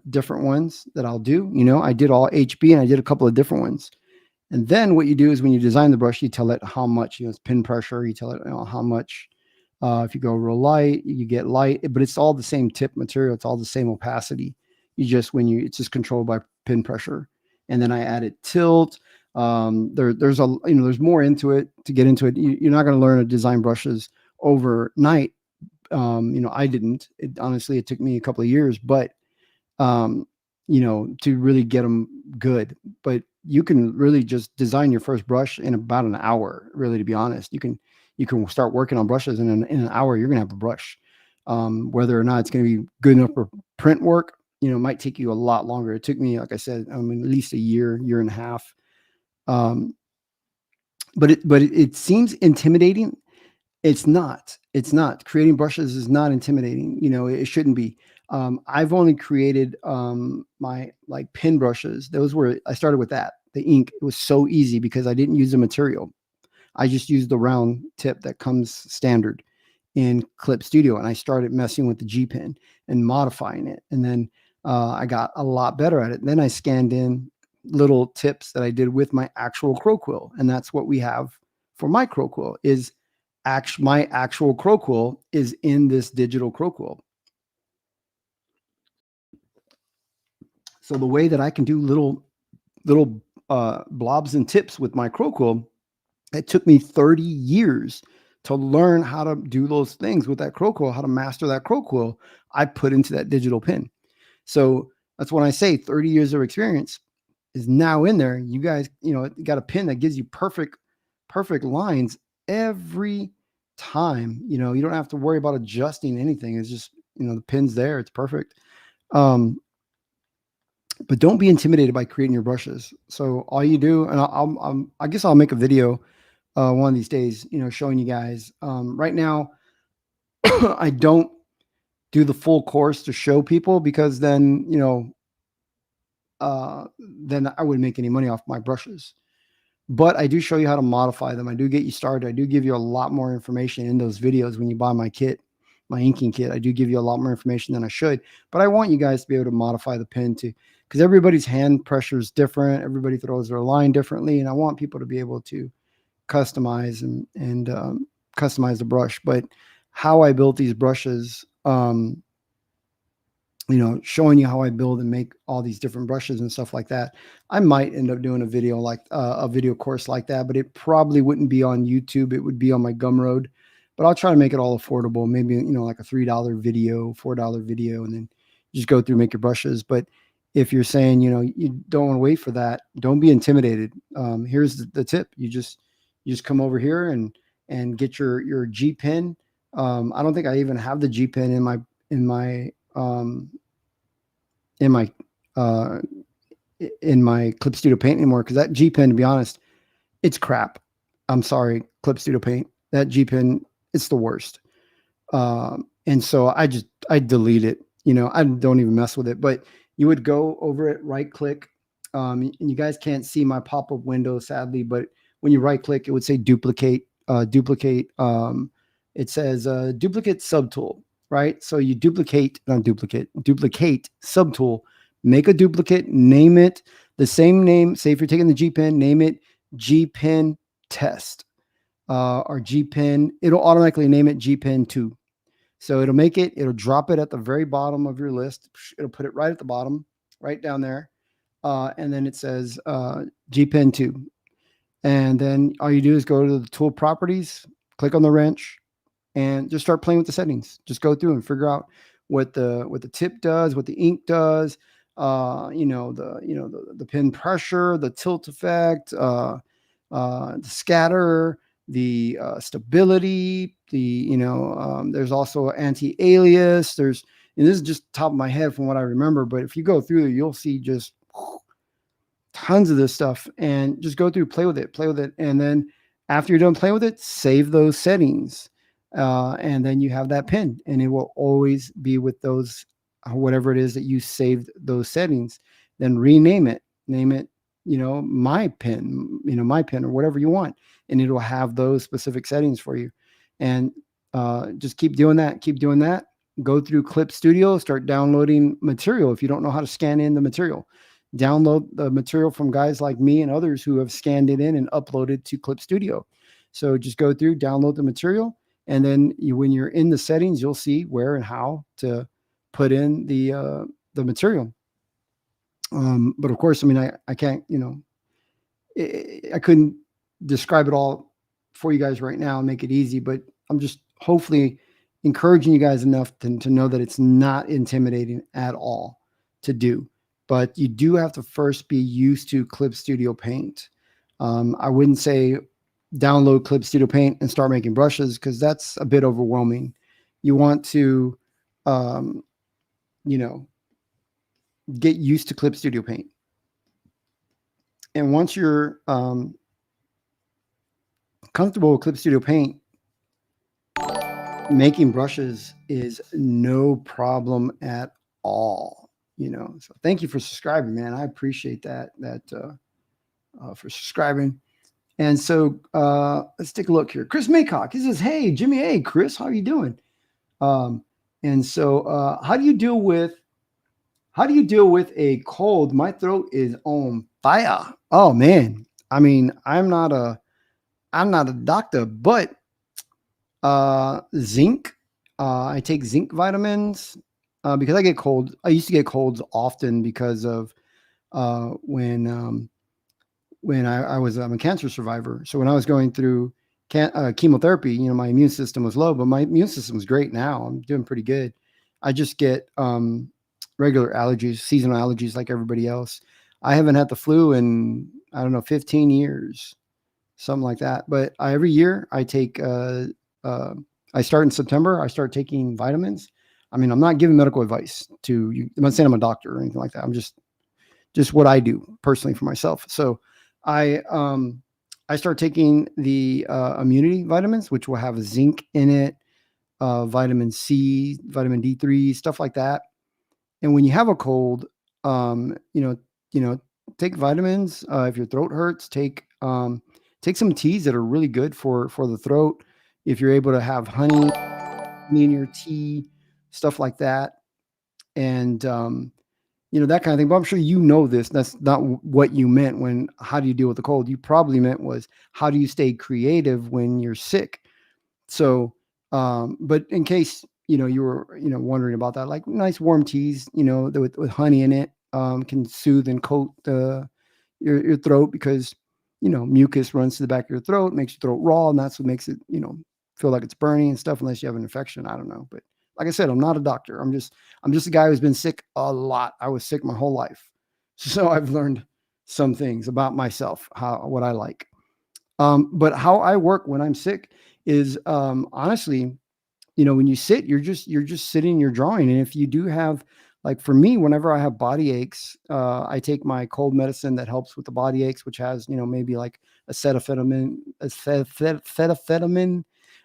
different ones that I'll do. I did all HB and I did a couple of different ones. And then what you do is when you design the brush, you tell it how much, it's pin pressure. You tell it how much. If you go real light, you get light, but it's all the same tip material. It's all the same opacity. It's just controlled by pin pressure. And then I added tilt. There's more into it to get into it. You're not going to learn to design brushes overnight. I didn't. Honestly, it took me a couple of years, but to really get them good. But you can really just design your first brush in about an hour, really, to be honest. You can start working on brushes, and in an hour, you're going to have a brush. Whether or not it's going to be good enough for print work, it might take you a lot longer. It took me, like I said, at least a year and a half. But it seems intimidating. It's not. Creating brushes is not intimidating. It shouldn't be. I've only created my pin brushes. I started with that. The ink, it was so easy because I didn't use the material. I just used the round tip that comes standard in Clip Studio, and I started messing with the G pen and modifying it. And then I got a lot better at it. And then I scanned in little tips that I did with my actual crow quill. And that's what we have for my crow quill is my actual crow quill is in this digital crow quill. So the way that I can do little blobs and tips with my crow quill, it took me 30 years to learn how to do those things with that crow quill, how to master that crow quill. I put into that digital pin. So that's when I say 30 years of experience is now in there. You guys, got a pin that gives you perfect lines every time. You don't have to worry about adjusting anything. It's just, the pin's there. It's perfect. But don't be intimidated by creating your brushes. So all you do, and I guess I'll make a video one of these days, showing you guys. Right now, I don't do the full course to show people because then, then I wouldn't make any money off my brushes. But I do show you how to modify them. I do get you started. I do give you a lot more information in those videos when you buy my kit, my inking kit. I do give you a lot more information than I should. But I want you guys to be able to modify the pen because everybody's hand pressure is different. Everybody throws their line differently. And I want people to be able to customize and customize the brush. But how I built these brushes, showing you how I build and make all these different brushes and stuff like that. I might end up doing a video like a video course like that, but it probably wouldn't be on YouTube. It would be on my Gumroad, but I'll try to make it all affordable. Maybe, like a $3 video, $4 video, and then just go through, make your brushes. But if you're saying, you don't want to wait for that, don't be intimidated. Here's the tip. You just come over here and get your G pen. I don't think I even have the G pen in my Clip Studio Paint anymore, because that G pen, to be honest, it's crap. I'm sorry, Clip Studio Paint. That G pen, it's the worst. And so I delete it. I don't even mess with it. But you would go over it, right click. And you guys can't see my pop-up window, sadly, but when you right click, it would say duplicate. It says duplicate subtool. Right? So you duplicate subtool, make a duplicate, name it the same name. Say if you're taking the G pen, name it G pen test or G pen. It'll automatically name it G pen 2. So it'll drop it at the very bottom of your list. It'll put it right at the bottom, right down there. And then it says G pen 2. And then all you do is go to the tool properties, click on the wrench, and just start playing with the settings. Just go through and figure out what the tip does, what the ink does, the pen pressure, the tilt effect, the scatter, the stability, there's also anti-alias. And this is just top of my head from what I remember, but if you go through, you'll see just tons of this stuff, and just go through, play with it. And then after you're done playing with it, save those settings. And then you have that pin, and it will always be with those, whatever it is that you saved those settings. Then rename it, name it, my pin, or whatever you want, and it will have those specific settings for you. And just keep doing that. Go through Clip Studio, start downloading material. If you don't know how to scan in the material, download the material from guys like me and others who have scanned it in and uploaded to Clip Studio. So just go through, download the material. And then when you're in the settings, you'll see where and how to put in the material. But of course, I can't, I couldn't describe it all for you guys right now and make it easy, but I'm just hopefully encouraging you guys enough to know that it's not intimidating at all to do. But you do have to first be used to Clip Studio Paint. I wouldn't say download Clip Studio Paint and start making brushes, because that's a bit overwhelming. You want to, get used to Clip Studio Paint. And once you're comfortable with Clip Studio Paint, making brushes is no problem at all. So thank you for subscribing, man. I appreciate that for subscribing. And so let's take a look here. Chris Maycock, he says, "Hey, Jimmy, hey, Chris, how are you doing?" And so how do you deal with a cold? My throat is on fire. Oh man. I mean, I'm not a doctor, but zinc. I take zinc vitamins because I get cold. I used to get colds often because of when I'm a cancer survivor. So when I was going through chemotherapy, my immune system was low, but my immune system is great now. I'm doing pretty good. I just get regular allergies, seasonal allergies like everybody else. I haven't had the flu in, I don't know, 15 years, something like that. But every year I take, I start in September, I start taking vitamins. I mean, I'm not giving medical advice to you. I'm not saying I'm a doctor or anything like that. I'm just what I do personally for myself. So I start taking the immunity vitamins, which will have zinc in it, vitamin C, vitamin D3, stuff like that. And when you have a cold, take vitamins. If your throat hurts, take some teas that are really good for the throat. If you're able to have honey in your tea, stuff like that, and that kind of thing. But I'm sure this. That's not what you meant when how do you deal with the cold? You probably meant was how do you stay creative when you're sick? So, but in case you were wondering about that, like nice warm teas, with honey in it, can soothe and coat your throat because mucus runs to the back of your throat, makes your throat raw, and that's what makes it feel like it's burning and stuff. Unless you have an infection, I don't know. But like I said, I'm not a doctor. I'm just a guy who's been sick a lot. I was sick my whole life, so I've learned some things about myself, what I like. But how I work when I'm sick is honestly, when you sit, you're just sitting, you're drawing. And if you do have, like for me, whenever I have body aches, I take my cold medicine that helps with the body aches, which has, maybe like acetaminophen,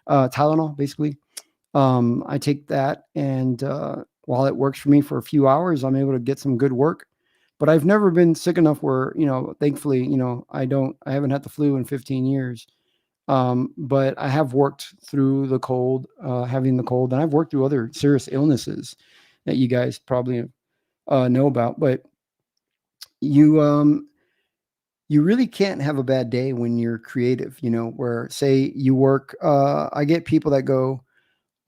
Tylenol, basically. I take that, and while it works for me for a few hours, I'm able to get some good work. But I've never been sick enough where, thankfully, I haven't had the flu in 15 years. But I have worked through the cold, having the cold, and I've worked through other serious illnesses that you guys probably know about. But you really can't have a bad day when you're creative, where say you work, I get people that go,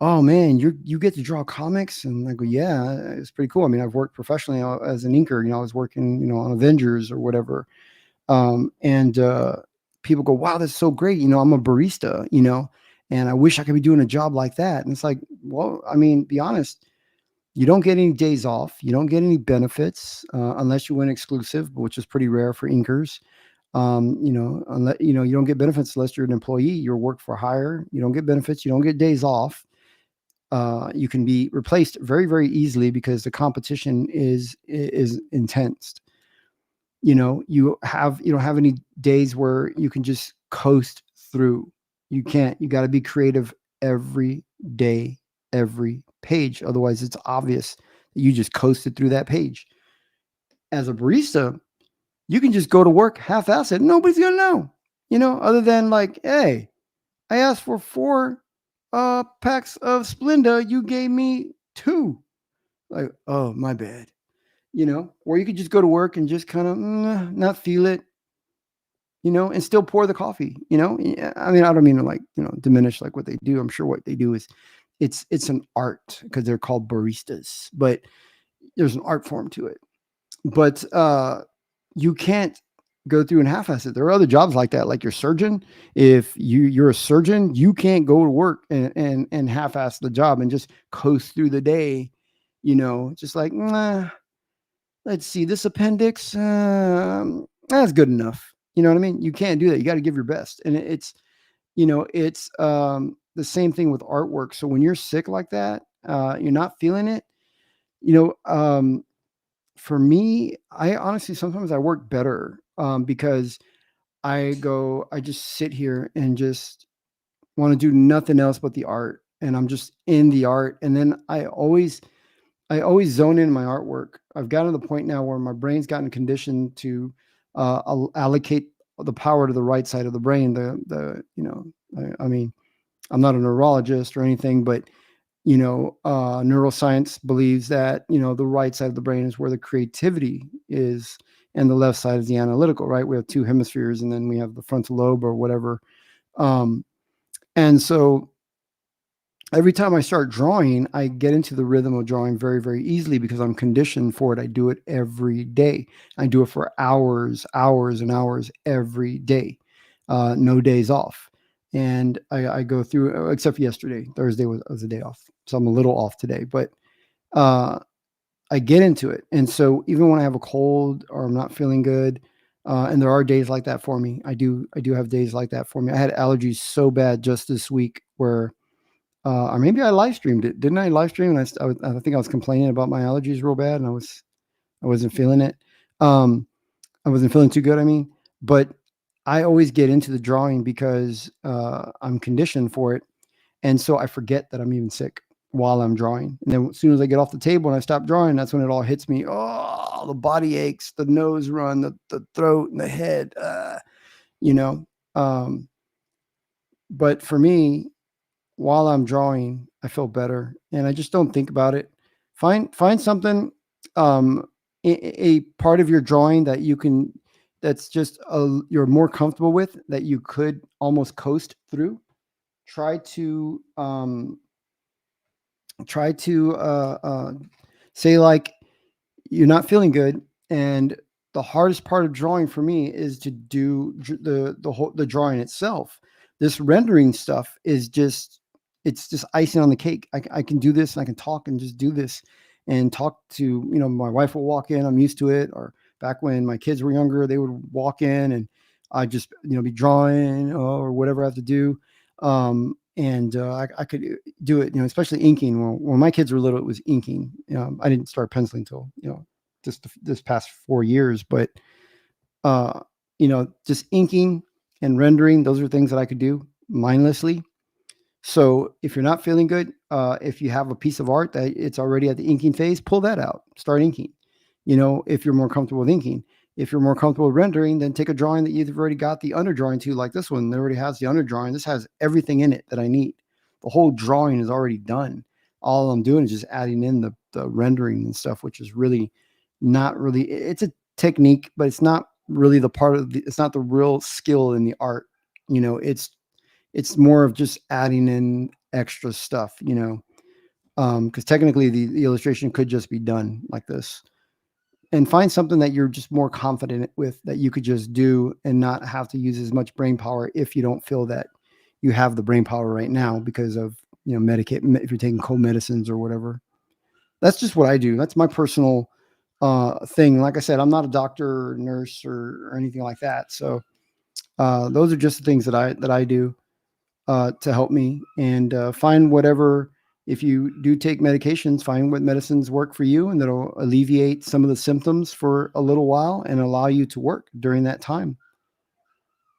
"Oh man, you get to draw comics?" And I go, "Yeah, it's pretty cool." I mean, I've worked professionally as an inker, I was working, on Avengers or whatever. And people go, "Wow, that's so great. I'm a barista, and I wish I could be doing a job like that." And it's like, well, I mean, be honest, you don't get any days off. You don't get any benefits unless you win exclusive, which is pretty rare for inkers. Unless, you don't get benefits unless you're an employee, you're work for hire. You don't get benefits. You don't get days off. You can be replaced very, very easily because the competition is intense. You don't have any days where you can just coast through. You can't. You got to be creative every day, every page. Otherwise, it's obvious that you just coasted through that page. As a barista, you can just go to work half-assed it. Nobody's gonna know. Other than like, hey, I asked for 4 packs of Splenda. You gave me 2. Like, oh, my bad. Or you could just go to work and just kind of not feel it, and still pour the coffee, I mean, I don't mean to like, diminish like what they do. I'm sure what they do is it's an art because they're called baristas, but there's an art form to it. But you can't go through and half-ass it. There are other jobs like that, like your surgeon. If you're a surgeon, you can't go to work and half-ass the job and just coast through the day, just like, let's see, this appendix, that's good enough. You know what I mean? You can't do that. You got to give your best. And it's the same thing with artwork. So when you're sick like that, you're not feeling it, for me, I honestly, sometimes I work better because I just sit here and just want to do nothing else but the art. And I'm just in the art. And then I always zone in my artwork. I've gotten to the point now where my brain's gotten conditioned to allocate the power to the right side of the brain. I mean, I'm not a neurologist or anything, but neuroscience believes that, the right side of the brain is where the creativity is, and the left side is the analytical, right? We have two hemispheres, and then we have the frontal lobe or whatever. And so every time I start drawing, I get into the rhythm of drawing very, very easily because I'm conditioned for it. I do it every day. I do it for hours, hours and hours every day. No days off. And I go through, except for yesterday. Thursday was a day off. So I'm a little off today, but I get into it. And so even when I have a cold or I'm not feeling good, and there are days like that for me, I do have days like that for me. I had allergies so bad just this week where, or maybe I live streamed it. Didn't I live stream? And I think I was complaining about my allergies real bad, and I wasn't feeling it. I wasn't feeling too good. I mean, but I always get into the drawing because I'm conditioned for it, and so I forget that I'm even sick while I'm drawing. And then as soon as I get off the table and I stop drawing, that's when it all hits me. Oh, the body aches, the nose run, the throat, and the head. But for me, while I'm drawing, I feel better, and I just don't think about it. Find something, a part of your drawing that that's just you're more comfortable with, that you could almost coast through. Try to say, like, you're not feeling good, and the hardest part of drawing for me is to do the drawing itself. This rendering stuff is it's just icing on the cake. I can do this, and I can talk and just do this and talk to, my wife will walk in. I'm used to it. Or back when my kids were younger, they would walk in and I just, be drawing or whatever I have to do. I could do it, especially inking. When my kids were little, it was inking. I didn't start penciling until, just this past 4 years, but, just inking and rendering, those are things that I could do mindlessly. So if you're not feeling good, if you have a piece of art that it's already at the inking phase, pull that out, start inking. If you're more comfortable with inking. If you're more comfortable with rendering, then take a drawing that you've already got the underdrawing to, like this one that already has the underdrawing. This has everything in it that I need. The whole drawing is already done. All I'm doing is just adding in the rendering and stuff, which is really not really, it's a technique, but it's not really it's not the real skill in the art. It's more of just adding in extra stuff, because technically the illustration could just be done like this. And find something that you're just more confident with, that you could just do and not have to use as much brain power if you don't feel that you have the brain power right now because of, if you're taking cold medicines or whatever. That's just what I do. That's my personal thing. Like I said, I'm not a doctor or nurse or anything like that. So those are just the things that I do to help me, and find whatever. If you do take medications, find what medicines work for you, and that'll alleviate some of the symptoms for a little while and allow you to work during that time.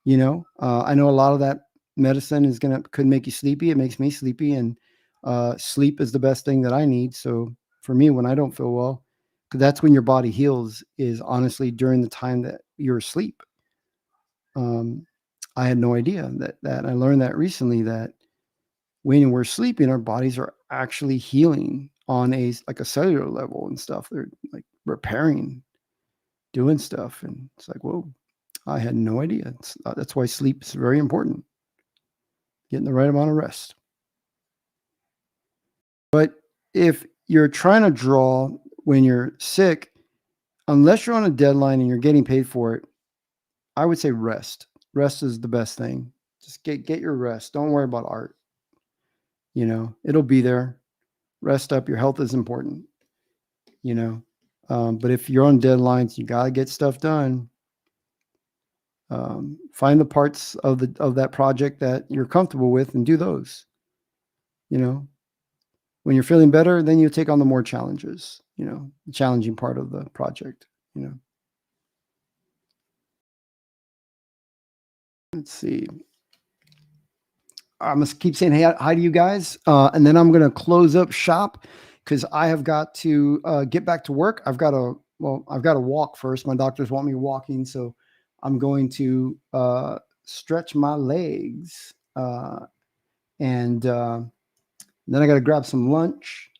I know a lot of that medicine could make you sleepy. It makes me sleepy, and sleep is the best thing that I need. So for me, when I don't feel well, because that's when your body heals, is honestly during the time that you're asleep. I had no idea that I learned that recently, that when we're sleeping, our bodies are actually healing on a cellular level and stuff. They're like repairing, doing stuff. And it's like, whoa, I had no idea. That's why sleep is very important. Getting the right amount of rest. But if you're trying to draw when you're sick, unless you're on a deadline and you're getting paid for it, I would say rest. Rest is the best thing. Just get your rest. Don't worry about art. It'll be there. Rest up. Your health is important. But if you're on deadlines, you gotta get stuff done. Find the parts of that project that you're comfortable with and do those. When you're feeling better, then you take on the more challenges. The challenging part of the project. Let's see. I'm gonna keep saying hi to you guys, and then I'm gonna close up shop because I have got to get back to work. I've got to walk first. My doctors want me walking, so I'm going to stretch my legs, and then I got to grab some lunch,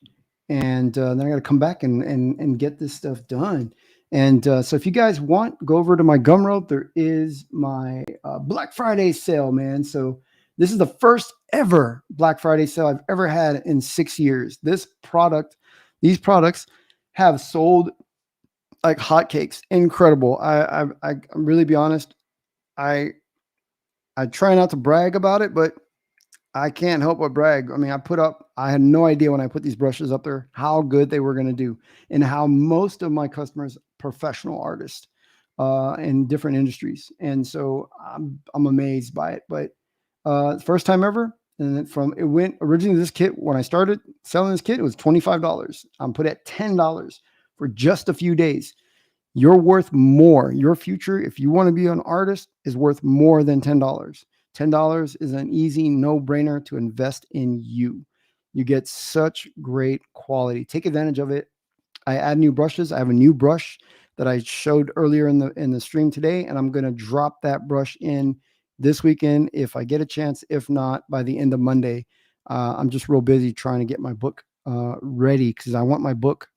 and then I got to come back and get this stuff done. And so if you guys want, go over to my Gumroad. There is my Black Friday sale, man. So this is the first ever Black Friday sale I've ever had in 6 years. These products have sold like hotcakes. Incredible. I'm really be honest. I try not to brag about it, but I can't help but brag. I mean, I had no idea when I put these brushes up there how good they were going to do, and how most of my customers, professional artists in different industries. And so I'm amazed by it. But first time ever. And it went originally, this kit, when I started selling this kit, it was $25. I'm put at $10 for just a few days. You're worth more. Your future, if you want to be an artist, is worth more than $10. $10 is an easy no-brainer to invest in you. You get such great quality. Take advantage of it. I add new brushes. I have a new brush that I showed earlier in the stream today, and I'm going to drop that brush in this weekend if I get a chance. If not, by the end of Monday. I'm just real busy trying to get my book ready, because I want my book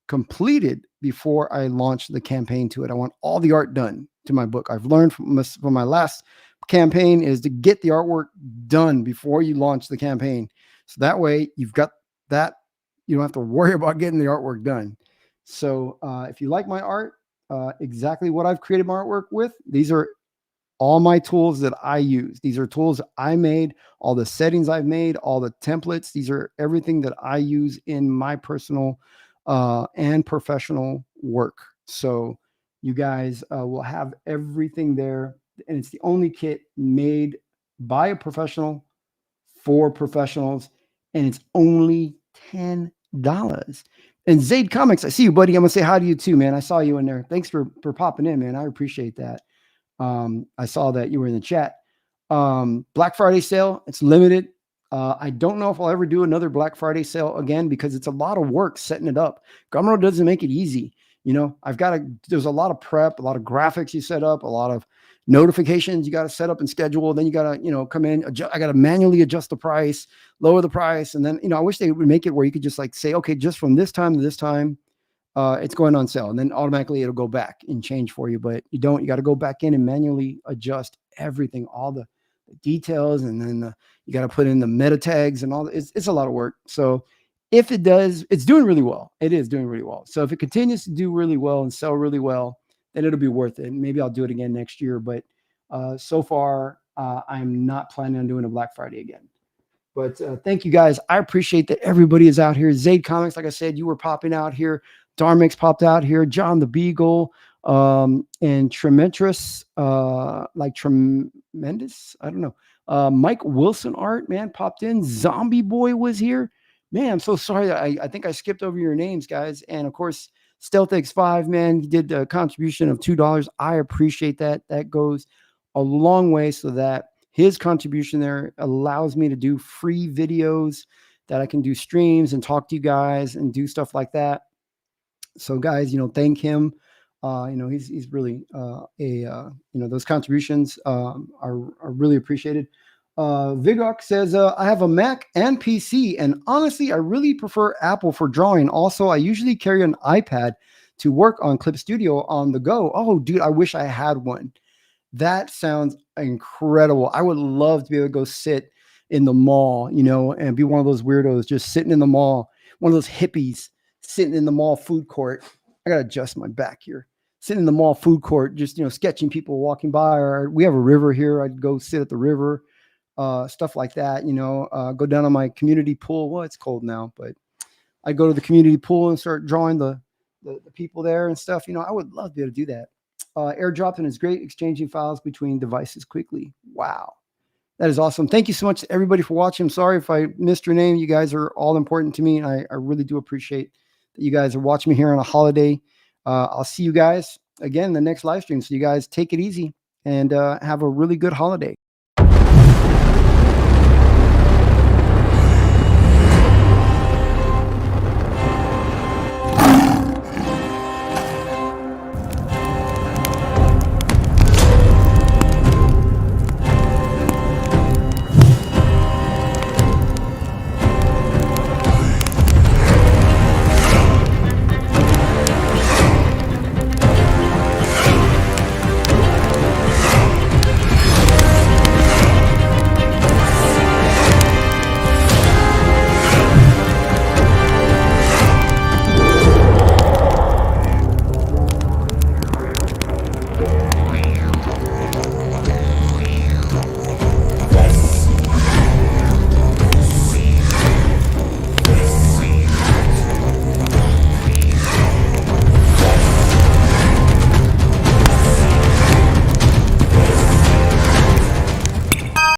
completed before I launch the campaign to it. I want all the art done to my book. I've learned from my last campaign is to get the artwork done before you launch the campaign. So that way you've got that. You don't have to worry about getting the artwork done. So if you like my art, exactly what I've created my artwork with, these are all my tools that I use. These are tools I made, all the settings I've made, all the templates. These are everything that I use in my personal and professional work. So you guys will have everything there. And it's the only kit made by a professional for professionals. And it's only $10. And Zaid Comics, I see you, buddy. I'm going to say hi to you too, man. I saw you in there. Thanks for popping in, man. I appreciate that. I saw that you were in the chat. Black Friday sale, it's limited. I don't know if I'll ever do another Black Friday sale again, because it's a lot of work setting it up. Gumroad doesn't make it easy. You know, there's a lot of prep, a lot of graphics you set up, a lot of notifications you got to set up and schedule. Then you got to, come in, I got to manually adjust the price, lower the price. And then, I wish they would make it where you could just like say, okay, just from this time to this time, it's going on sale. And then automatically it'll go back and change for you. But you got to go back in and manually adjust everything, all the details. And then you got to put in the meta tags and all. It's a lot of work. So if it does, it's doing really well. It is doing really well. So if it continues to do really well and sell really well, then it'll be worth it. Maybe I'll do it again next year. But so far, I'm not planning on doing a Black Friday again. But thank you guys. I appreciate that everybody is out here. Zaid Comics, like I said, you were popping out here. Darmix popped out here. John the Beagle, and Tremendous, like Tremendous. I don't know. Mike Wilson art, man, popped in. Zombie Boy was here. Man, I'm so sorry. I think I skipped over your names, guys. And of course, Stealth X5, man, he did a contribution of $2. I appreciate that. That goes a long way, so that his contribution there allows me to do free videos, that I can do streams and talk to you guys and do stuff like that. So guys, thank him. He's really those contributions are really appreciated. Vigok says, I have a Mac and PC, and honestly, I really prefer Apple for drawing. Also, I usually carry an iPad to work on Clip Studio on the go. Oh, dude, I wish I had one. That sounds incredible. I would love to be able to go sit in the mall, and be one of those weirdos just sitting in the mall, one of those hippies sitting in the mall food court. I got to adjust my back here. Sitting in the mall food court, just, sketching people walking by. Or we have a river here. I'd go sit at the river. Stuff like that, go down on my community pool. Well, it's cold now, but I go to the community pool and start drawing the people there and stuff. I would love to be able to do that. AirDropping is great, exchanging files between devices quickly. Wow. That is awesome. Thank you so much to everybody for watching. I'm sorry if I missed your name. You guys are all important to me, and I really do appreciate that you guys are watching me here on a holiday. I'll see you guys again in the next live stream. So you guys take it easy and have a really good holiday.